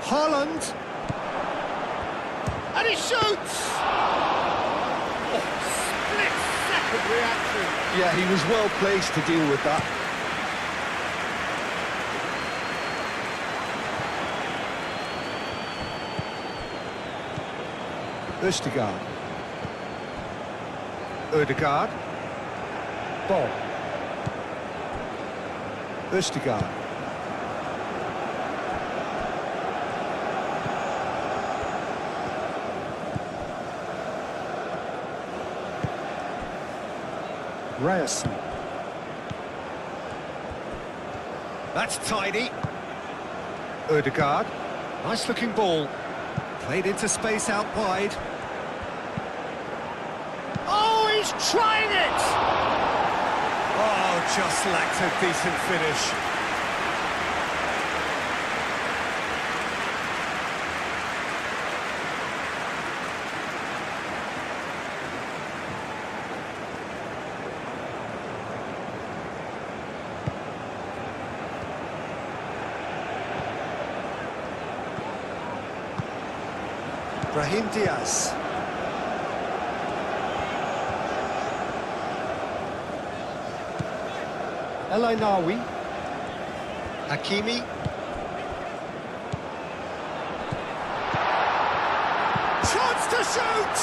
Haaland. And he shoots! Oh, split-second reaction. Yeah, he was well placed to deal with that. Østigard. Ødegaard. Ball. Østigard. Ryerson. That's tidy. Ødegaard. Nice looking ball. Played into space out wide. Oh, he's trying it! Oh, just lacked a decent finish. Brahim Diaz. El Ainaoui. Hakimi. Chance to shoot!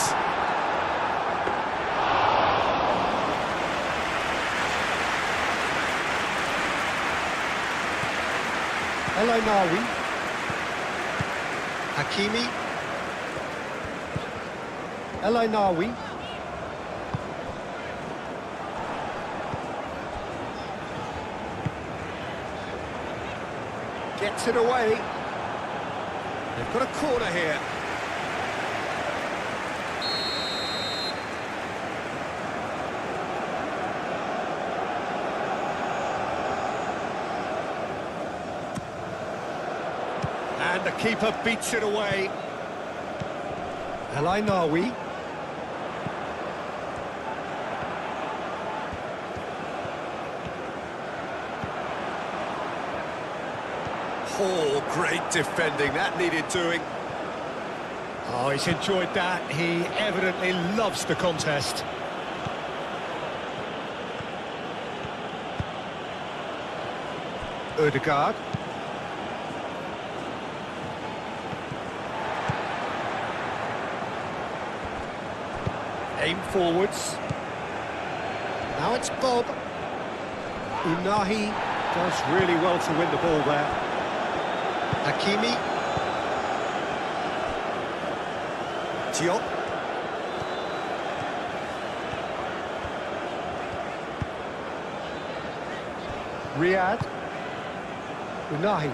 El Ainaoui. Hakimi. El Ainaoui. Gets it away. They've got a corner here. And the keeper beats it away. El Ainaoui. Oh, great defending, that needed doing. Oh, he's enjoyed that. He evidently loves the contest. Ødegaard. Aim forwards. Now it's Bob. Unahi does really well to win the ball there. Hakimi. Diop. Riyad. Unahi.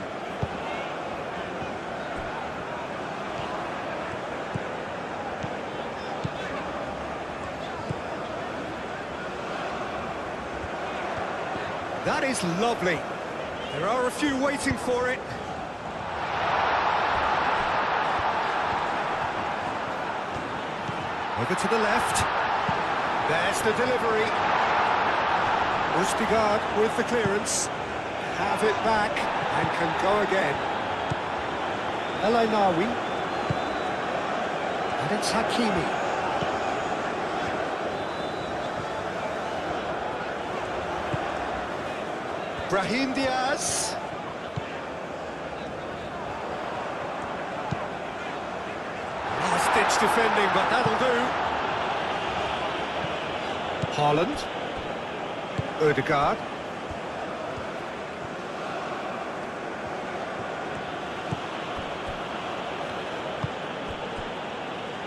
That is lovely. There are a few waiting for it. Over to the left. There's the delivery. Østigard with the clearance. Have it back and can go again. El Ainaoui. And it's Hakimi. Brahim Diaz. Last-ditch defending, but that'll do. Haaland. Ødegaard.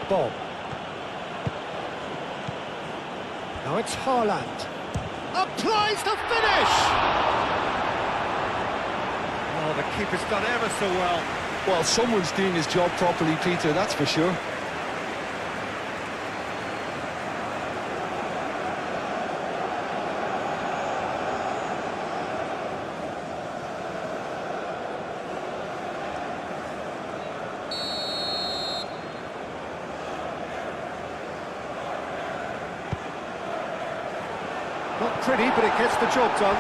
Bob. Now it's Haaland. Applies the finish! Oh, the keeper's done ever so well. Well, someone's doing his job properly, Peter, that's for sure. Not pretty, but it gets the job done.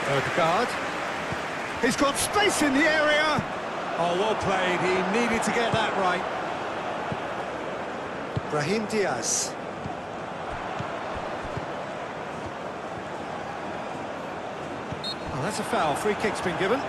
Ødegaard. He's got space in the area. Oh, well played. He needed to get that right. Brahim Diaz. Oh, that's a foul. Free kick's been given.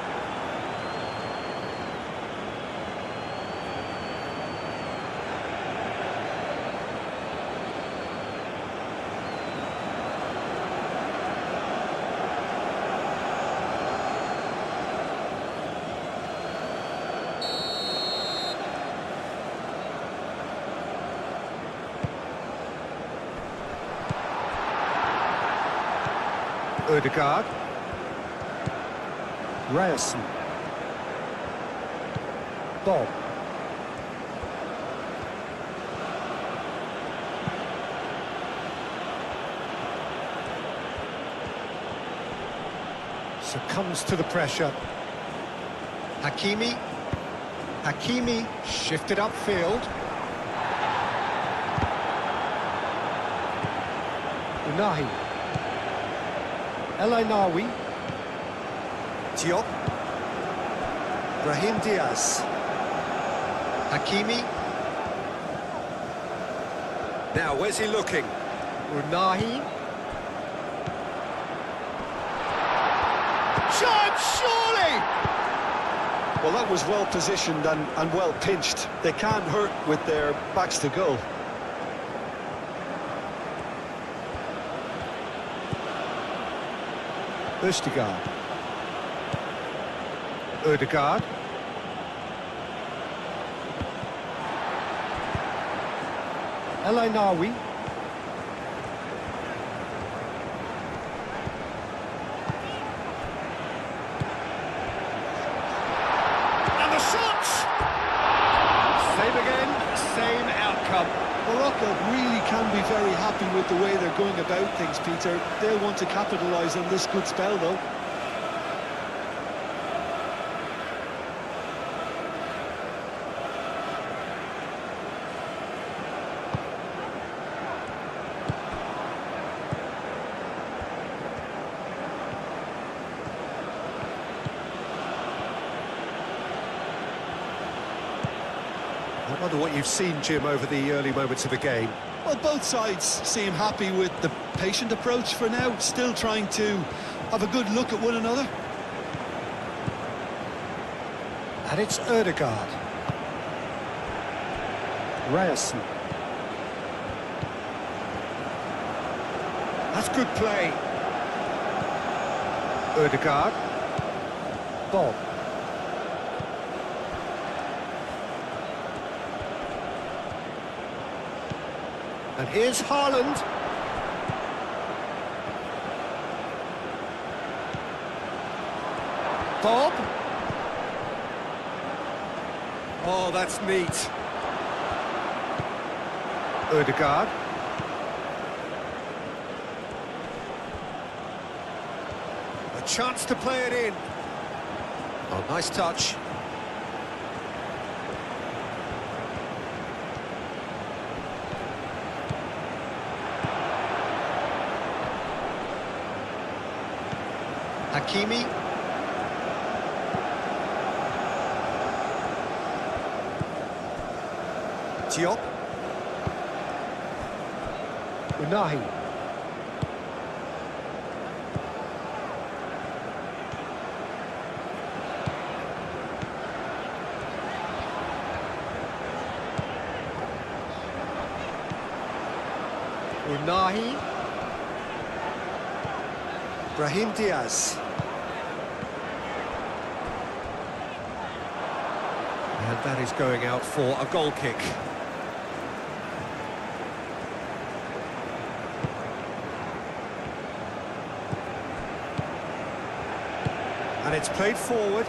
Ødegaard. Ryerson. Bob. Succumbs to the pressure. Hakimi. Hakimi shifted upfield. Unahi. El Ainawi. Diop. Brahim Diaz. Hakimi. Now, where's he looking? Unahi. Chance, surely! Well, that was well positioned and well pinched. They can't hurt with their backs to goal. Ødegaard. Ødegaard. El Ainawi. And the shots! Same again, same outcome. Morocco really can be very happy with the way they're going about things, Peter. They'll want to capitalise on this good spell, though. I wonder what you've seen, Jim, over the early moments of the game. Well, both sides seem happy with the patient approach for now, still trying to have a good look at one another. And it's Ødegaard. Ryerson. That's good play. Ødegaard. Bob. And here's Haaland. Bob. Oh, that's neat. Ødegaard. A chance to play it in. Oh, nice touch. Hakimi. Diop. Unahi. Unahi. Brahim Diaz. And that is going out for a goal kick. And it's played forward.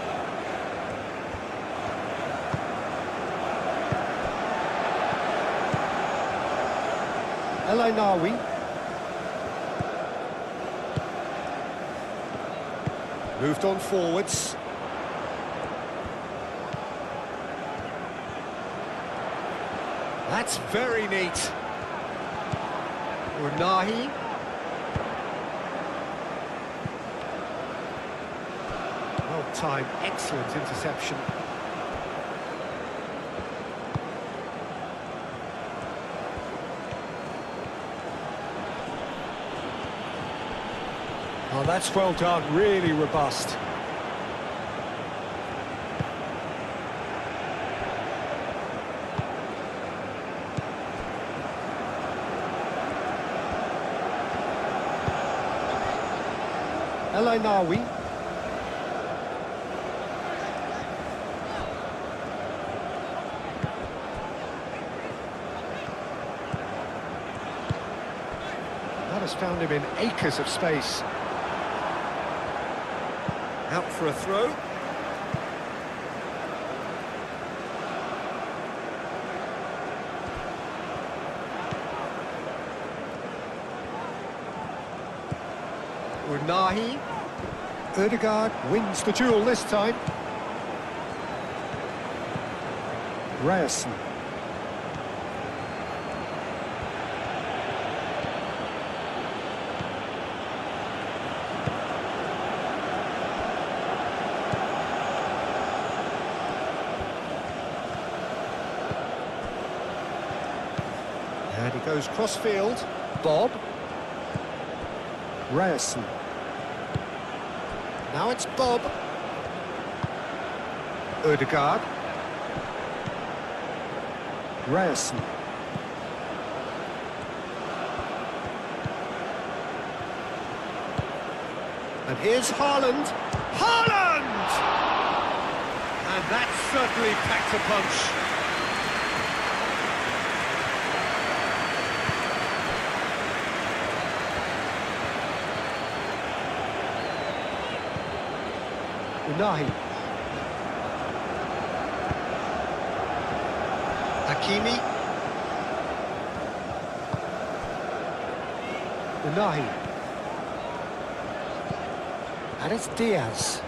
El Ainawi. Moved on forwards. That's very neat. Unahi. Well timed, excellent interception. Oh, that's well done, really robust. El Ainawi. That has found him in acres of space. Out for a throw. Unahi. Ødegaard wins the duel this time. Ryerson. And he goes cross-field. Bob. Ryerson. Now it's Bob. Ødegaard. Ryerson. And here's Haaland. Haaland! And that certainly packed a punch. Unahi. Hakimi. Unahi. And it's Diaz.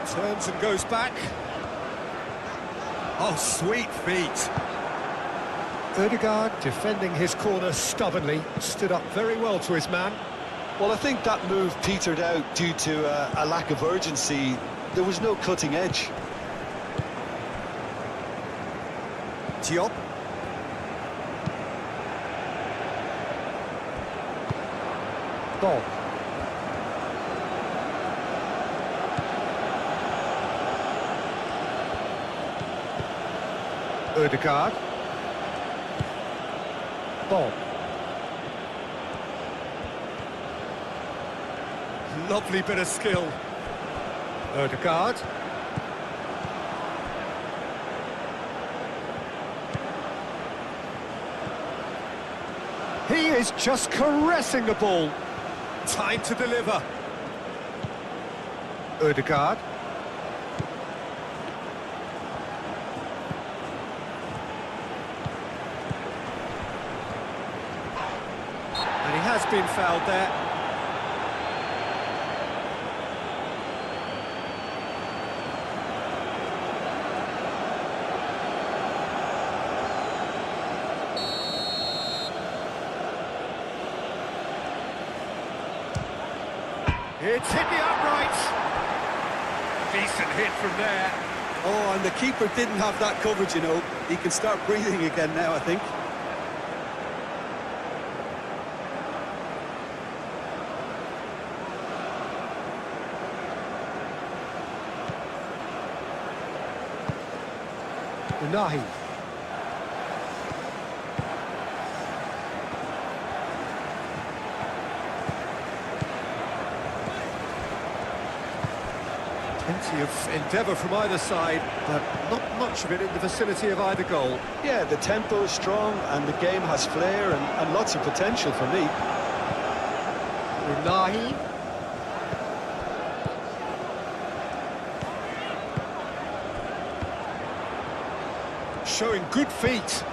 Turns and goes back. Oh, sweet feet. Ødegaard defending his corner stubbornly, stood up very well to his man. Well, I think that move petered out due to a lack of urgency. There was no cutting edge. Diop. Bob. Ødegaard. Bob. Lovely bit of skill. Ødegaard. He is just caressing the ball. Time to deliver. Ødegaard. And he has been fouled there. It's hit the upright. Decent hit from there. Oh, and the keeper didn't have that coverage, you know. He can start breathing again now, I think. Unahi. Plenty of endeavour from either side, but not much of it in the vicinity of either goal. Yeah, the tempo is strong and the game has flair and lots of potential for me. Unahi. Showing good feet.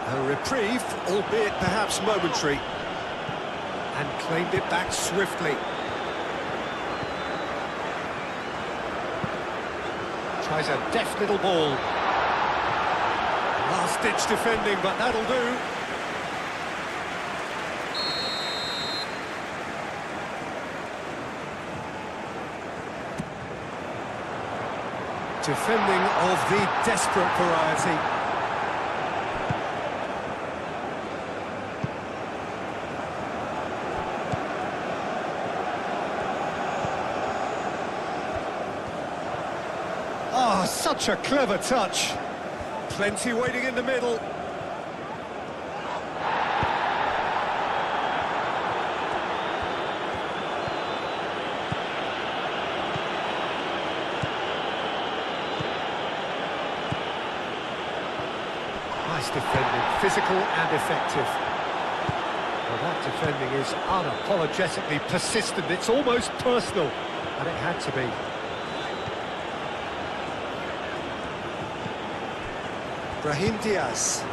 A reprieve, albeit perhaps momentary. And claimed it back swiftly. Tries a deft little ball. Last-ditch defending, but that'll do. Defending of the desperate variety. Ah, such a clever touch. Plenty waiting in the middle. Nice defending, physical and effective. Well, that defending is unapologetically persistent. It's almost personal, and it had to be. Brahim Diaz.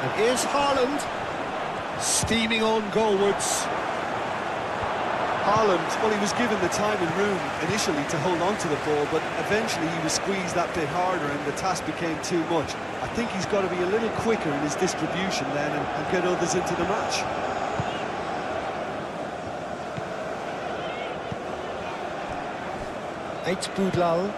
And here's Haaland, steaming on goalwards. Haaland, well, he was given the time and room initially to hold on to the ball, but eventually he was squeezed that bit harder and the task became too much. I think he's got to be a little quicker in his distribution then and get others into the match. Eight Boudlal.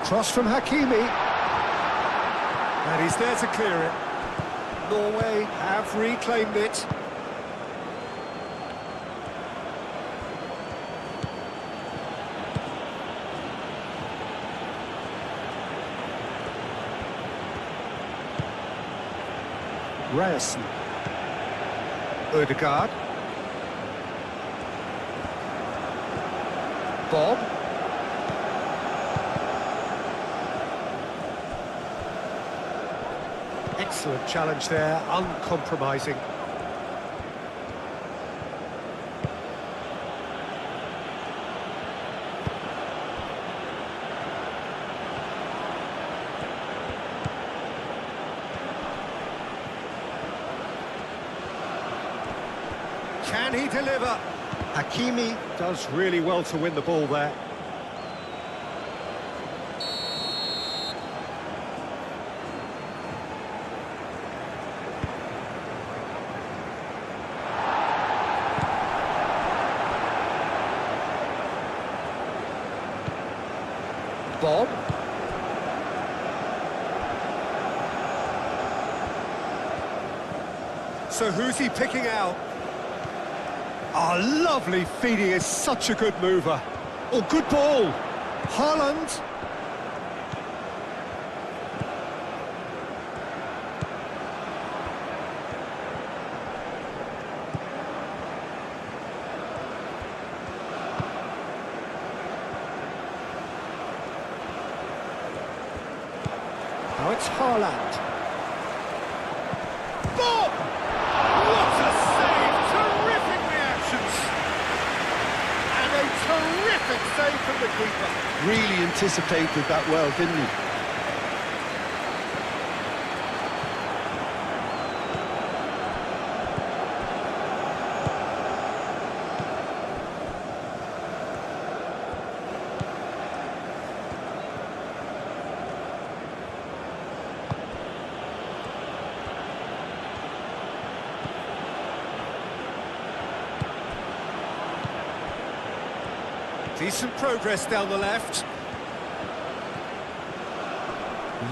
Cross from Hakimi. And he's there to clear it. Norway have reclaimed it. Ryerson. Ødegaard. Bob. Excellent challenge there, uncompromising. Can he deliver? Hakimi does really well to win the ball there. Bob. So who's he picking out? Oh, lovely feeding, is such a good mover. Oh, good ball. Haaland. Now it's Haaland. Bob! What a save! Terrific reactions! And a terrific save from the keeper. Really anticipated that well, didn't he? Decent progress down the left.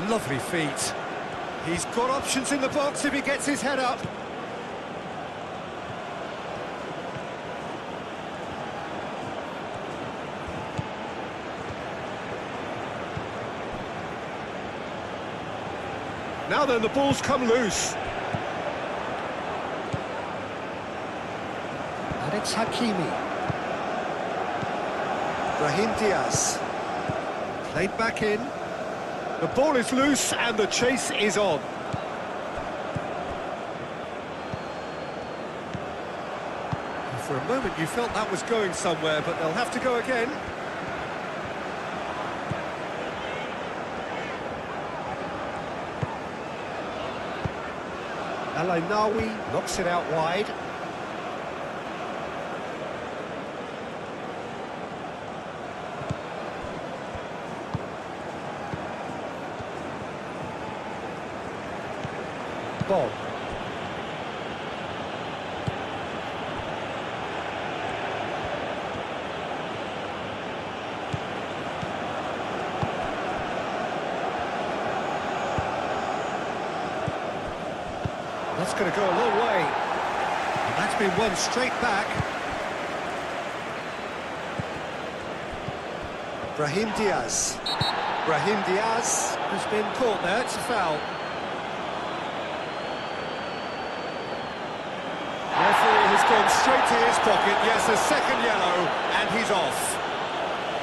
Lovely feet. He's got options in the box if he gets his head up. Now then, the ball's come loose. And it's Hakimi. Brahim Diaz. Played back in. The ball is loose and the chase is on. For a moment you felt that was going somewhere, but they'll have to go again. Al-Ainawi knocks it out wide. Bob. That's going to go a long way. And that's been won straight back. Brahim Diaz. Brahim Diaz has been caught there. It's a foul. Referee has gone straight to his pocket. Yes, a second yellow, and he's off.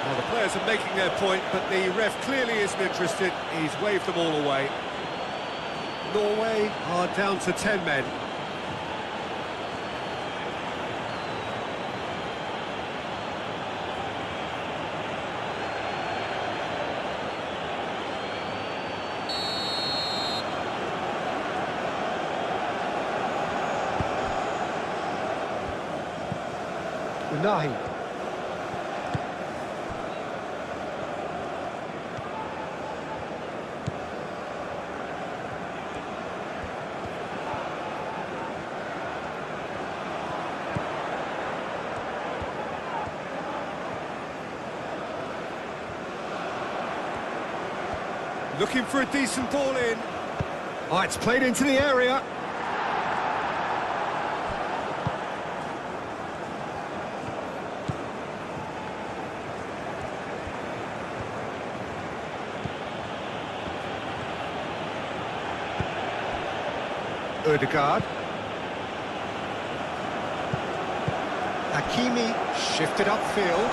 Well, the players are making their point, but the ref clearly isn't interested. He's waved them all away. Norway are down to 10 men. Unahi. Looking for a decent ball in. Oh, it's played into the area. Ødegaard. Hakimi shifted upfield.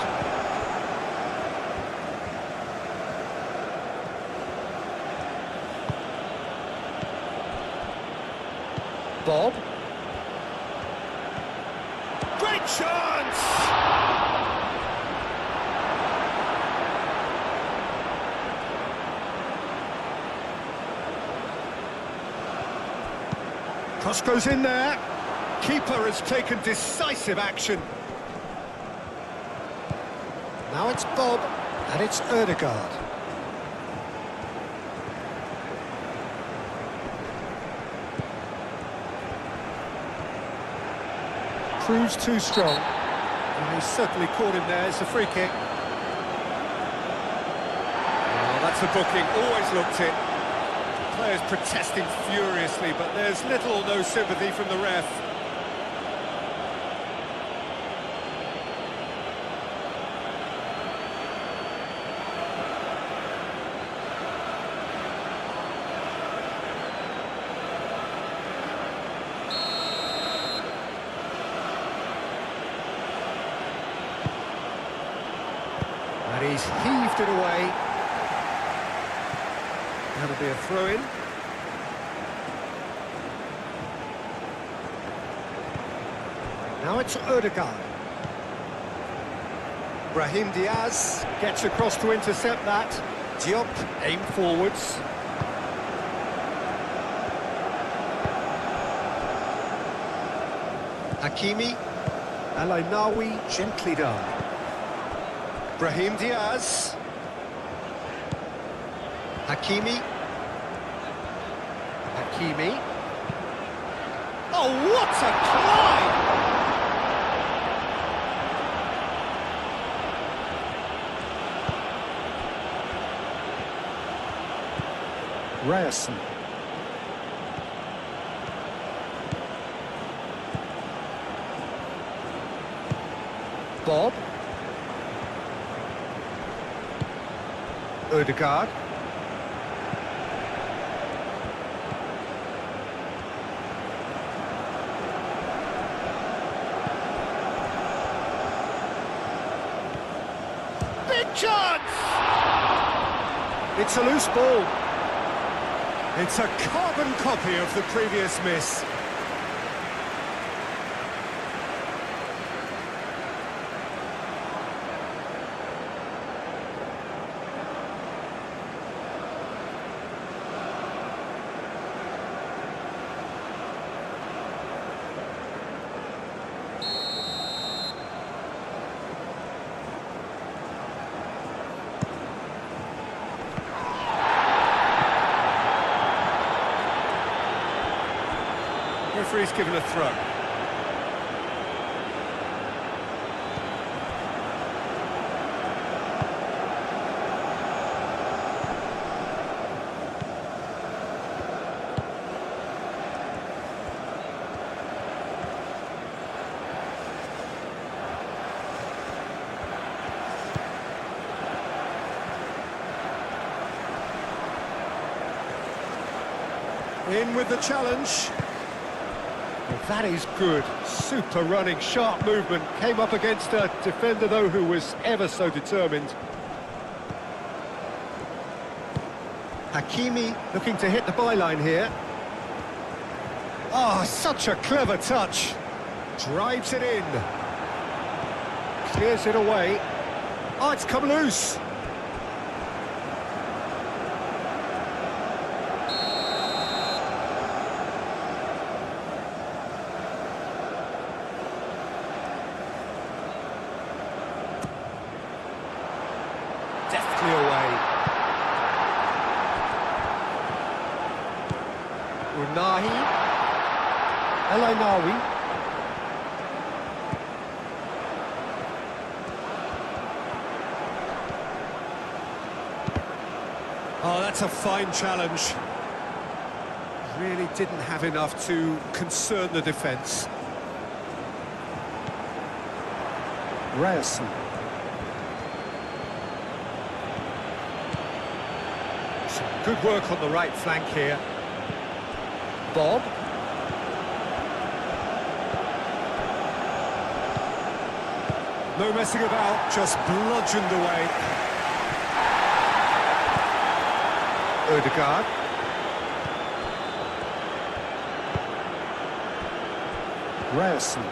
Bob. Great chance! Cross goes in there. Keeper has taken decisive action. Now it's Bob, and it's Ødegaard. Proves too strong. And he's certainly caught him there. It's a free kick. Oh, that's a booking. Always looked it. Players protesting furiously, but there's little or no sympathy from the ref. And he's heaved it away. That'll be a throw-in. Now it's Ødegaard. Brahim Diaz gets across to intercept that. Diop aim forwards. Hakimi. Al-Ainawi gently done. Brahim Diaz. Hakimi. Hakimi. Oh, what a climb! Ryerson. Bob. Ødegaard. Big chance! It's a loose ball. It's a carbon copy of the previous miss. Referee's given a throw. In with the challenge. Well, that is good. Super running, sharp movement. Came up against a defender, though, who was ever so determined. Hakimi looking to hit the byline here. Oh, such a clever touch. Drives it in. Clears it away. Oh, it's come loose. Deftly away. Unahi. El-Ainawi. Oh, that's a fine challenge. Really didn't have enough to concern the defence. Ryerson. Good work on the right flank here. Bob. No messing about, just bludgeoned away. Ødegaard. Ryerson.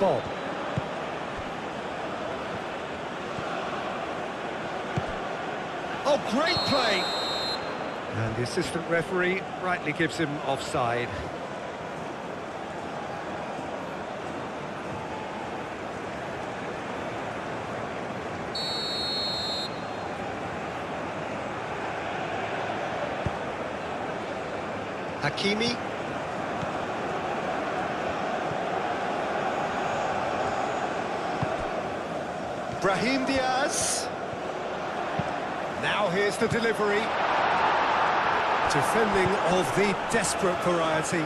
Bob. Oh, great play! And the assistant referee rightly gives him offside. Hakimi. Brahim Diaz. Now here's the delivery. Defending of the desperate variety.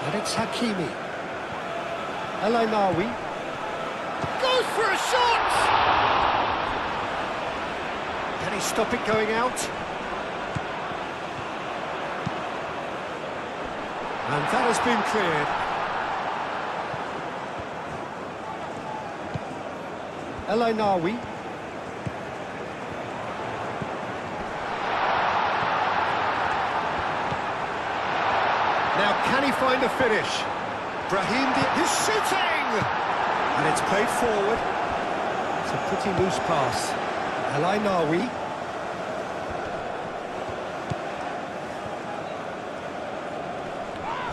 And it's Hakimi. El-Ainawi. Goes for a shot! Can he stop it going out? And that has been cleared. El-Ainawi. find a finish. He's shooting! And it's played forward. It's a pretty loose pass. El Nawi.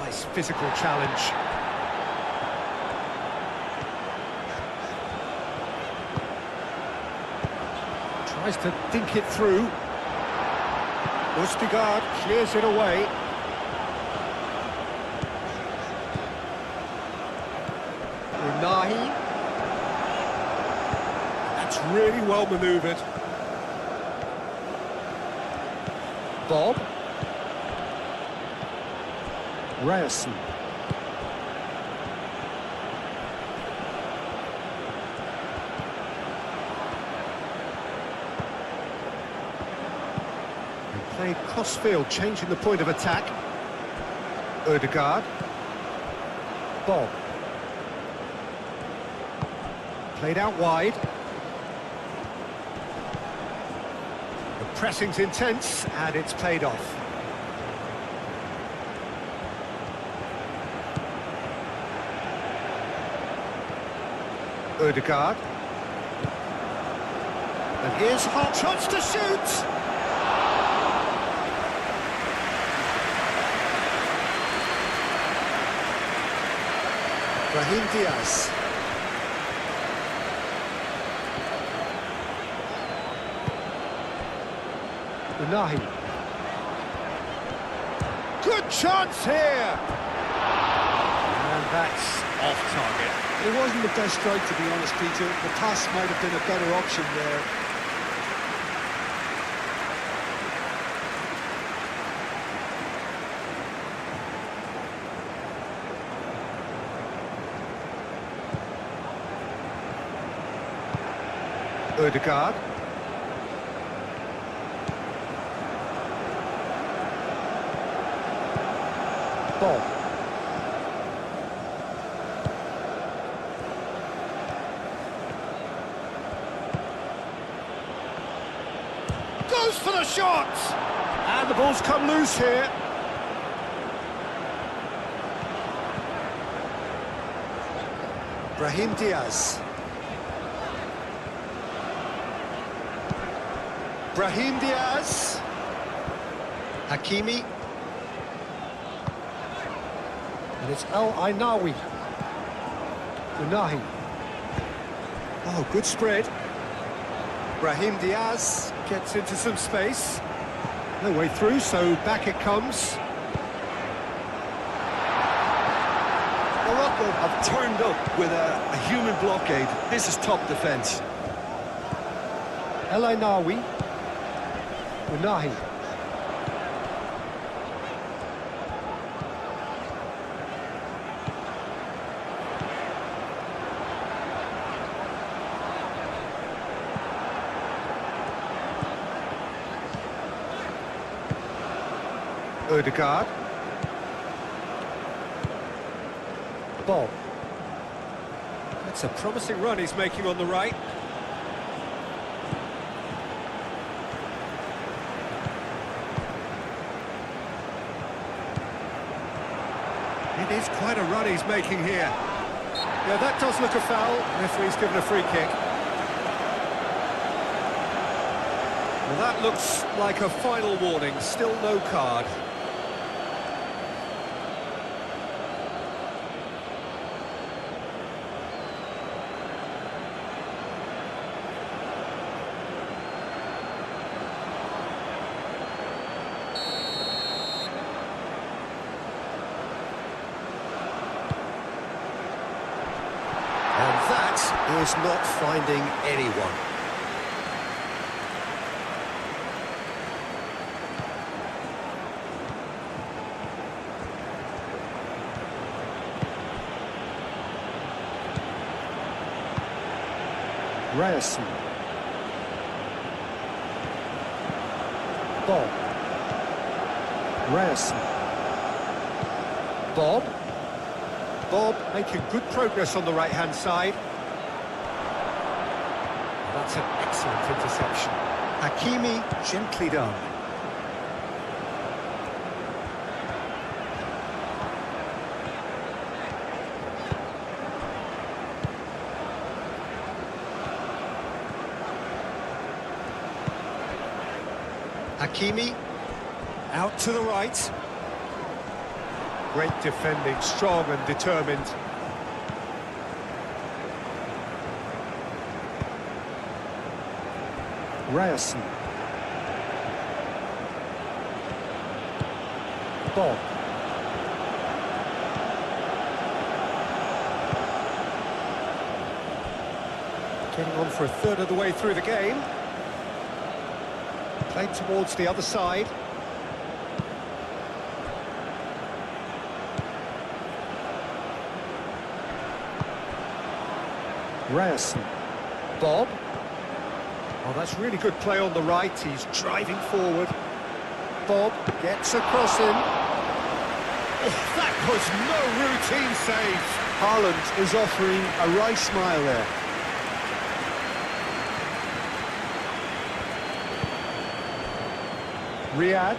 Nice physical challenge. Tries to dink it through. Ustigard clears it away. Unahi. That's really well manoeuvred. Bob. Ryerson. Played cross-field, changing the point of attack. Ødegaard. Bob. Played out wide. The pressing's intense, and it's paid off. Ødegaard. And here's Hart. Chance to shoot! Brahim Diaz. Unahi. Good chance here! And that's off target. It wasn't the best strike, to be honest, Peter. The pass might have been a better option there. Ødegaard. Bob. Goes for the shot! And the ball's come loose here. Brahim Diaz. Brahim Diaz. Hakimi. And it's El Nawi. Unahi. Oh, good spread. Brahim Diaz gets into some space. No way through, so back it comes. Morocco have turned up with a human blockade. This is top defence. El Nawi. Unahi. Ødegaard. Bob. That's a promising run he's making on the right. It is quite a run he's making here. Yeah, that does look a foul. Referee's given a free kick. Well, that looks like a final warning. Still no card. And that is not finding anyone. Ryerson. Bob. Ryerson. Bob. Bob making good progress on the right-hand side. That's an excellent interception. Hakimi, gently done. Hakimi, out to the right. Great defending, strong and determined. Ryerson. Bob. Getting on for a third of the way through the game. Played towards the other side. Ryerson. Bob. Oh, that's really good play on the right. He's driving forward. Bob gets across him. Oh, that was no routine save. Haaland is offering a wry smile there. Riyad.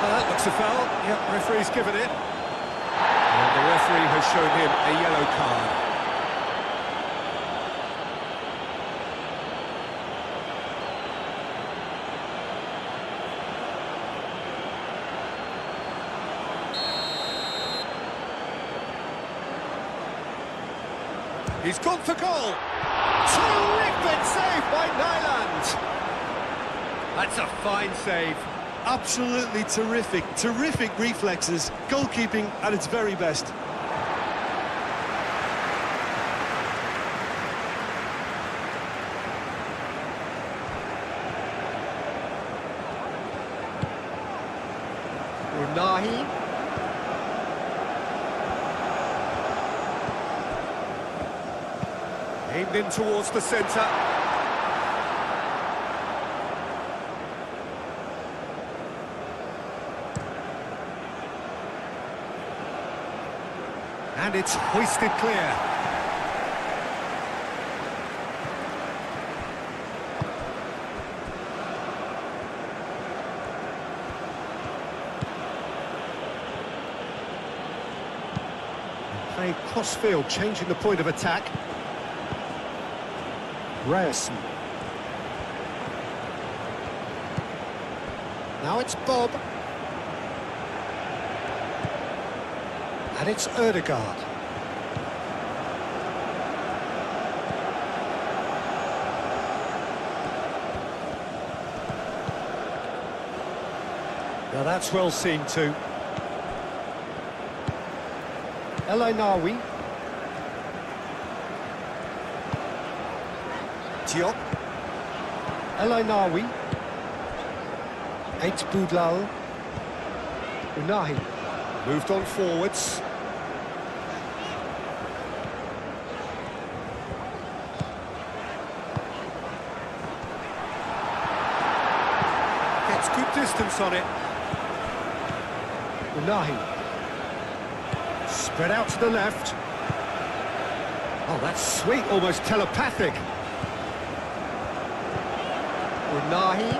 That looks a foul. Yep, referee's given it. And the referee has shown him a yellow card. He's gone for goal. Terrific save by Nyland. That's a fine save. Absolutely terrific, terrific reflexes. Goalkeeping at its very best. Unahi. Aimed in towards the centre. And it's hoisted clear. Play cross-field, changing the point of attack. Ryerson. Now it's Bob. And it's Ødegaard. Now that's well seen too. El Ainaoui. Diop. El Ainaoui. Eight Boudlal. Unahi. Moved on forwards. Gets good distance on it. Unahi. Spread out to the left. Oh, that's sweet, almost telepathic. Unahi.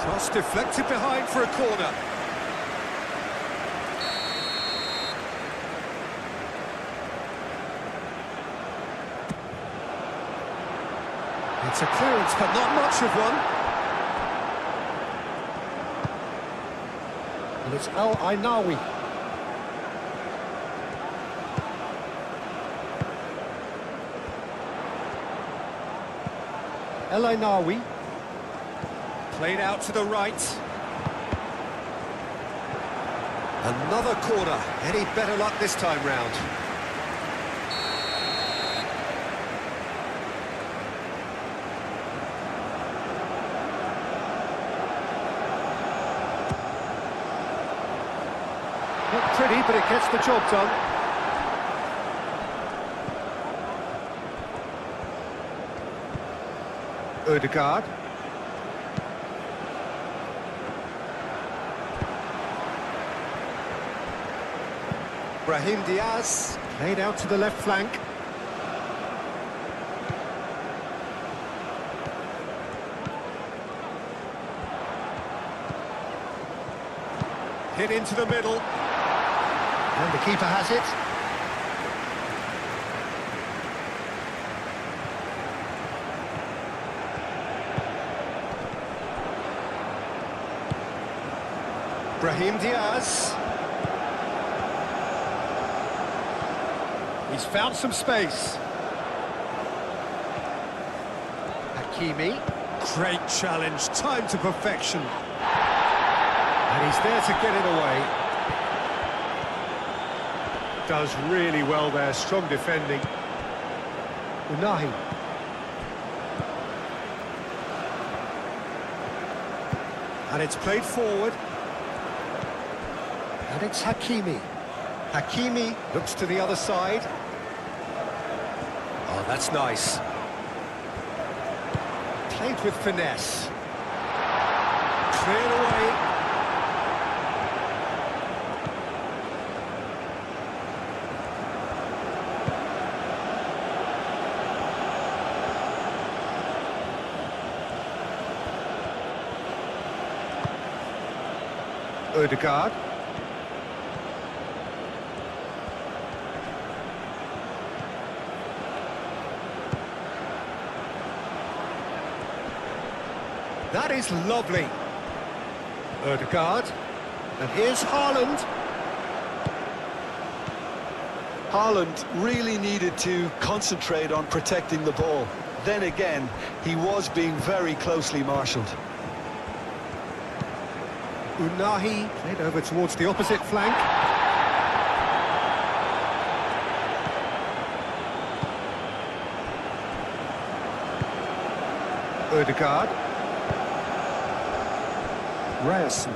Cross deflected behind for a corner. It's a clearance, but not much of one. And it's El Ainaoui. El Ainaoui. Played out to the right. Another corner. Any better luck this time round? Not pretty, but it gets the job done. Ødegaard. Brahim Diaz, played out to the left flank. Hit into the middle. And the keeper has it. Brahim Diaz. He's found some space. Hakimi. Great challenge, time to perfection. And he's there to get it away. Does really well there, strong defending. Unahi. And it's played forward. And it's Hakimi. Hakimi looks to the other side. Oh, that's nice. Played with finesse. Cleared away. Odegaard. That is lovely. Odegaard. And here's Haaland. Haaland really needed to concentrate on protecting the ball. Then again, he was being very closely marshalled. Unahi played over towards the opposite flank. Odegaard. Ryerson.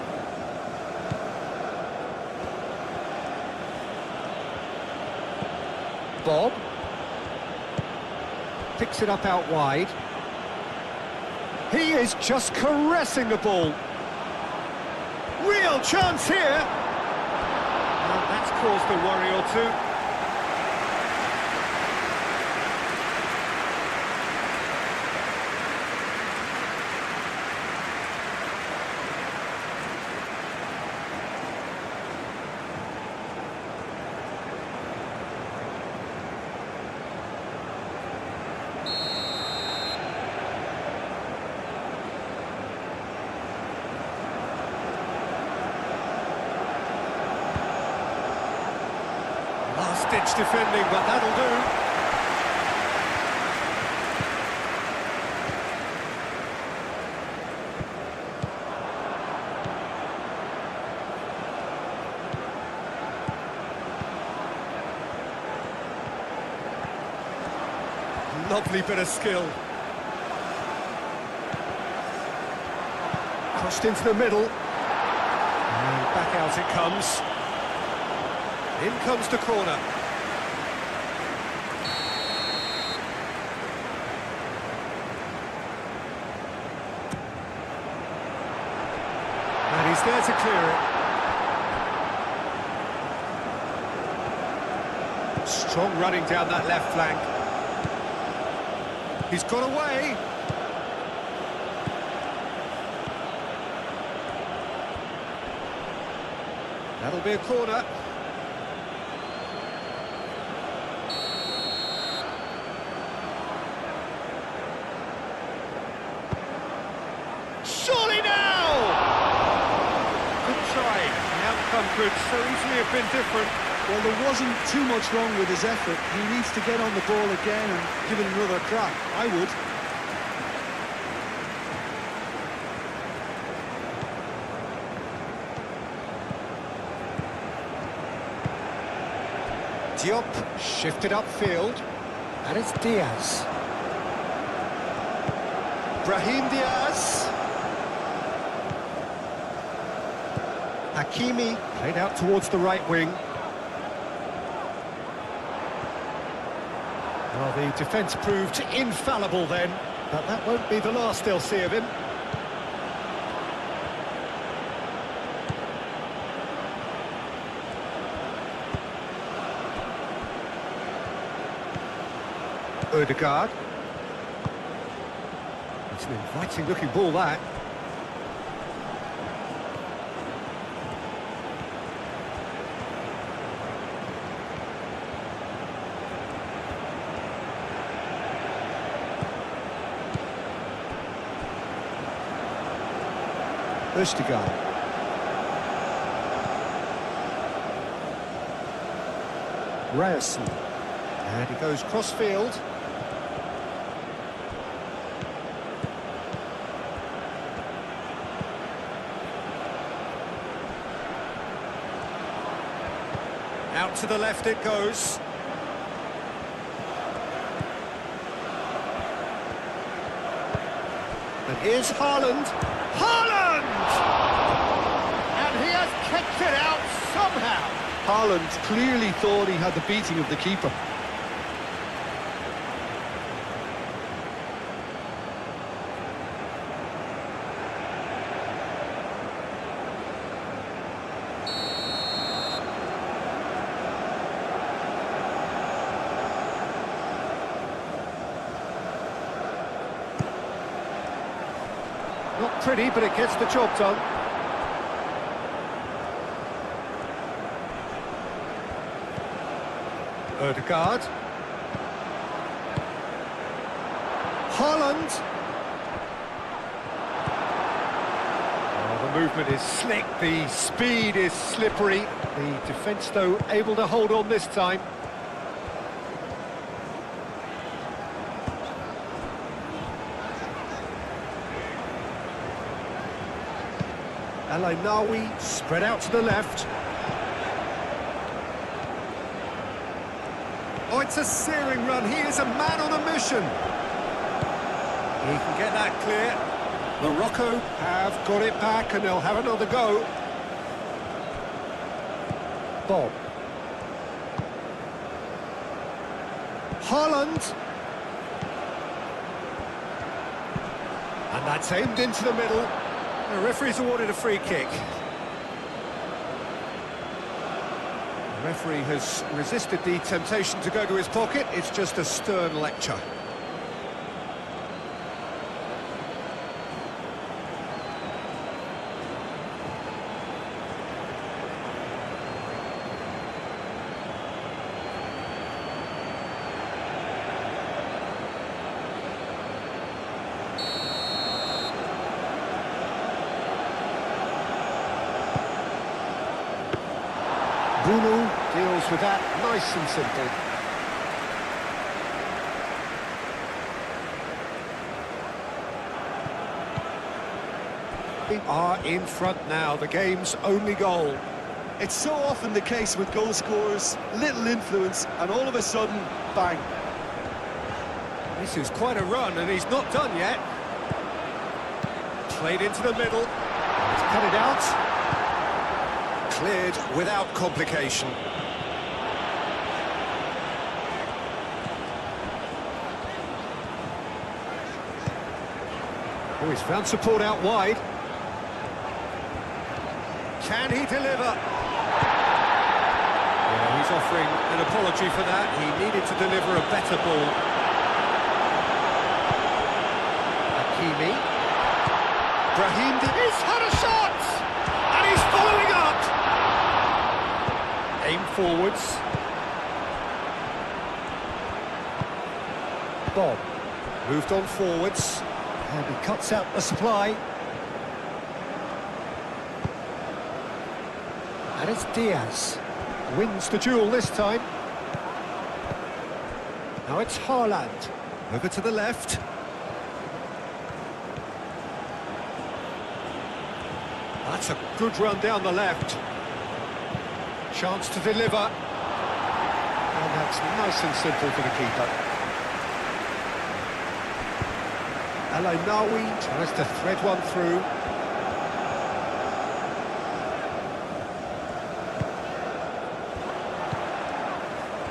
Bob. Picks it up out wide. He is just caressing the ball. Real chance here. Well, that's caused a worry or two. Last-ditch defending, but that'll do. Lovely bit of skill. Crossed into the middle. And back out it comes. In comes the corner. And he's there to clear it. Strong running down that left flank. He's got away. That'll be a corner. Surely now! Good try. The outcome could so easily have been different. Well, there wasn't too much wrong with his effort. He needs to get on the ball again and give it another crack. I would. Diop shifted upfield. And it's Diaz. Brahim Diaz. Hakimi played out towards the right wing. Well, the defence proved infallible then, but that won't be the last they'll see of him. Odegaard. It's an inviting looking ball, that. Østigard. Ryerson. And he goes cross-field. Out to the left it goes. And here's Haaland. Haaland! And he has kicked it out somehow. Haaland clearly thought he had the beating of the keeper. Not pretty, but it gets the job done. Ødegaard. Haaland. Oh, the movement is slick, the speed is slippery. The defence, though, able to hold on this time. El-Ainaoui spread out to the left. Oh, it's a searing run. He is a man on a mission. He can get that clear. Morocco have got it back and they'll have another go. Bob. Haaland. And that's aimed into the middle. The referee's awarded a free kick. The referee has resisted the temptation to go to his pocket. It's just a stern lecture. Bruno deals with that nice and simple. We are in front now, the game's only goal. It's so often the case with goal scorers, little influence, and all of a sudden, bang. This is quite a run, and he's not done yet. Played into the middle. He's cut it out. Cleared without complication. Oh, he's found support out wide. Can he deliver? Yeah, he's offering an apology for that. He needed to deliver a better ball. Hakimi. Brahim, he's had a shot! And he's following up! Aim forwards. Bob moved on forwards. And he cuts out the supply. And it's Diaz. Wins the duel this time. Now it's Haaland. Over to the left. That's a good run down the left. Chance to deliver. And that's nice and simple for the keeper. El-Ainaoui tries to thread one through.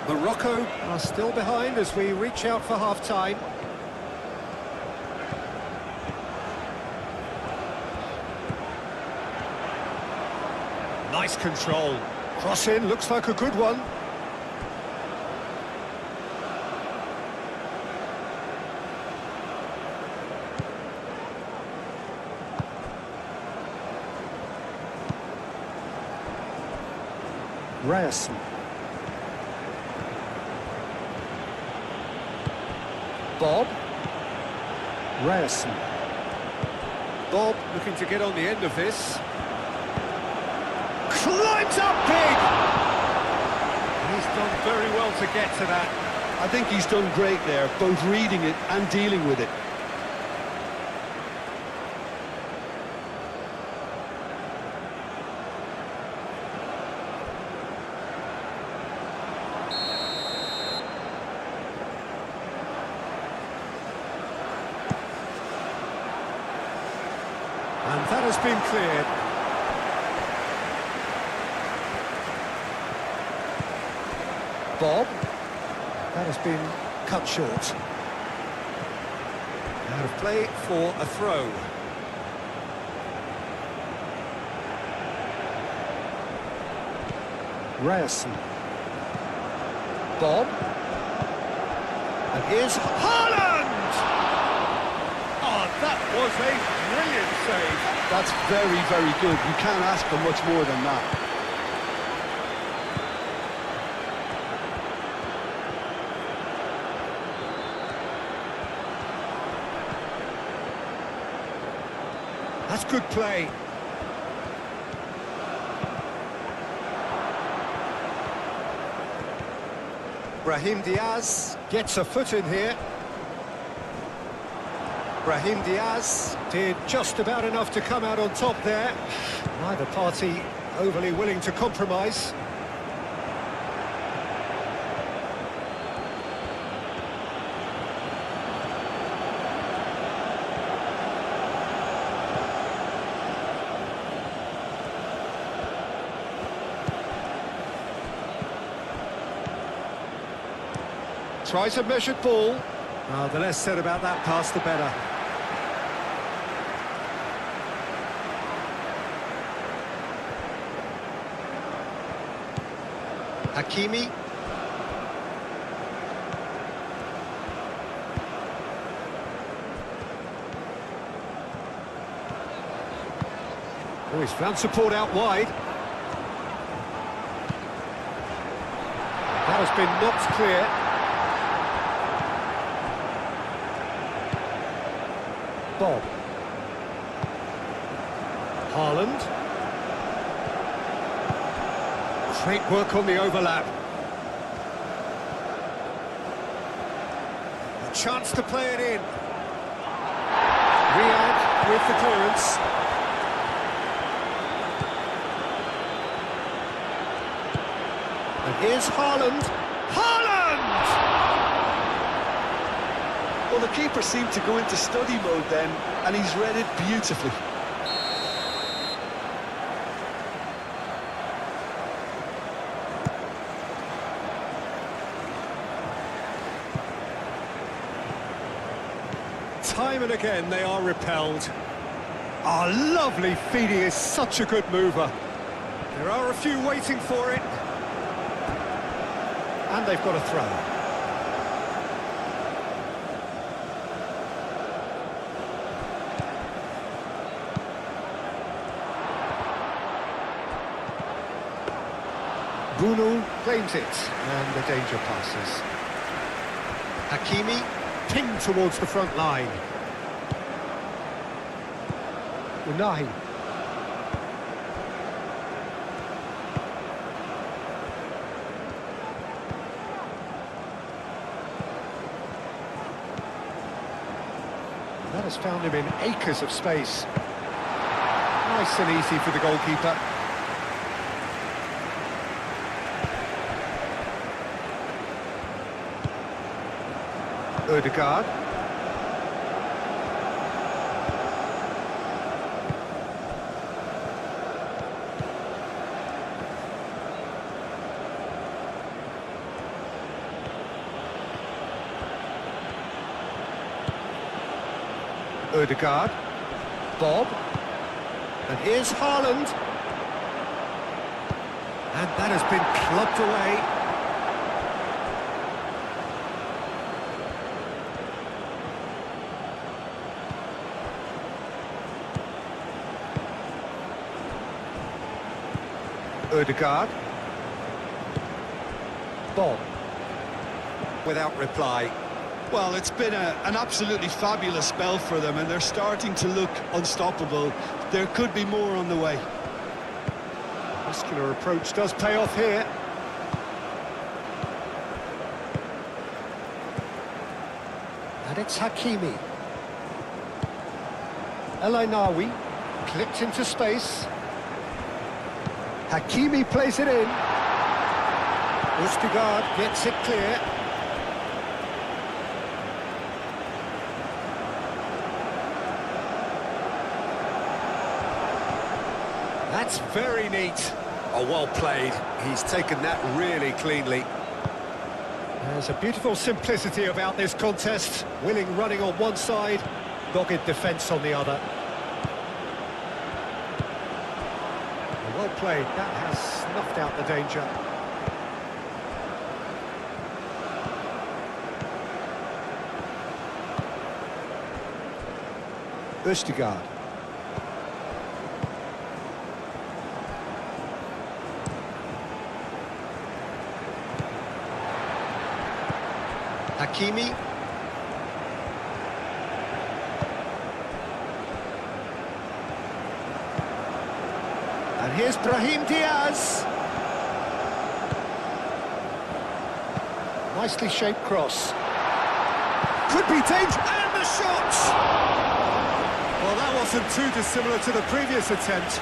Morocco are still behind as we reach out for half-time. Nice control. Cross in, looks like a good one. Ryerson. Bob. Ryerson. Bob looking to get on the end of this. Climbs up big! He's done very well to get to that. I think he's done great there, both reading it and dealing with it. And that has been cleared. Bob. That has been cut short. Out of play for a throw. Ryerson. Bob. And here's Haaland! Oh, that was a brilliant save. That's very, very good. You can't ask for much more than that. That's good play. Brahim Diaz gets a foot in here. Brahim Diaz did just about enough to come out on top there. Neither party overly willing to compromise. Tries a measured ball. The less said about that pass, the better. Hakimi. Oh, he's found support out wide. That has been knocked clear. Bob. Haaland. Great work on the overlap. A chance to play it in. Riyad with the clearance. And here's Haaland. Haaland! Well, the keeper seemed to go into study mode then, and he's read it beautifully. Time and again they are repelled. Oh, lovely feeding is such a good mover. There are a few waiting for it. And they've got a throw. Bruno claims it, and the danger passes. Hakimi, pinged towards the front line. Unahi. That has found him in acres of space. Nice and easy for the goalkeeper. Ødegaard. Ødegaard. Bob. And here's Haaland. And that has been clubbed away. Ødegaard. Bob. Without reply. Well, it's been an absolutely fabulous spell for them, and they're starting to look unstoppable. There could be more on the way. Muscular approach does pay off here. And it's Hakimi. El Ainawi clipped into space. Hakimi plays it in. Ustigard gets it clear. That's very neat. Oh, well played. He's taken that really cleanly. There's a beautiful simplicity about this contest. Willing running on one side, dogged defence on the other. Well played. That has snuffed out the danger. Ustigard. Hakimi. And here's Brahim Diaz. Nicely shaped cross. Could be danger, and the shot! Well, that wasn't too dissimilar to the previous attempt.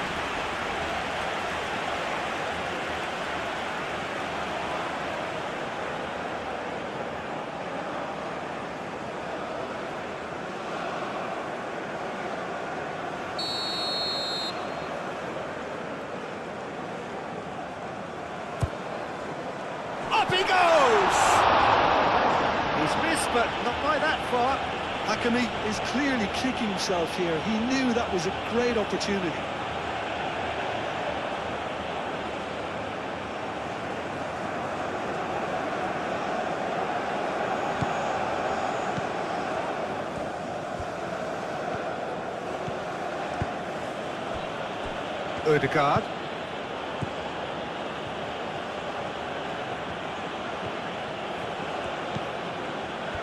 Up he goes! He's missed, but not by that far. Hakimi is clearly kicking himself here. He knew that was a great opportunity. Ødegaard.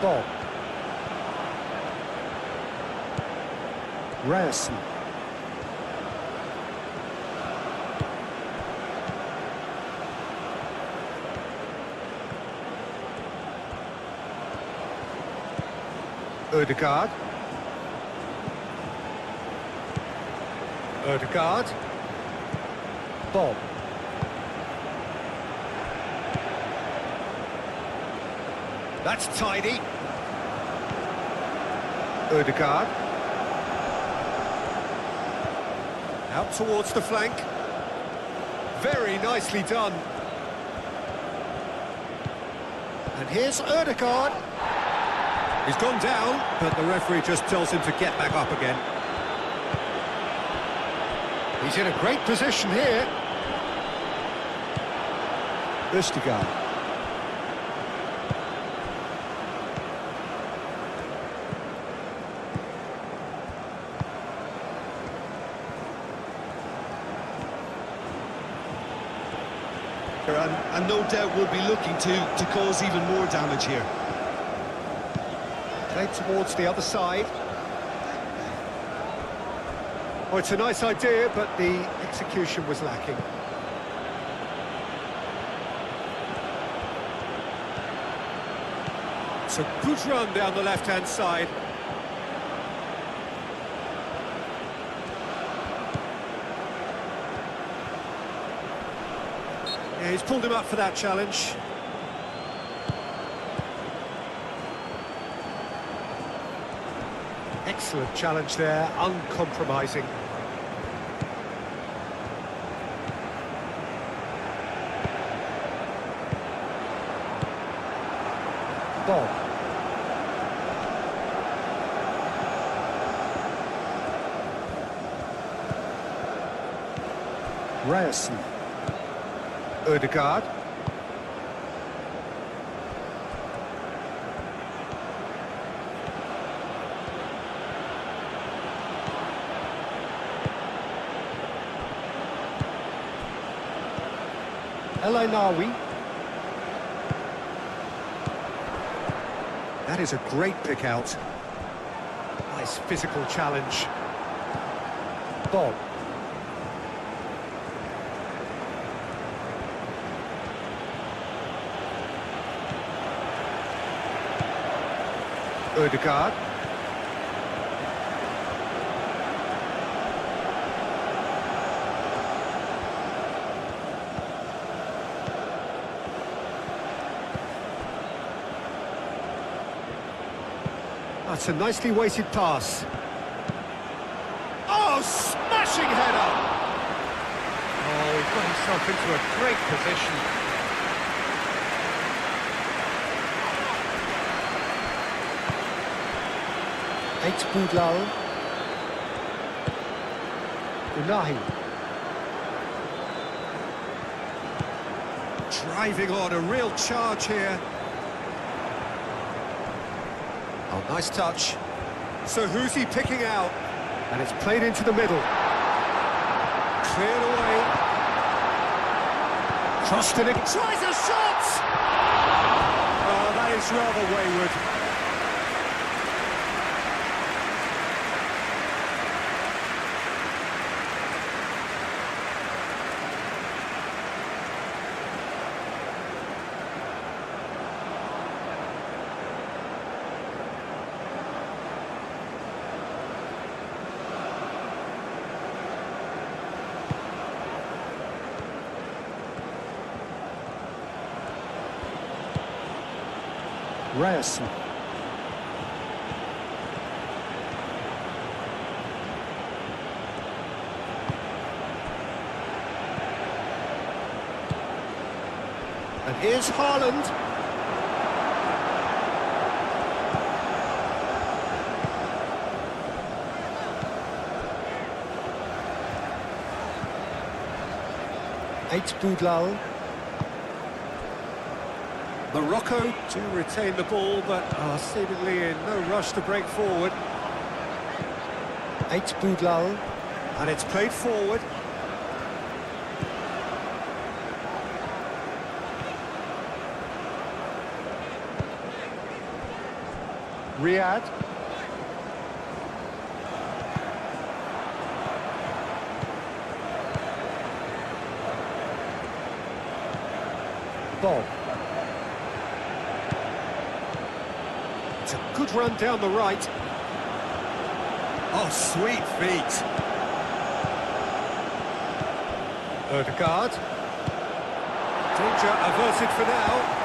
Bob. Ryerson. Ødegaard. Ødegaard. Bob. That's tidy. Ødegaard. Out towards the flank. Very nicely done. And here's Ødegaard. He's gone down, but the referee just tells him to get back up again. He's in a great position here. Ødegaard. And no doubt will be looking to cause even more damage here. Played towards the other side. Oh, it's a nice idea, but the execution was lacking. It's a good run down the left-hand side. Yeah, he's pulled him up for that challenge. Excellent challenge there, uncompromising. Bob. Ryerson. Ødegaard. El Ainawi. That is a great pick out. Nice physical challenge. Bob. Ødegaard. That's a nicely weighted pass. Oh, smashing header! Oh, he got himself into a great position. Boudlal. Unahi. Driving on, a real charge here. Oh, nice touch. So who's he picking out? And it's played into the middle. Cleared away. Crossed it. Tries a shot! Oh, that is rather wayward. Ryerson. And here's Haaland. Boudlal. Morocco to retain the ball, but are seemingly in no rush to break forward. Boudlal. And it's played forward. Riyad. Bob. It's a good run down the right. Oh, sweet feet. Ødegaard. Danger averted for now.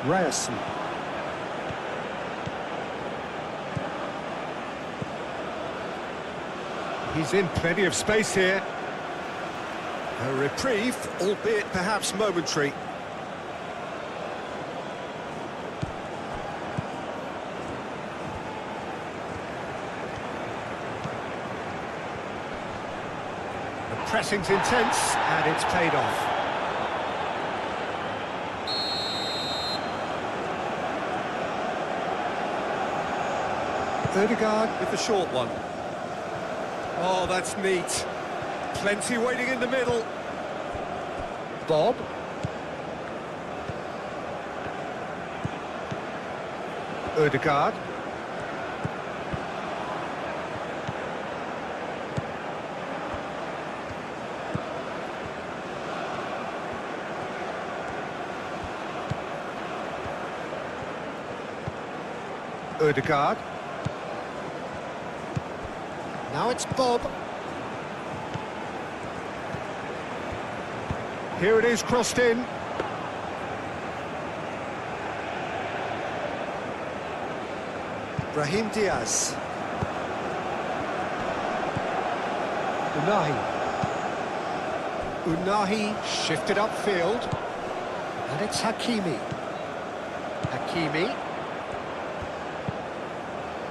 Ryerson. He's in plenty of space here. A reprieve, albeit perhaps momentary. The pressing's intense, and it's paid off. Ødegaard with the short one. Oh, that's neat. Plenty waiting in the middle. Bob. Ødegaard. Ødegaard. Now it's Bob. Here it is, crossed in. Brahim Diaz. Unahi. Unahi shifted upfield. And it's Hakimi. Hakimi.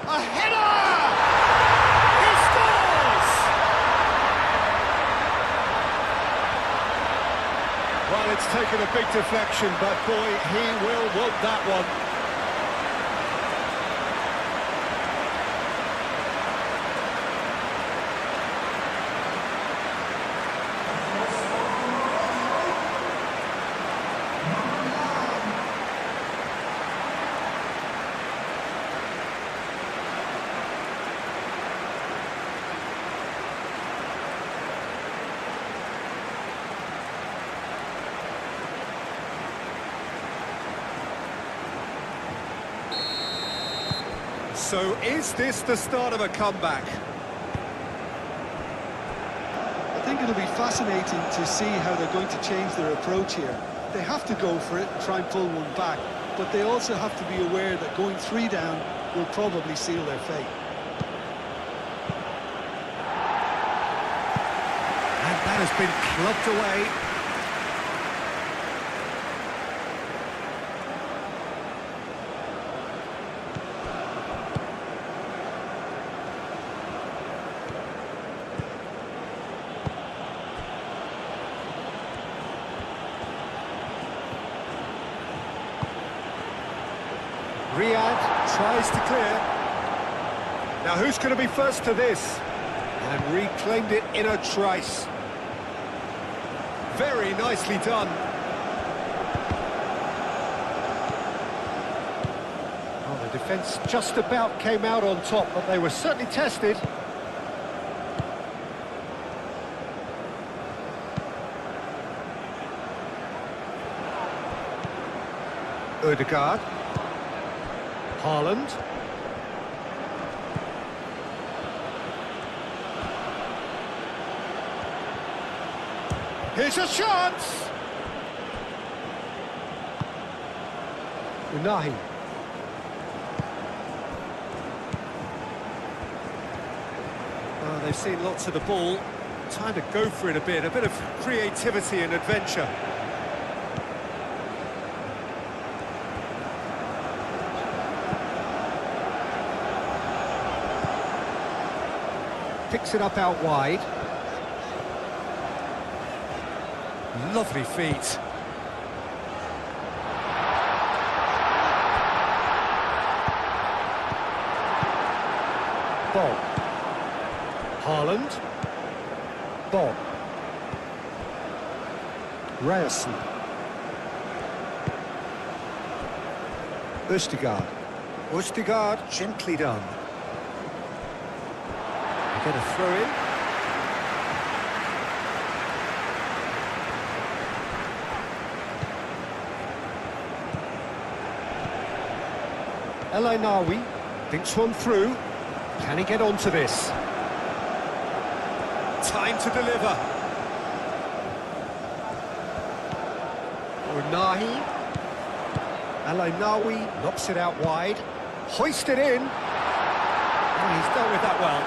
A header! He scores! Well, it's taken a big deflection, but boy, he will want that one. So is this the start of a comeback? I think it'll be fascinating to see how they're going to change their approach here. They have to go for it and try and pull one back, but they also have to be aware that going 3 down will probably seal their fate. And that has been clubbed away. Riyad tries to clear. Now who's going to be first to this? And reclaimed it in a trice. Very nicely done. Oh, the defence just about came out on top, but they were certainly tested. Ødegaard. Haaland. Here's a chance! Unahi. Oh, they've seen lots of the ball. Time to go for it a bit of creativity and adventure. Picks it up out wide. Lovely feet. Bob. Haaland. Bob. Ryerson. Ødegaard. Ødegaard, gently done. Get a throw in. El Ainawi thinks one through. Can he get onto this? Time to deliver. Unahi. El Ainawi knocks it out wide. Hoisted in. Oh, he's dealt with that well.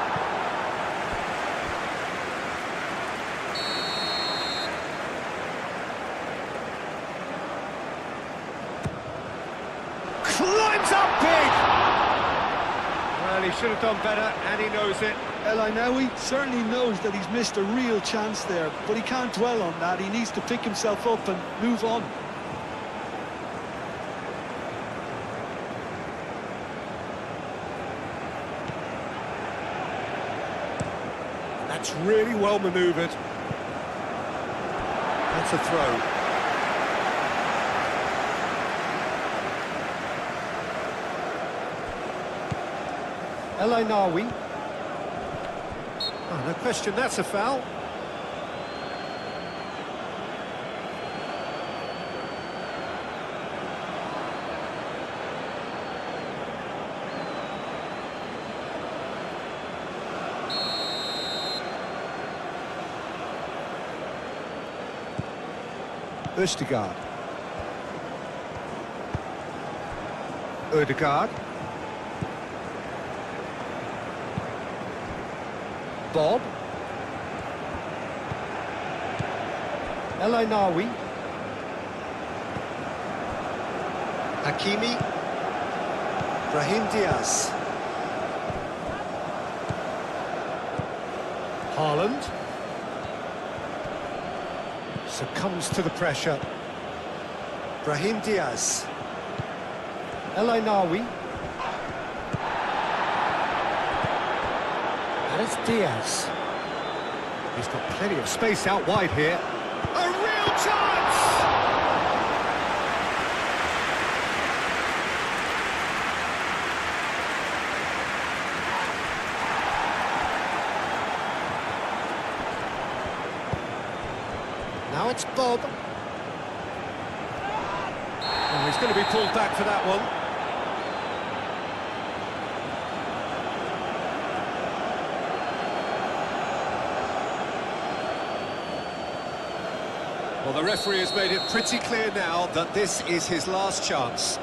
Climbs up big! Well, he should have done better, and he knows it. El Ainawi certainly knows that he's missed a real chance there, but he can't dwell on that. He needs to pick himself up and move on. That's really well manoeuvred. That's a throw. El Ainawi. Oh, no question, that's a foul. Ødegaard. Ødegaard. Bob. El Ainawi. Hakimi. Brahim Diaz. Haaland. Succumbs to the pressure. Brahim Diaz. El Ainawi. And it's Diaz. He's got plenty of space out wide here. A real chance! Now it's Bob. Oh, he's going to be pulled back for that one. Well, the referee has made it pretty clear now that this is his last chance.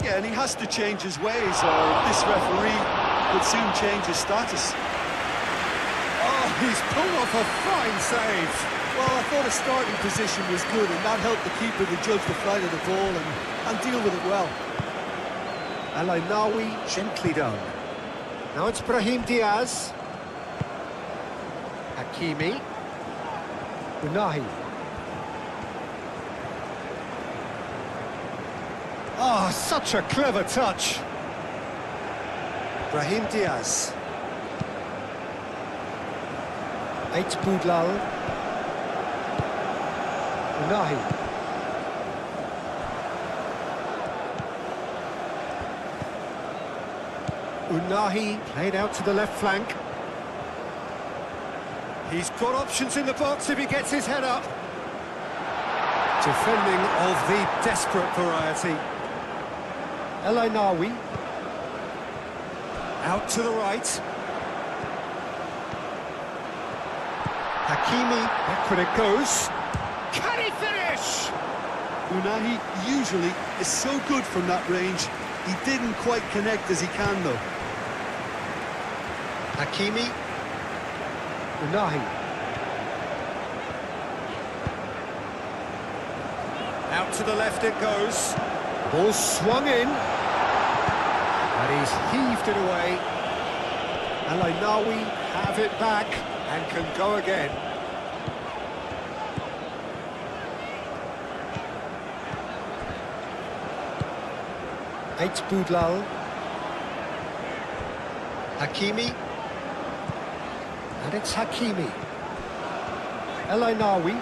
Yeah, and he has to change his ways, or this referee could soon change his status. Oh, he's pulled off a fine save. Well, I thought his starting position was good, and that helped the keeper to judge the flight of the ball and deal with it well. Al-Ainawi gently done. Now it's Brahim Diaz. Hakimi. Unahi. Oh, such a clever touch. Brahim Diaz. Eight Boudlal. Unahi. Unahi played out to the left flank. He's got options in the box if he gets his head up. Defending of the desperate variety. Al-Ainawi. Out to the right. Hakimi, back when it goes. Can he finish? Unahi usually is so good from that range. He didn't quite connect as he can, though. Hakimi. Unahi. Out to the left it goes. Ball swung in. And he's heaved it away. Al-Ainawi have it back and can go again. Eight Boudlal. Hakimi. And it's Hakimi. Al-Ainawi.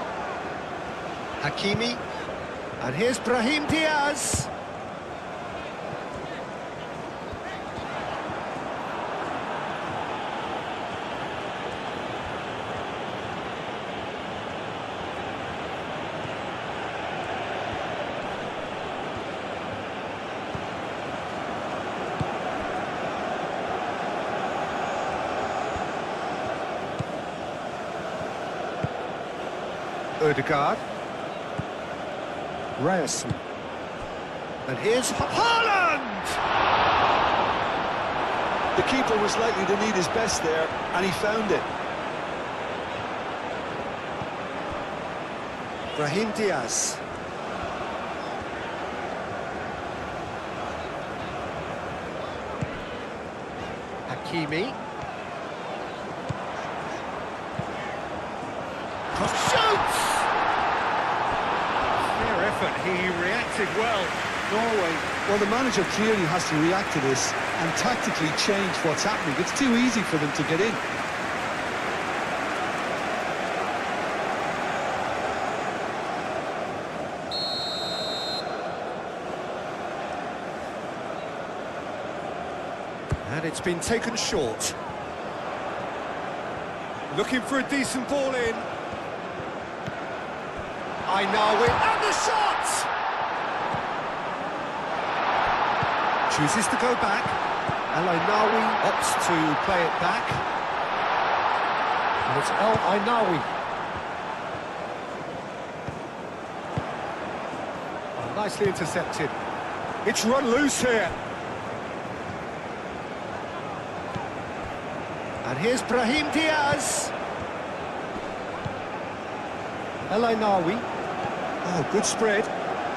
Hakimi. And here's Brahim Diaz. Ødegaard. Ryerson. And here's Haaland! The keeper was likely to need his best there, and he found it. Brahim Diaz. Hakimi. Shoots! Fair effort, he reacted well. Norway, well, the manager clearly has to react to this and tactically change what's happening. It's too easy for them to get in. And it's been taken short. Looking for a decent ball in. Ainawi, and the shot! Chooses to go back. Al-Ainawi opts to play it back. And it's Al-Ainawi. Oh, nicely intercepted. It's run loose here. And here's Brahim Diaz. Al-Ainawi. Oh, good spread.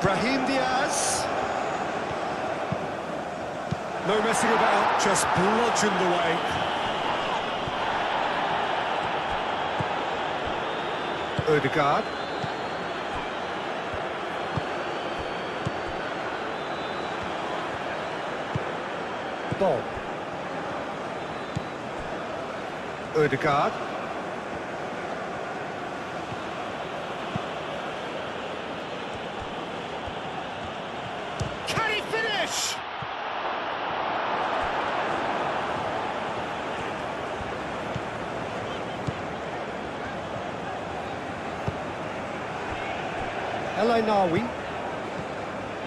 Brahim Diaz. No messing about, just bludgeoned away. Ødegaard. Ball. Ødegaard. Can he finish? Al-Ainawi.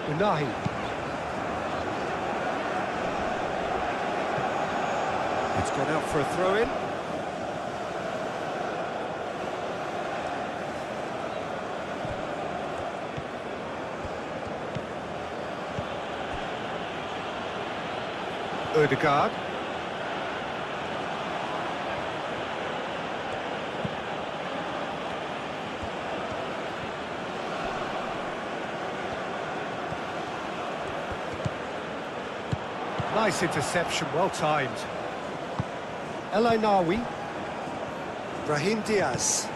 Unahi. It's gone out for a throw-in. Ødegaard. Nice interception, well timed. El Ainawi. Brahim Diaz.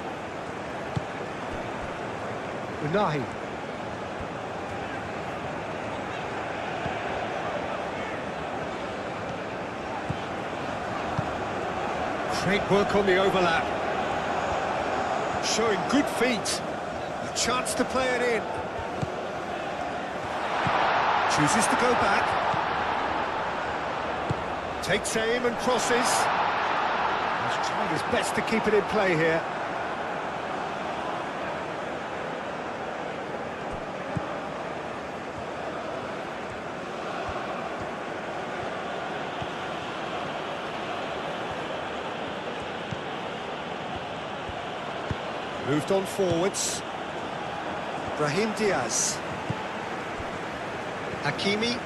Unahi. Great work on the overlap. Showing good feet. A chance to play it in. Chooses to go back. Takes aim and crosses. He's tried his best to keep it in play here. Moved on forwards. Brahim Diaz. Hakimi.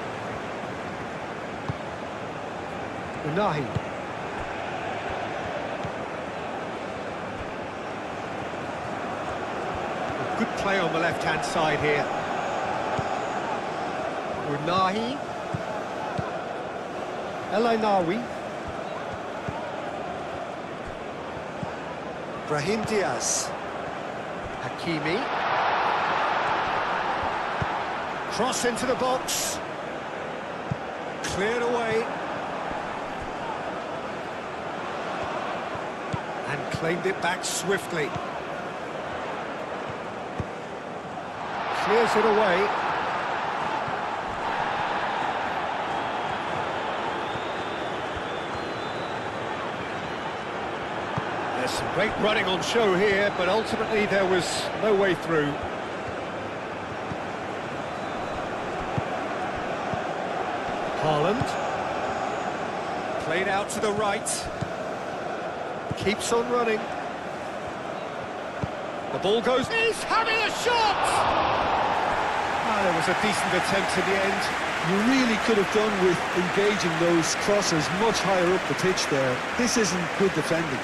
Unahi. Good play on the left-hand side here. Unahi. El Ainawi. Brahim Diaz. Hakimi. Cross into the box. Cleared away. And claimed it back swiftly. Clears it away. There's some great running on show here, but ultimately there was no way through. Haaland. Played out to the right. Keeps on running. The ball goes... He's having a shot! Ah, there was a decent attempt at the end. You really could have done with engaging those crossers much higher up the pitch there. This isn't good defending.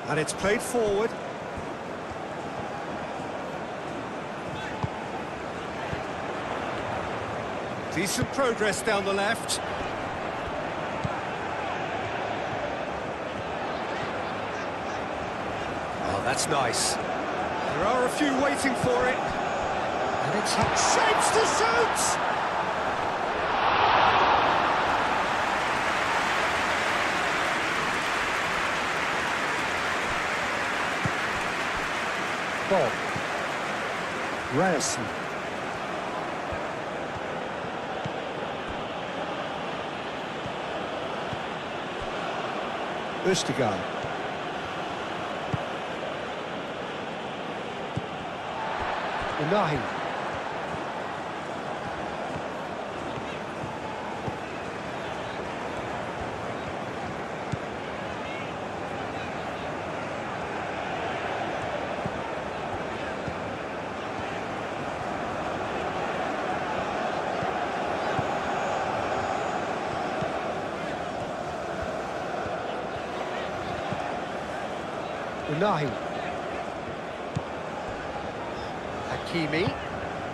And it's played forward. Decent progress down the left. Oh, that's nice. There are a few waiting for it. And it's shapes to shoot! Bob. Ryerson. Ødegaard. Unahi. Unahi. Hakimi.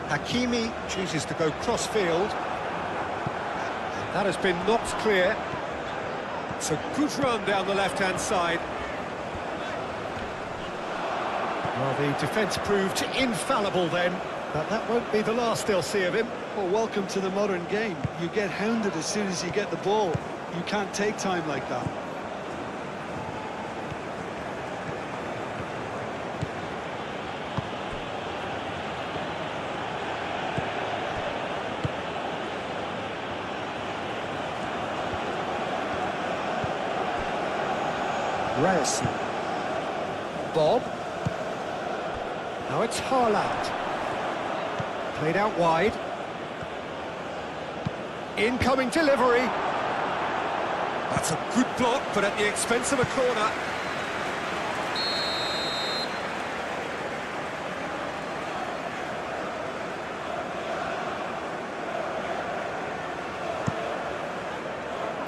Hakimi chooses to go cross-field. That has been knocked clear. It's a good run down the left-hand side. Well, the defence proved infallible then, but that won't be the last they'll see of him. Well, welcome to the modern game. You get hounded as soon as you get the ball. You can't take time like that. Ryerson. Bob. Now it's Haaland. Played out wide. Incoming delivery. That's a good block, but at the expense of a corner.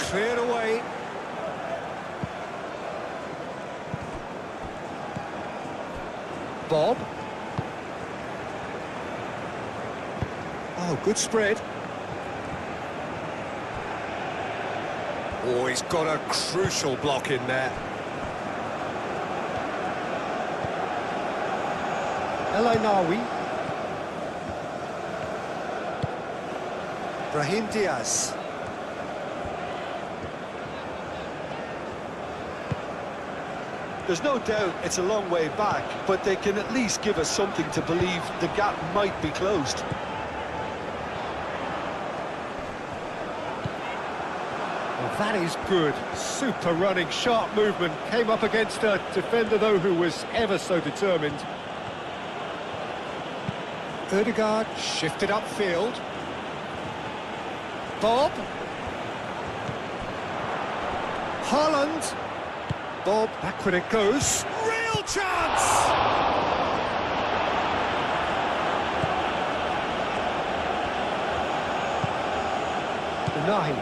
Cleared away. Bob. Oh, good spread. Oh, he's got a crucial block in there. El Brahim Diaz. There's no doubt it's a long way back, but they can at least give us something to believe the gap might be closed. Well, that is good. Super running, sharp movement. Came up against a defender, though, who was ever so determined. Ødegaard shifted upfield. Bob. Haaland. Bob, back when it goes. Real chance! Unahi.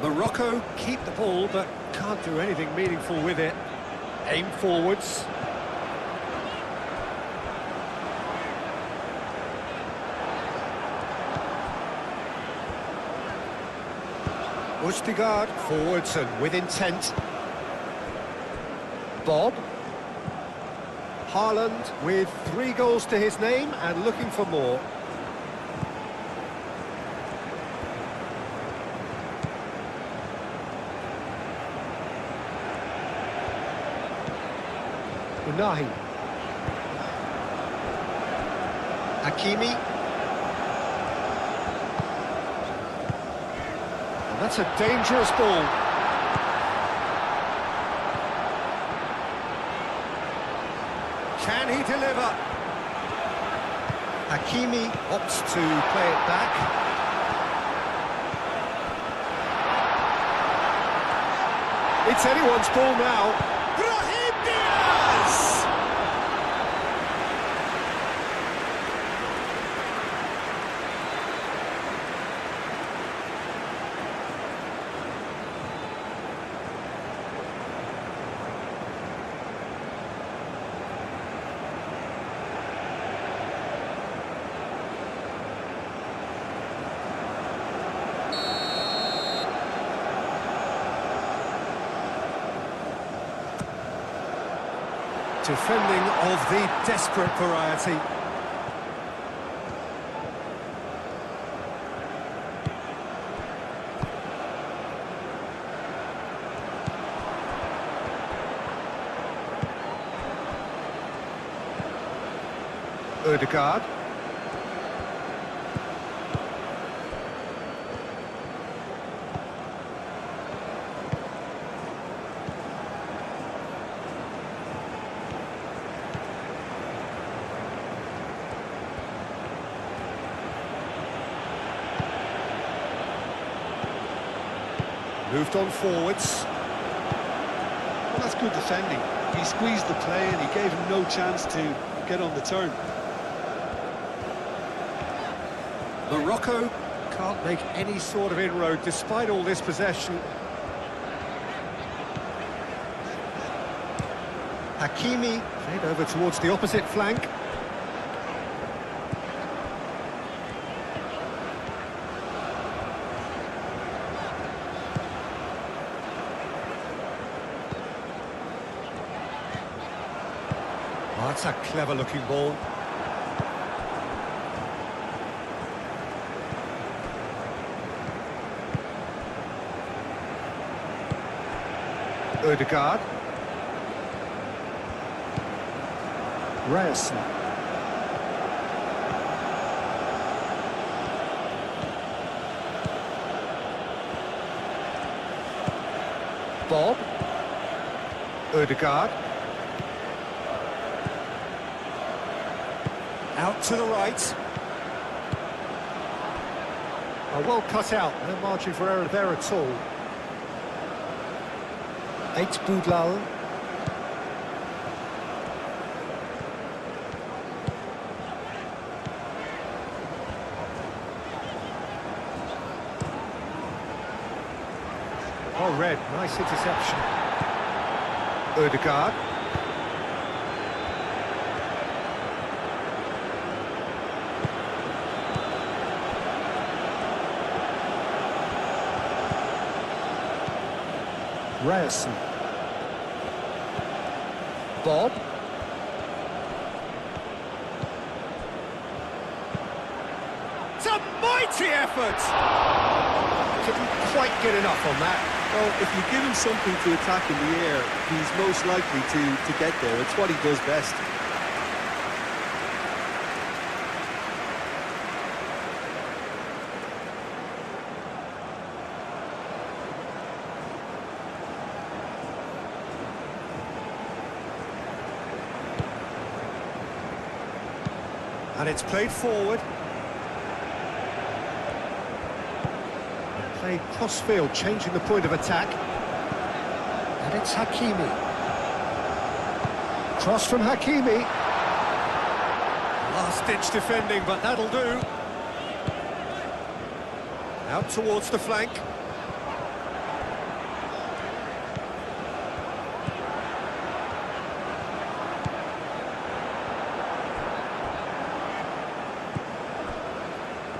Morocco keep the ball, but can't do anything meaningful with it. Aim forwards. Ødegaard forwards and with intent. Bob. Haaland with 3 goals to his name and looking for more. Unahi. Hakimi. And that's a dangerous ball. Can he deliver? Hakimi opts to play it back. It's anyone's ball now. Brahim Diaz! Defending of the desperate variety. Ødegaard. Moved on forwards. Well, that's good defending. He squeezed the play and he gave him no chance to get on the turn. Morocco can't make any sort of inroad despite all this possession. Hakimi played over towards the opposite flank. Oh, that's a clever-looking ball. Ødegaard. Ryerson. Bob. Ødegaard. Out to the right. Oh, well cut out. No margin for error there at all. Boudlal. well read. Nice interception. Ødegaard. Ryerson. Bob. It's a mighty effort! Didn't quite get enough on that. Well, if you give him something to attack in the air, he's most likely to get there. It's what he does best. And it's played forward. Played cross-field, changing the point of attack. And it's Hakimi. Cross from Hakimi. Last-ditch defending, but that'll do. Out towards the flank.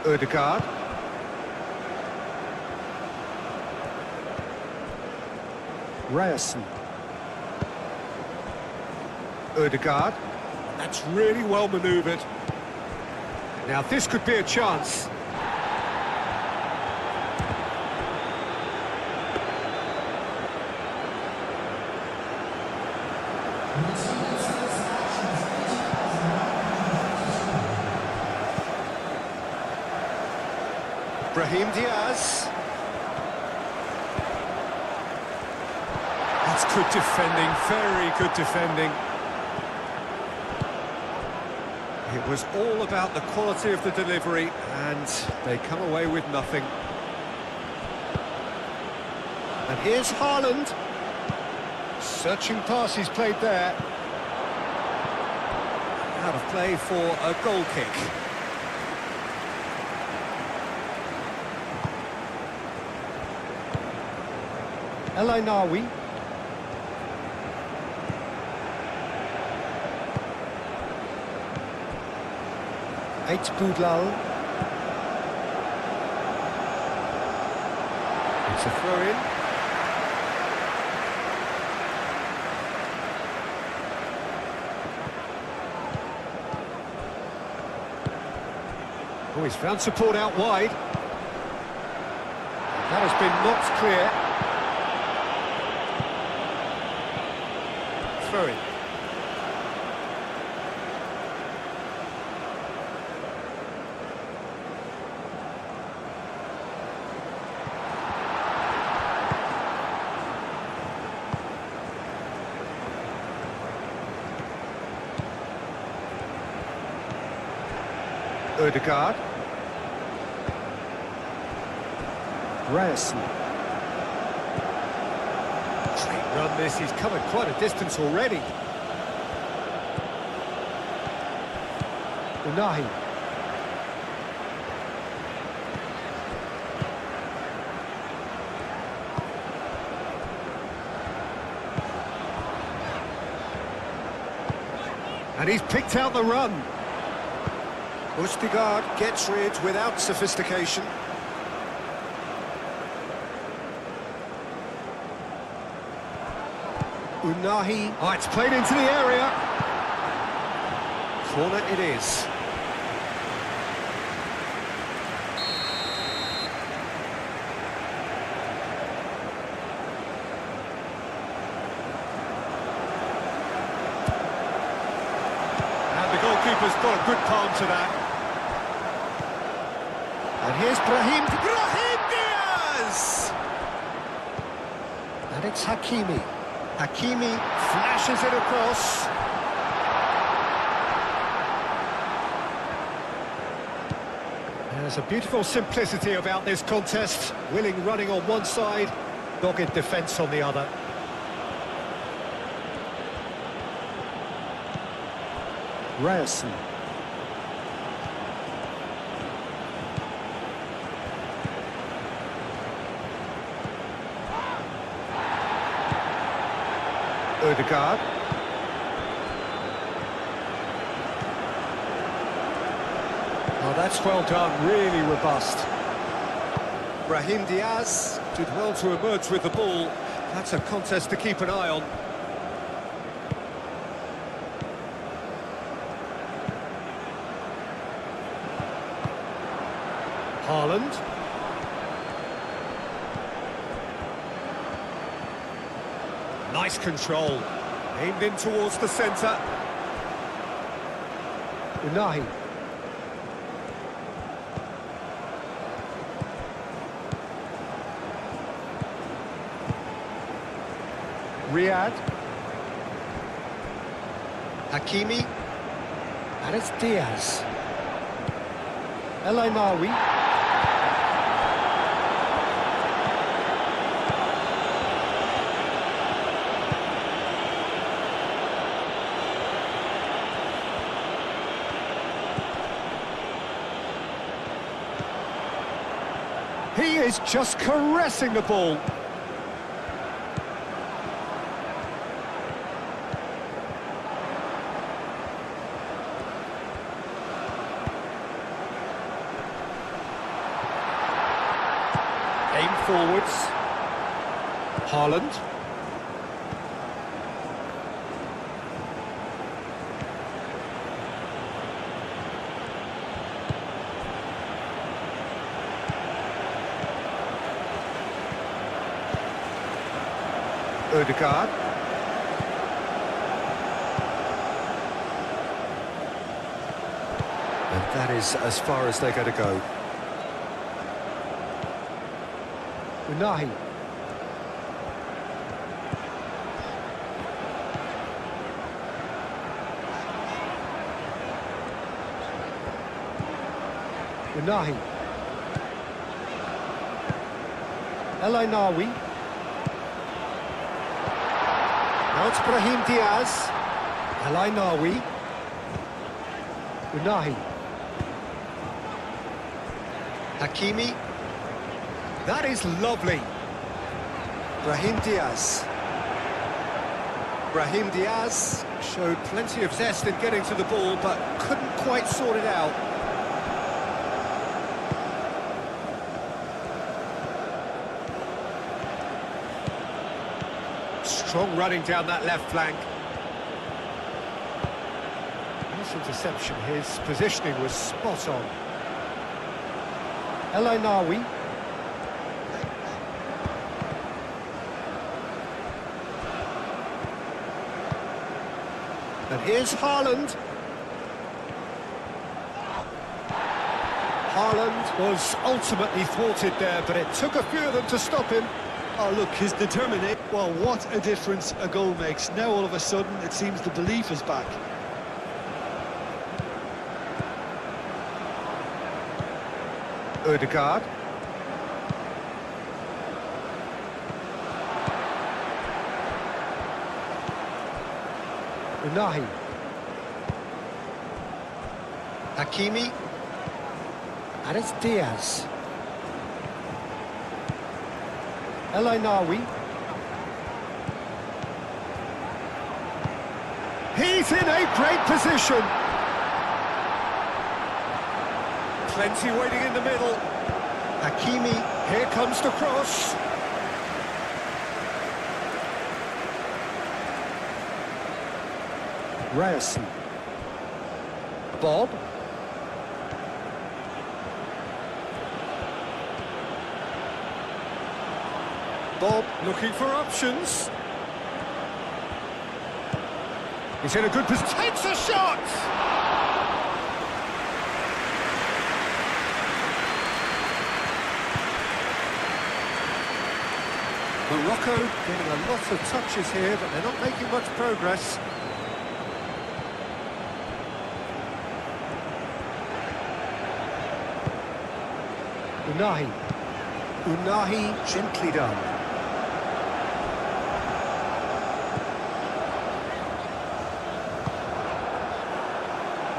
Ødegaard. Ryerson. Ødegaard. That's really well manoeuvred. Now this could be a chance. Brahim Diaz. That's good defending, very good defending. It was all about the quality of the delivery, and they come away with nothing. And here's Haaland. Searching pass he's played there. Out of play for a goal kick. El Ainawi. Eight Boudlal. It's a throw-in. Oh, he's found support out wide. That has been knocked clear. Throw-in. Ødegaard. Ryerson. Great run this, he's covered quite a distance already. Unahi. And he's picked out the run. Ødegaard gets rid without sophistication. Unahi. Oh, it's played into the area. Corner it is. And the goalkeeper's got a good palm to that. And here's Brahim Diaz! And it's Hakimi. Hakimi flashes it across. There's a beautiful simplicity about this contest. Willing running on one side, dogged defence on the other. Ryerson. Odegaard. Oh, that's well done, really robust. Brahim Diaz did well to emerge with the ball. That's a contest to keep an eye on. Haaland. Nice control. Aimed in towards the centre. Unahi. Riyad. Hakimi. And it's Diaz. El Ainawi. He is just caressing the ball. Aim forwards. Haaland. Odegaard. And that is as far as they're going to go. Unahi. Unahi. El Ainawi. Now it's Brahim Diaz. El Ainawi. Unahi. Hakimi. That is lovely. Brahim Diaz. Brahim Diaz showed plenty of zest in getting to the ball, but couldn't quite sort it out. Strong running down that left flank. Nice interception. His positioning was spot on. El Ainawi. And here's Haaland. Haaland was ultimately thwarted there, but it took a few of them to stop him. Oh, look, his determination. Well, what a difference a goal makes. Now, all of a sudden, it seems the belief is back. Odegaard. Unahi. Hakimi. And it's Diaz. El Ainawi. He's in a great position. Plenty waiting in the middle. Hakimi, here comes the cross. Ryerson. Bob. Bob looking for options. He's in a good position. Takes a shot! Morocco getting a lot of touches here, but they're not making much progress. Unahi. Unahi, gently done.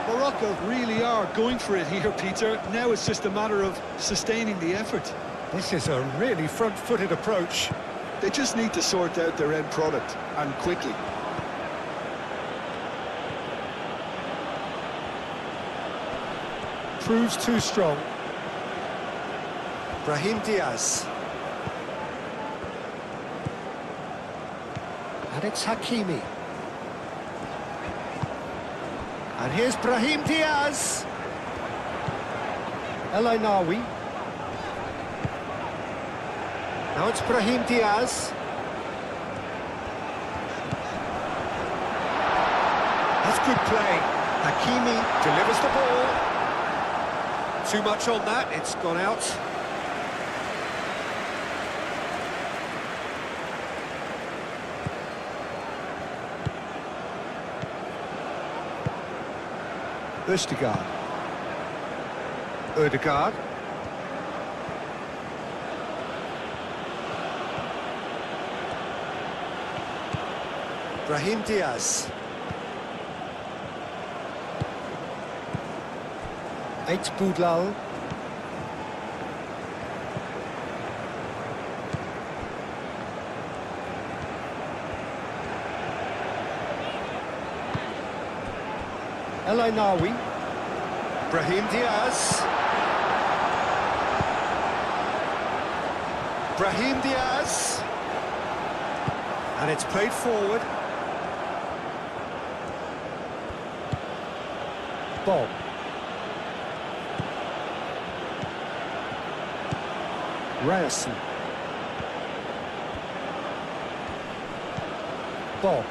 Morocco really are going for it here, Peter. Now it's just a matter of sustaining the effort. This is a really front-footed approach. They just need to sort out their end product, and quickly. proves too strong. Brahim Diaz. And it's Hakimi. And here's Brahim Diaz. El Ainawi. Now it's Brahim Diaz. That's good play. Hakimi delivers the ball. Too much on that, it's gone out. Østigard. Ødegaard. Brahim Diaz. 8 Boudlal. El Ainawi. Brahim Diaz. Brahim Diaz. And it's played forward. Bob. Ryerson. Bob.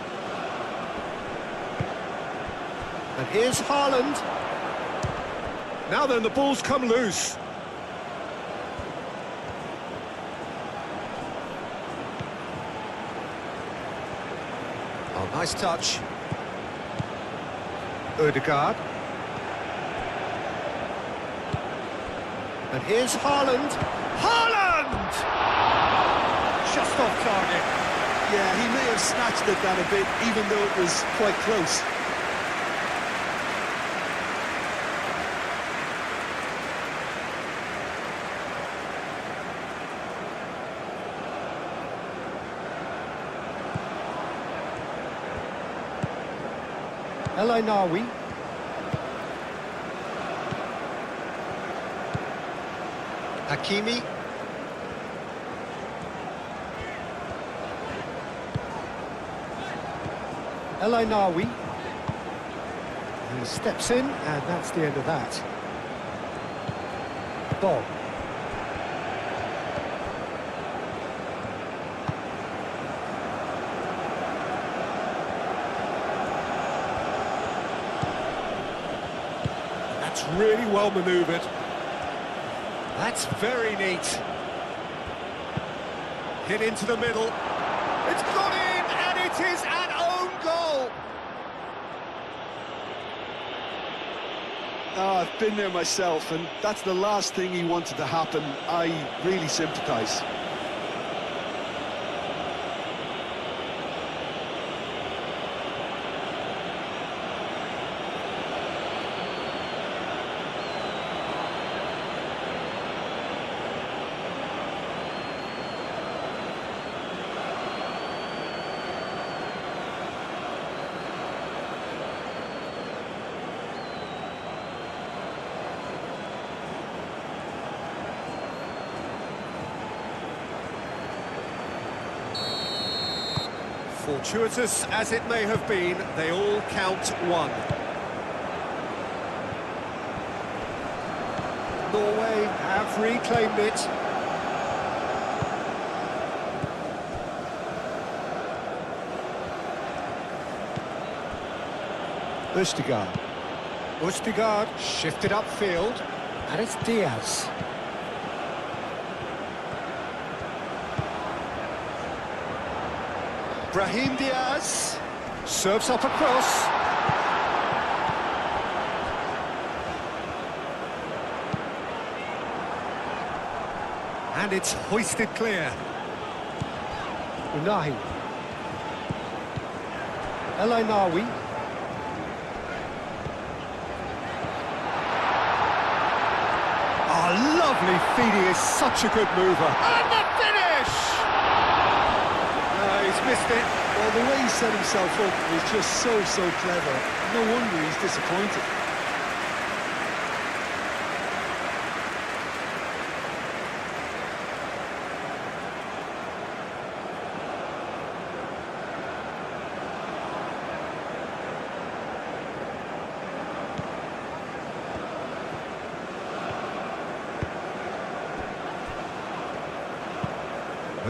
And here's Haaland. Now then, the ball's come loose. Oh, nice touch. Ødegaard. And here's Haaland. Haaland! Just off target. Yeah, he may have snatched at that a bit, even though it was quite close. El Ainawi. Hakimi. El Ainawi. He steps in, and that's the end of that. Bob. That's really well manoeuvred. That's very neat. Hit into the middle. It's gone in, and it is an own goal. Oh, I've been there myself, and that's the last thing he wanted to happen. I really sympathise. Fortuitous as it may have been, they all count one. Norway have reclaimed it. Østigard. Østigard shifted upfield, and it's Diaz. Brahim Diaz serves up across. And it's hoisted clear. Unahi. El Ainawi. Oh, lovely feed, he is such a good mover. And the finish! He's missed it. Well, the way he set himself up was just so clever. No wonder he's disappointed.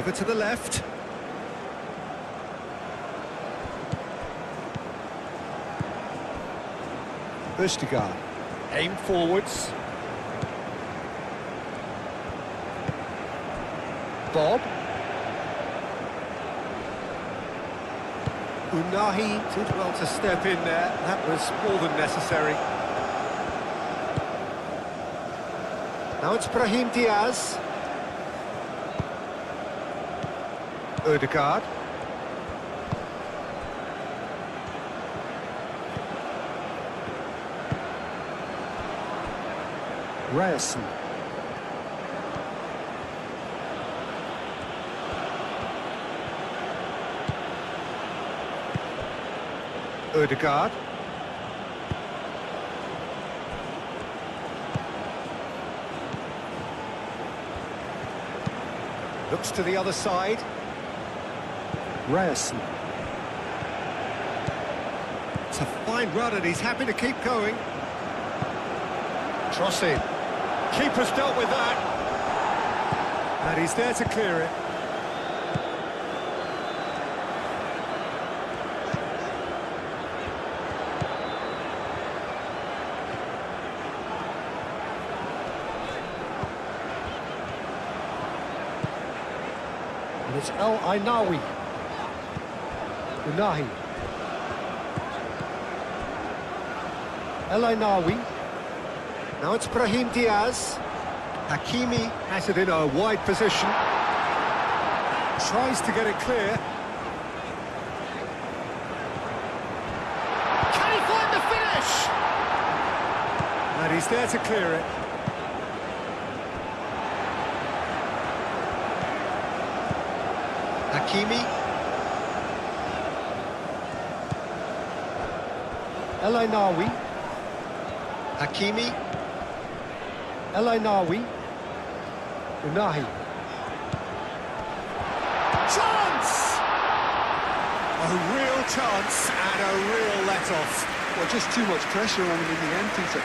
Over to the left. Vestergaard. Aim forwards. Bob. Unahi did well to step in there. That was more than necessary. Now it's Brahim Diaz. Ødegaard. Ryerson. Ødegaard. Looks to the other side. Ryerson. It's a fine run and he's happy to keep going. Cross in. Keeper's dealt with that. And he's there to clear it. And it's El Ainawi. Unahi. El Ainawi. Now it's Brahim Diaz. Hakimi has it in a wide position. Tries to get it clear. Can he find the finish? And he's there to clear it. Hakimi. El Ainawi. Hakimi. El Ainawi. Unahi. Chance! A real chance and a real let-off. Well, just too much pressure on him in the end, Peter.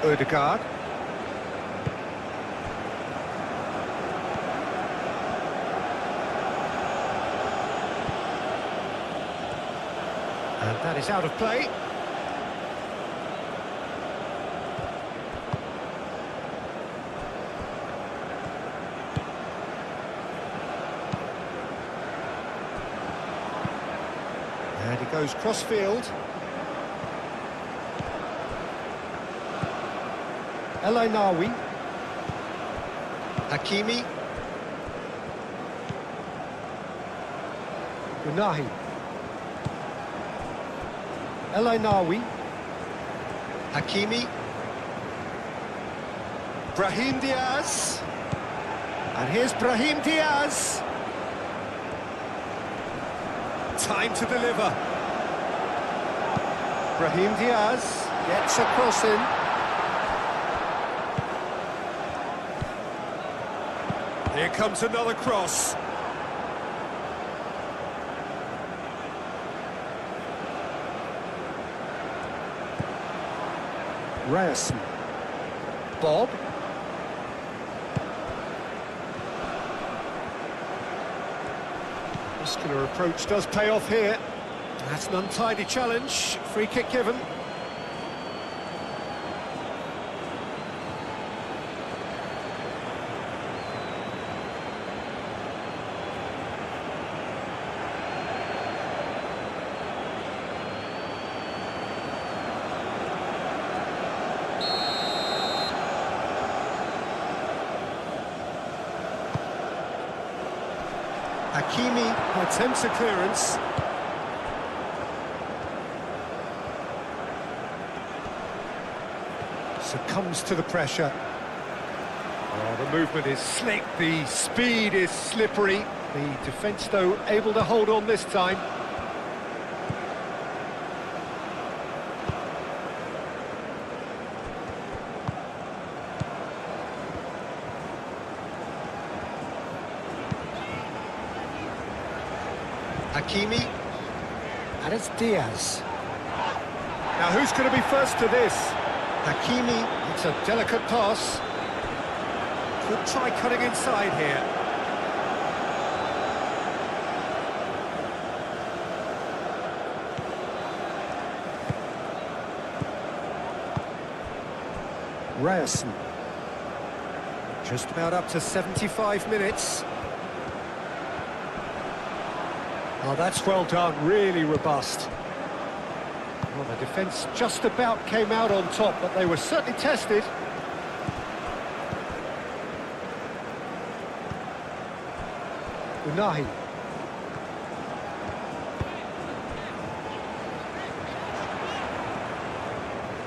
Ødegaard. And that is out of play. And he goes cross-field. El Ainawi. Hakimi. Unahi. El Ainawi. Hakimi. Brahim Diaz. And here's Brahim Diaz. Time to deliver. Brahim Diaz gets a cross in. Here comes another cross. Ryerson. Bob. Muscular approach does pay off here. That's an untidy challenge. Free kick given. Hakimi attempts a clearance. Succumbs to the pressure. Oh, the movement is slick, the speed is slippery. The defence, though, able to hold on this time. Hakimi. And it's Diaz. Now who's going to be first to this? Hakimi. It's a delicate pass. Could try cutting inside here. Ryerson. Just about up to 75 minutes. Oh, that's well done, really robust. Well, the defence just about came out on top, but they were certainly tested. Unahi.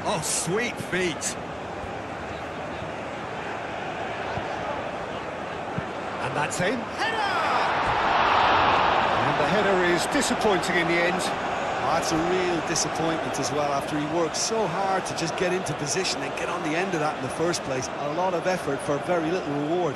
Oh, sweet feet. And that's in. Header! And the header is disappointing in the end. That's a real disappointment as well, after he worked so hard to just get into position and get on the end of that in the first place. A lot of effort for very little reward.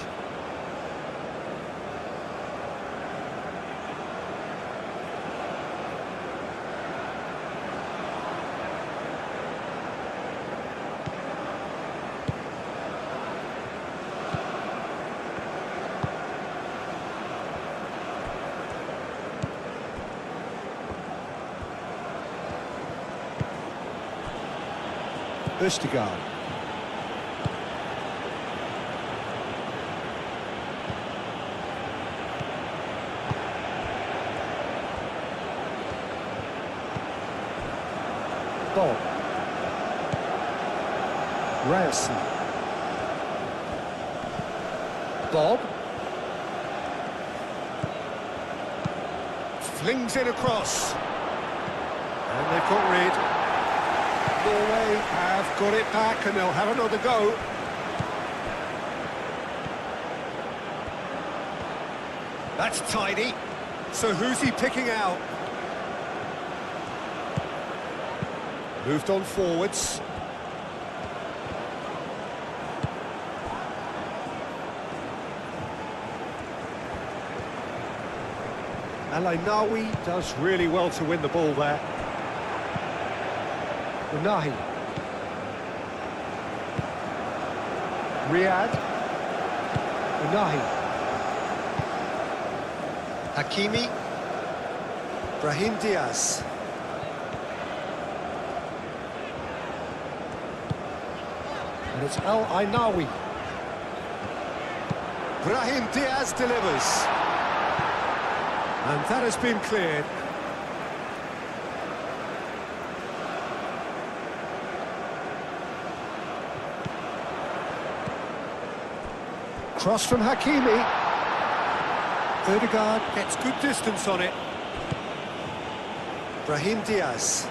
Østegard. Bob. Ryerson. Bob. Flings it across. And they've got rid. Norway have got it back and they'll have another go. That's tidy. So who's he picking out? Moved on forwards. Al-Ainawi does really well to win the ball there. Unahi. Riyad. Unahi. Hakimi. Brahim Diaz. And it's Al-Ainawi. Brahim Diaz delivers. And that has been cleared. Cross from Hakimi. Ødegaard gets good distance on it. Brahim Diaz.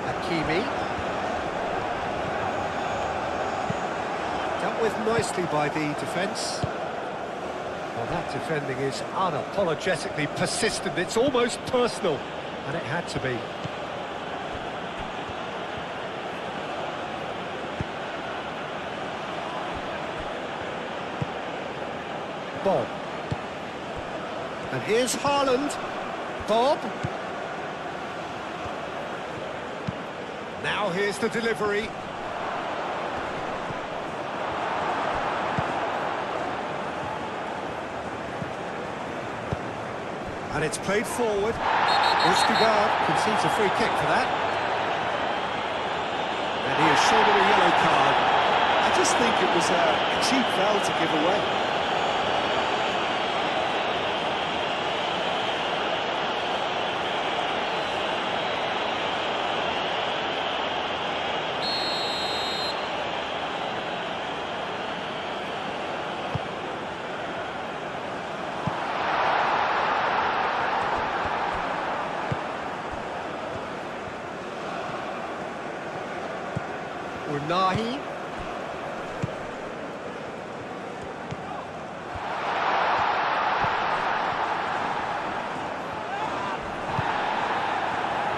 Hakimi. Dealt with nicely by the defence. Well, that defending is unapologetically persistent. It's almost personal, and it had to be. Bob. And here's Haaland. Bob. Now here's the delivery. And it's played forward. Østegard concedes a free kick for that. And he is shown a yellow card. I just think it was a cheap foul to give away. Unahi.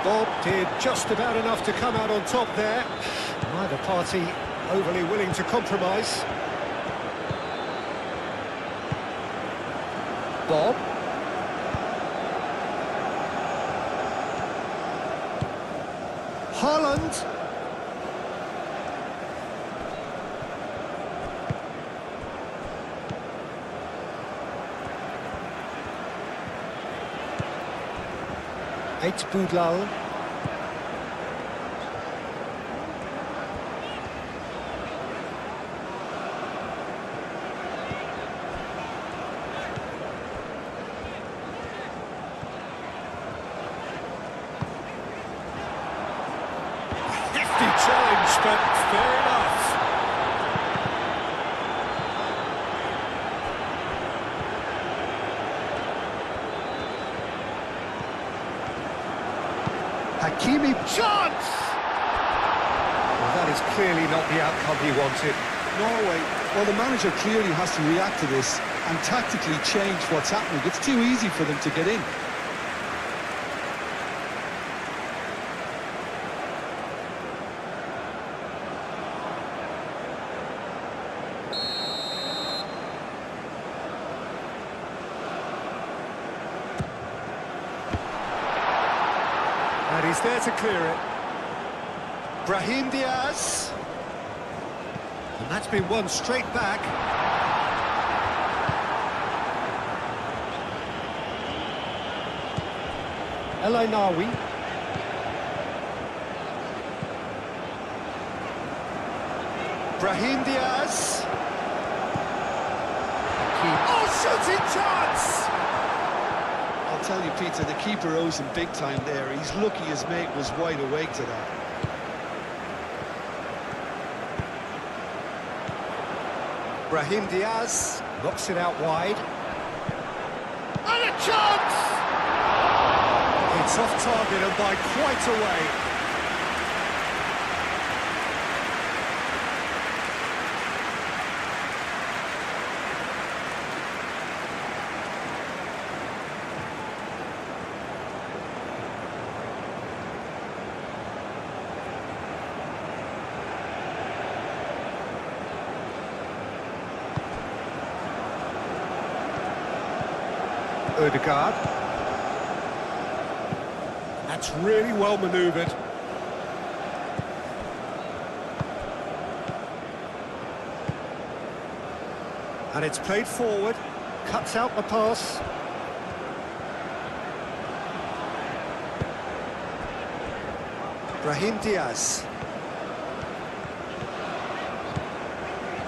Bob did just about enough to come out on top there. Neither party overly willing to compromise. Bob. Haaland. Eight Boudlal. Challenge, but fair enough. Hakimi, chance! Well, that is clearly not the outcome he wanted. Norway, well, the manager clearly has to react to this and tactically change what's happening. It's too easy for them to get in. And he's there to clear it. Brahim Diaz. And that's been won straight back. El Ainawi. Brahim Diaz. Oh, shooting chance! I'll tell you, Peter, the keeper owes him big time there. He's lucky his mate was wide awake to that. Brahim Diaz knocks it out wide. And a chance! It's off target and by quite a way. Ødegaard. That's really well manoeuvred. And it's played forward, cuts out the pass. Brahim Diaz.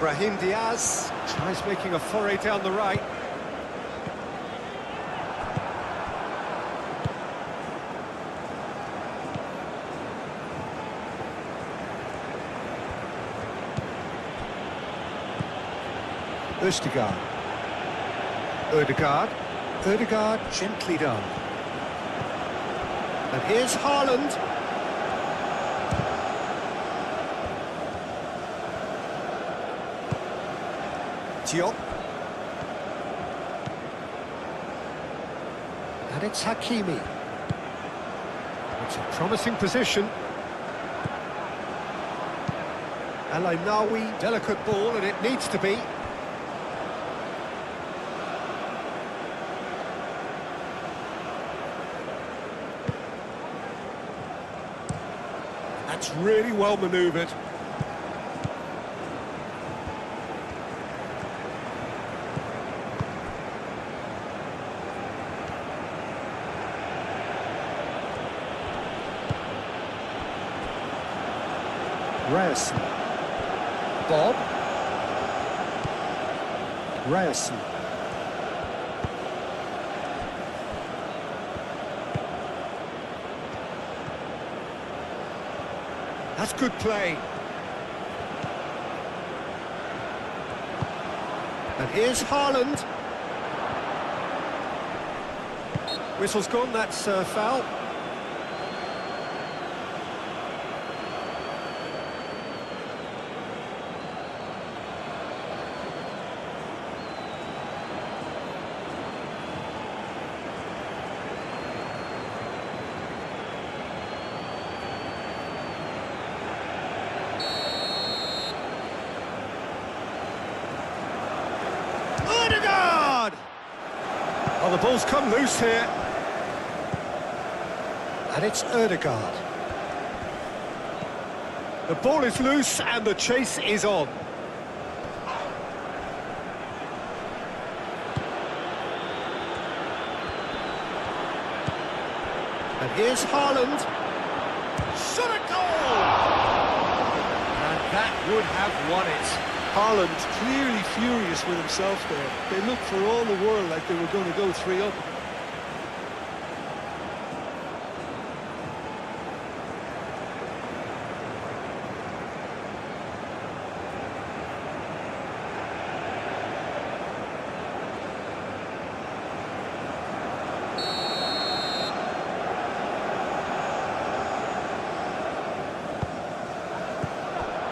Brahim Diaz tries making a foray down the right. Ødegaard. Ødegaard. Ødegaard gently done. And here's Haaland. Diop. And it's Hakimi. It's a promising position. El Ainawi, delicate ball, and it needs to be. That's really well manoeuvred. Ryerson. Bob. Ryerson. That's good play. And here's Haaland. Whistle's gone, that's foul. the ball's come loose here. And it's Ødegaard. The ball is loose and the chase is on. And here's Haaland. Shot a goal! And that would have won it. Haaland clearly furious with himself there. They looked for all the world like they were going to go 3-up.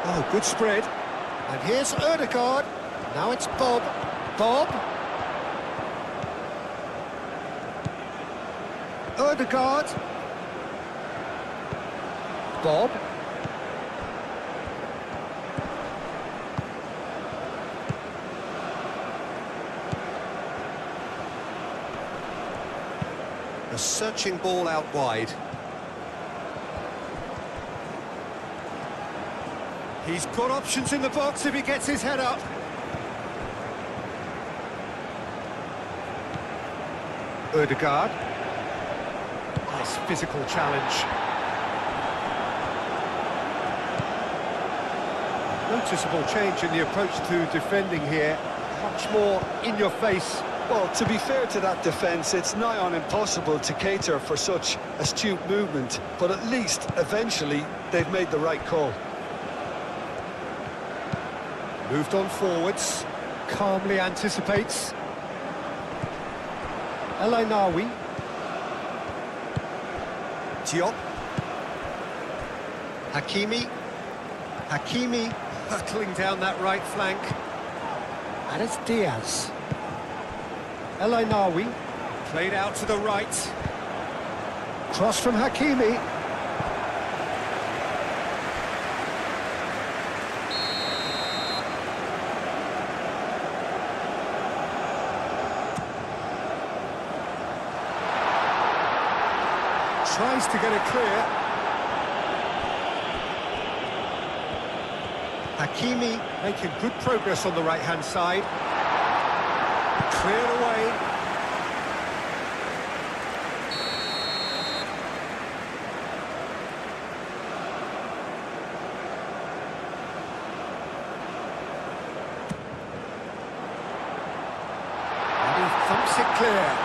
Oh, good spread. And here's Ødegaard. Now it's Bob. Bob. Ødegaard. Bob. A searching ball out wide. He's got options in the box if he gets his head up. Ødegaard. Nice physical challenge. Noticeable change in the approach to defending here. Much more in your face. Well, to be fair to that defence, it's nigh on impossible to cater for such astute movement, but at least, eventually, they've made the right call. Moved on forwards, calmly anticipates. El Ainaoui. Diop. Hakimi. Hakimi hurtling down that right flank. And it's Diaz. El Ainaoui. Played out to the right. Cross from Hakimi. Tries to get it clear. Hakimi making good progress on the right-hand side. Cleared away. And he thumps it clear.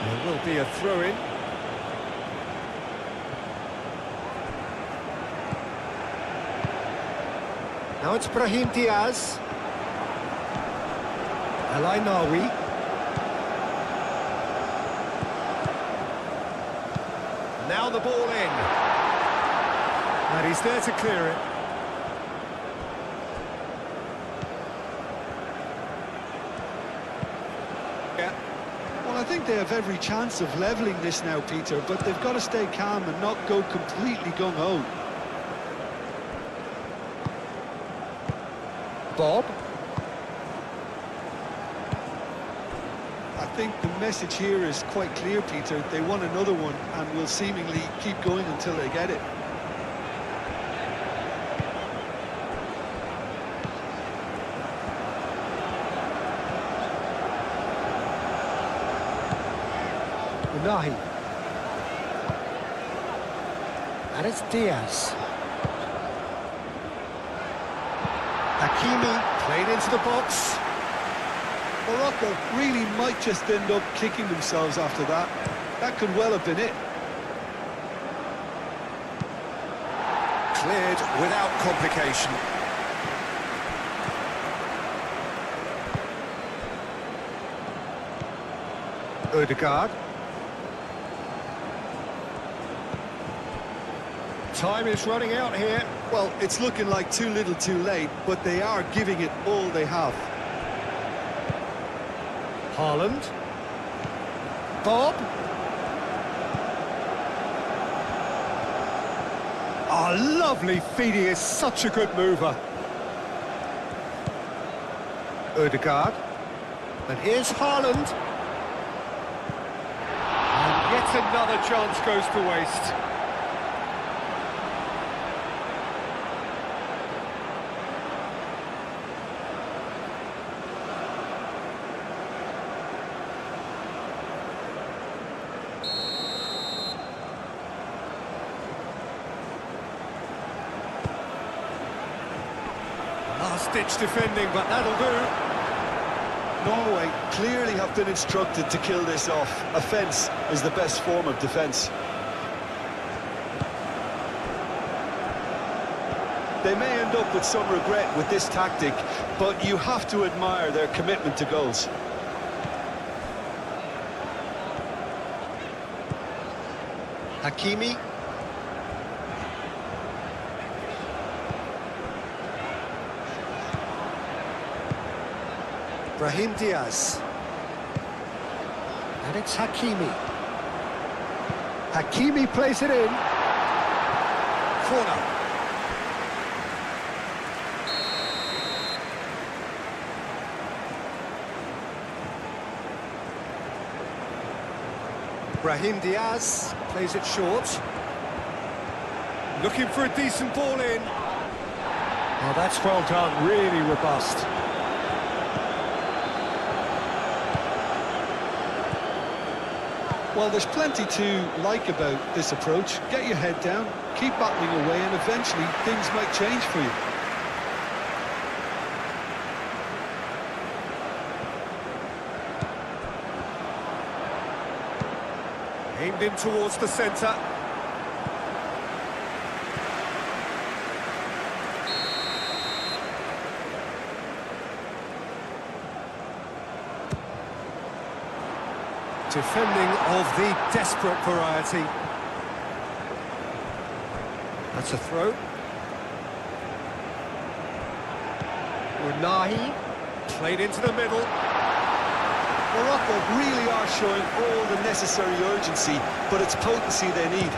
There will be a throw-in. Now it's Brahim Diaz. El Ainaoui. Now the ball in. And he's there to clear it. Well, I think they have every chance of levelling this now, Peter, but they've got to stay calm and not go completely gung-ho. Bob. I think the message here is quite clear, Peter. They want another one and will seemingly keep going until they get it. Unahi. And it's Diaz. Hakimi played into the box. Morocco really might just end up kicking themselves after that. That could well have been it. Cleared without complication. Ødegaard. Time is running out here. Well, it's looking like too little too late, but they are giving it all they have. Haaland. Bob. Oh, lovely feed. He is such a good mover. Ødegaard. And here's Haaland. And yet another chance goes to waste. Last-ditch defending, but that'll do. Norway clearly have been instructed to kill this off. Offence is the best form of defence. They may end up with some regret with this tactic, but you have to admire their commitment to goals. Hakimi. Brahim Diaz. And it's Hakimi. Hakimi plays it in. Corner. Brahim Diaz plays it short. Looking for a decent ball in. Oh, that's well done, really robust. Well, there's plenty to like about this approach. Get your head down, keep battling away, and eventually things might change for you. Aimed in towards the centre. Defending of the desperate variety. That's a throw. Unahi played into the middle. Morocco really are showing all the necessary urgency, but it's potency they need.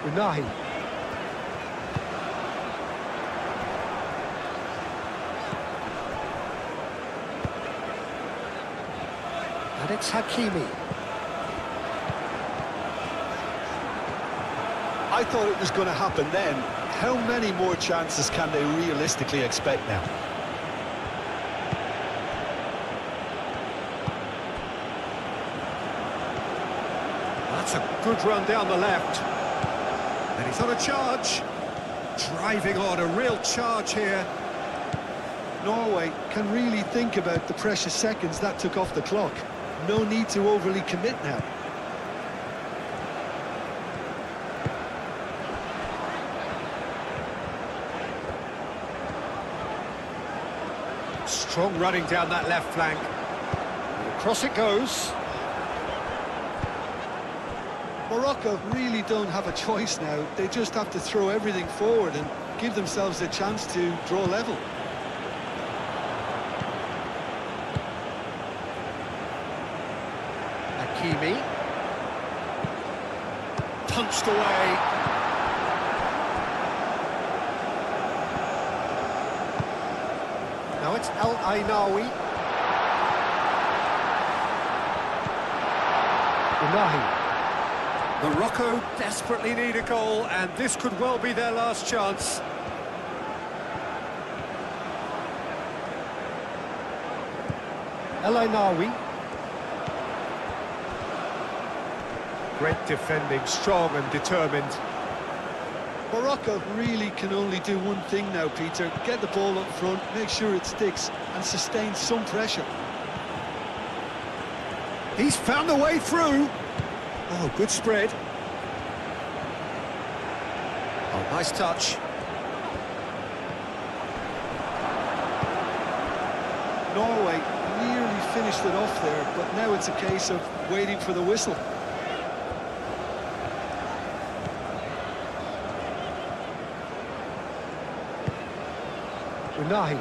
Unahi. And it's Hakimi. I thought it was going to happen then. How many more chances can they realistically expect now? That's a good run down the left. And he's on a charge. Driving on, a real charge here. Norway can really think about the precious seconds that took off the clock. No need to overly commit now. Strong running down that left flank. And across it goes. Morocco really don't have a choice now. They just have to throw everything forward and give themselves a chance to draw level. Hakimi. Punched away. Now it's El Ainawi. Unahi. Morocco desperately need a goal, and this could well be their last chance. El Ainawi. Great defending, strong and determined. Morocco really can only do one thing now, Peter. Get the ball up front, make sure it sticks, and sustain some pressure. He's found a way through. Oh, good spread. Oh, nice touch. Norway nearly finished it off there, but now it's a case of waiting for the whistle. Unahi.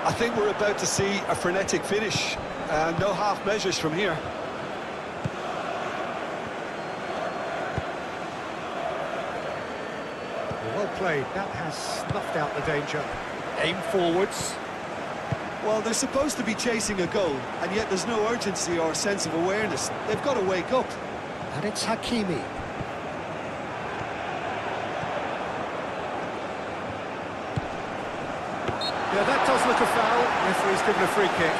I think we're about to see a frenetic finish. No half measures from here. Well played. That has snuffed out the danger. Aim forwards. Well, they're supposed to be chasing a goal, and yet there's no urgency or sense of awareness. They've got to wake up. And it's Hakimi. Yeah, that does look a foul. Referee's given a free kick.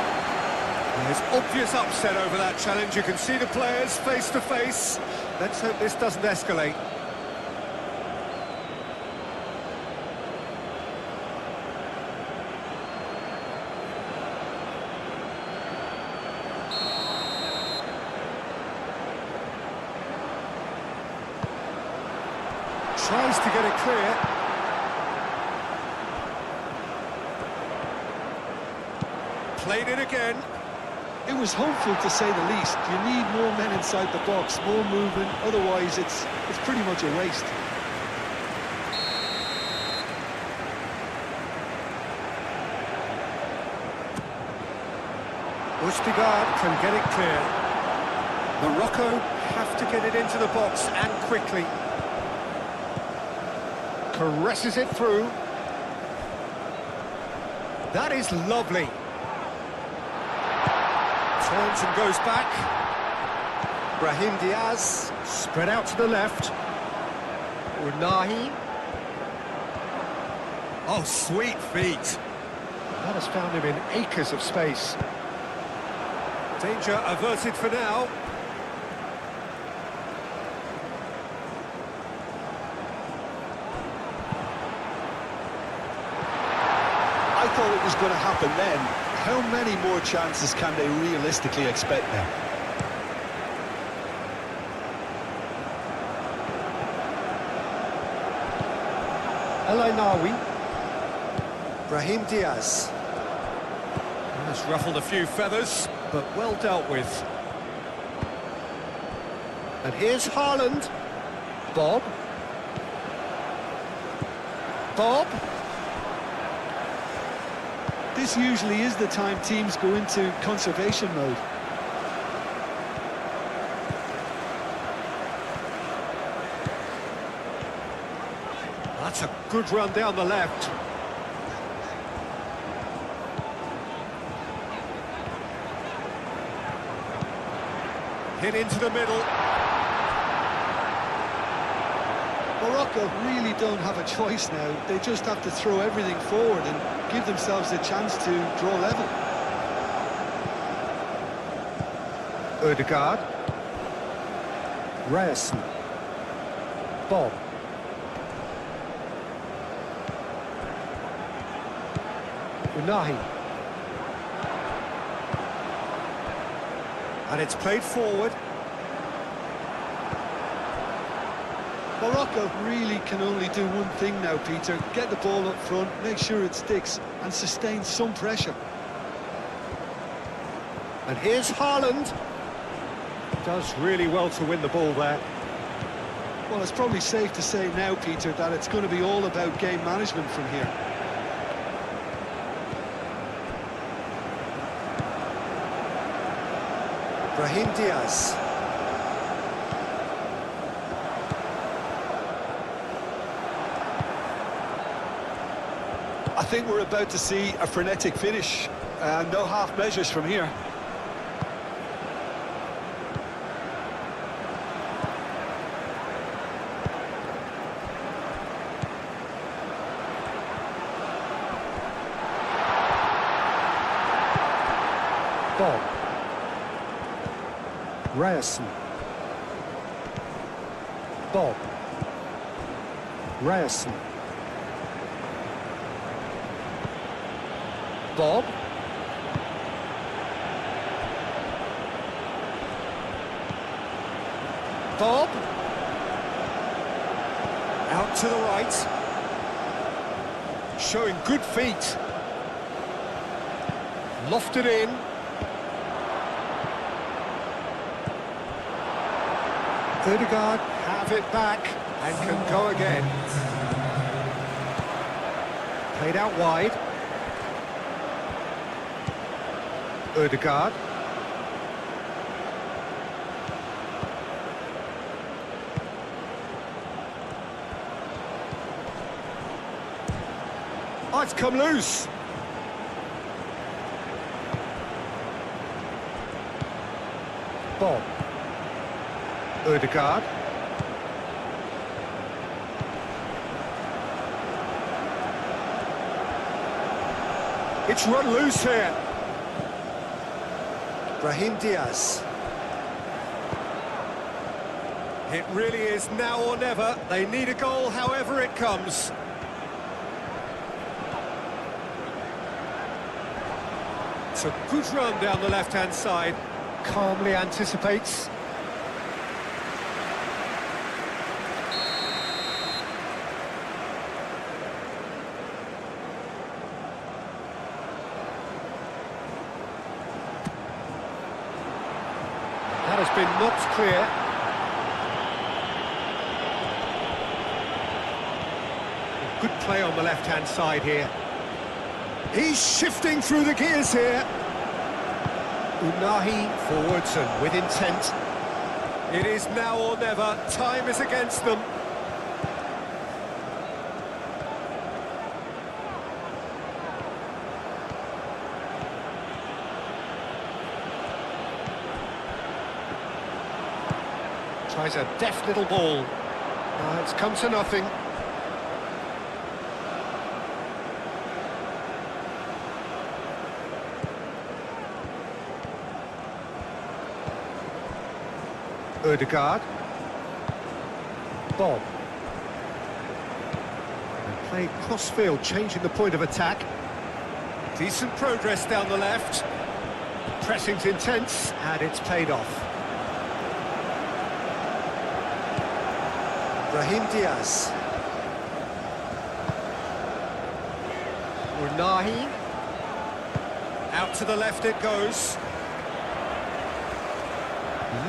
There's obvious upset over that challenge. You can see the players face to face. Let's hope this doesn't escalate. Tries to get it clear. Played it again. It was hopeful, to say the least. You need more men inside the box, more movement. Otherwise, it's pretty much a waste. Ustigard can get it clear. Morocco have to get it into the box and quickly. Caresses it through. That is lovely. Turns and goes back. Brahim Diaz spread out to the left. Unahi. Oh, sweet feet. That has found him in acres of space. Danger averted for now. I thought it was going to happen then. How many more chances can they realistically expect now? El Ainawi. Brahim Diaz. Has ruffled a few feathers, but well dealt with. And here's Haaland. Bob. Bob. This usually is the time teams go into conservation mode. That's a good run down the left. Hit into the middle. Morocco really don't have a choice now. They just have to throw everything forward and give themselves a chance to draw level. Ødegaard. Ryerson. Bob. Unahi. And it's played forward. Morocco really can only do one thing now, Peter. Get the ball up front, make sure it sticks, and sustain some pressure. And here's Haaland. Does really well to win the ball there. Well, it's probably safe to say now, Peter, that it's going to be all about game management from here. Brahim Diaz. I think we're about to see a frenetic finish. No half measures from here. Bob. Ryerson. Bob. Ryerson. Bob. Bob. Out to the right. Showing good feet. Lofted in. Ødegaard have it back. And can go again. Played out wide. Ødegaard. Oh, it's come loose. Bob. Ødegaard. It's run loose here. Brahim Diaz. It really is now or never. They need a goal however it comes. It's a good run down the left-hand side. Calmly anticipates. That has been knocked clear. Good play on the left-hand side here. He's shifting through the gears here. Unahi forwards and with intent. It is now or never. Time is against them. Tries a deft little ball. It's come to nothing. Ødegaard. Bob. And playing cross-field, changing the point of attack. Decent progress down the left. Pressing's intense, and it's paid off. Brahim Diaz. Unahi. Out to the left it goes.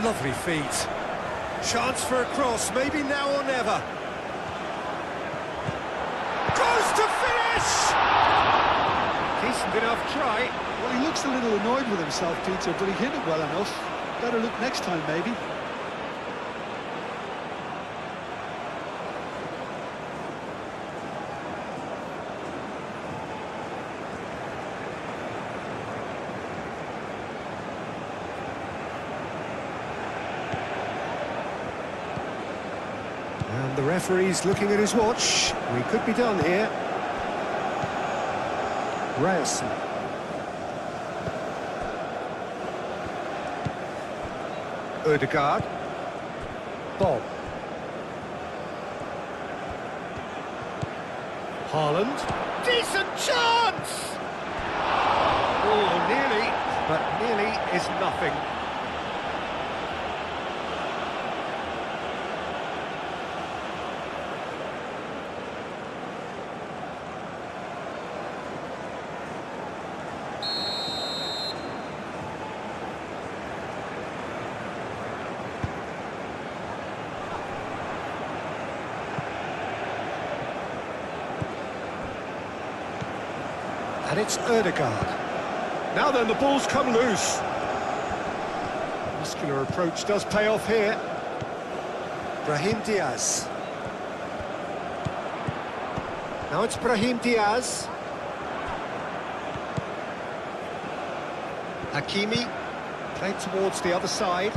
Lovely feet. Chance for a cross, maybe now or never. Goes to finish! Decent enough try. Well, he looks a little annoyed with himself, Peter, but he hit it well enough. Better look next time, maybe. And the referee's looking at his watch. We could be done here. Ryerson. Ødegaard. Bob. Haaland. Decent chance! Oh, nearly, but nearly is nothing. And it's Ødegaard. Now then, the ball's come loose. Muscular approach does pay off here. Brahim Diaz. Now it's Brahim Diaz. Hakimi. Played towards the other side.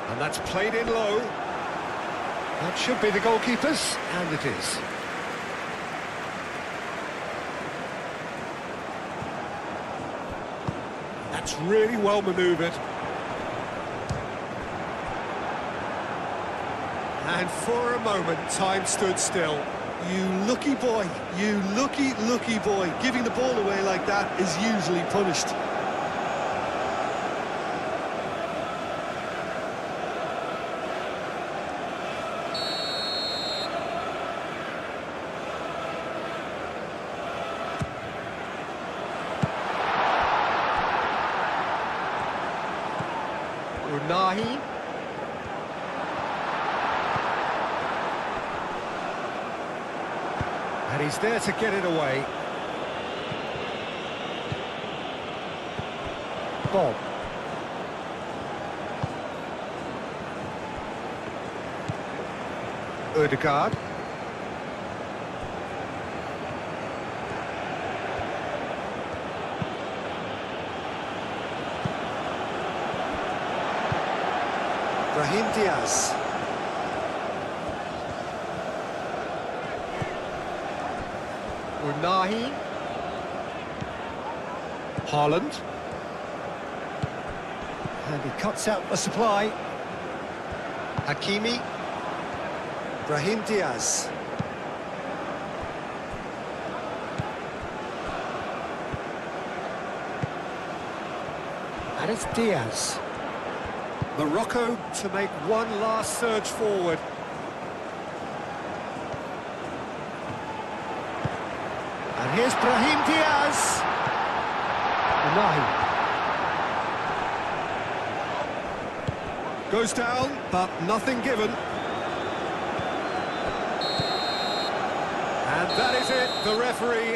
And that's played in low. That should be the goalkeeper's, and it is. That's really well manoeuvred. And for a moment, time stood still. You lucky boy, you lucky boy. Giving the ball away like that is usually punished. Unahi. And he's there to get it away. Bob. Ødegaard. Brahim Diaz. Unahi. Haaland. And he cuts out the supply. Hakimi. Brahim Diaz. And it's Diaz. Morocco to make one last surge forward. And here's Brahim Diaz. Unahi. Goes down, but nothing given. And that is it. The referee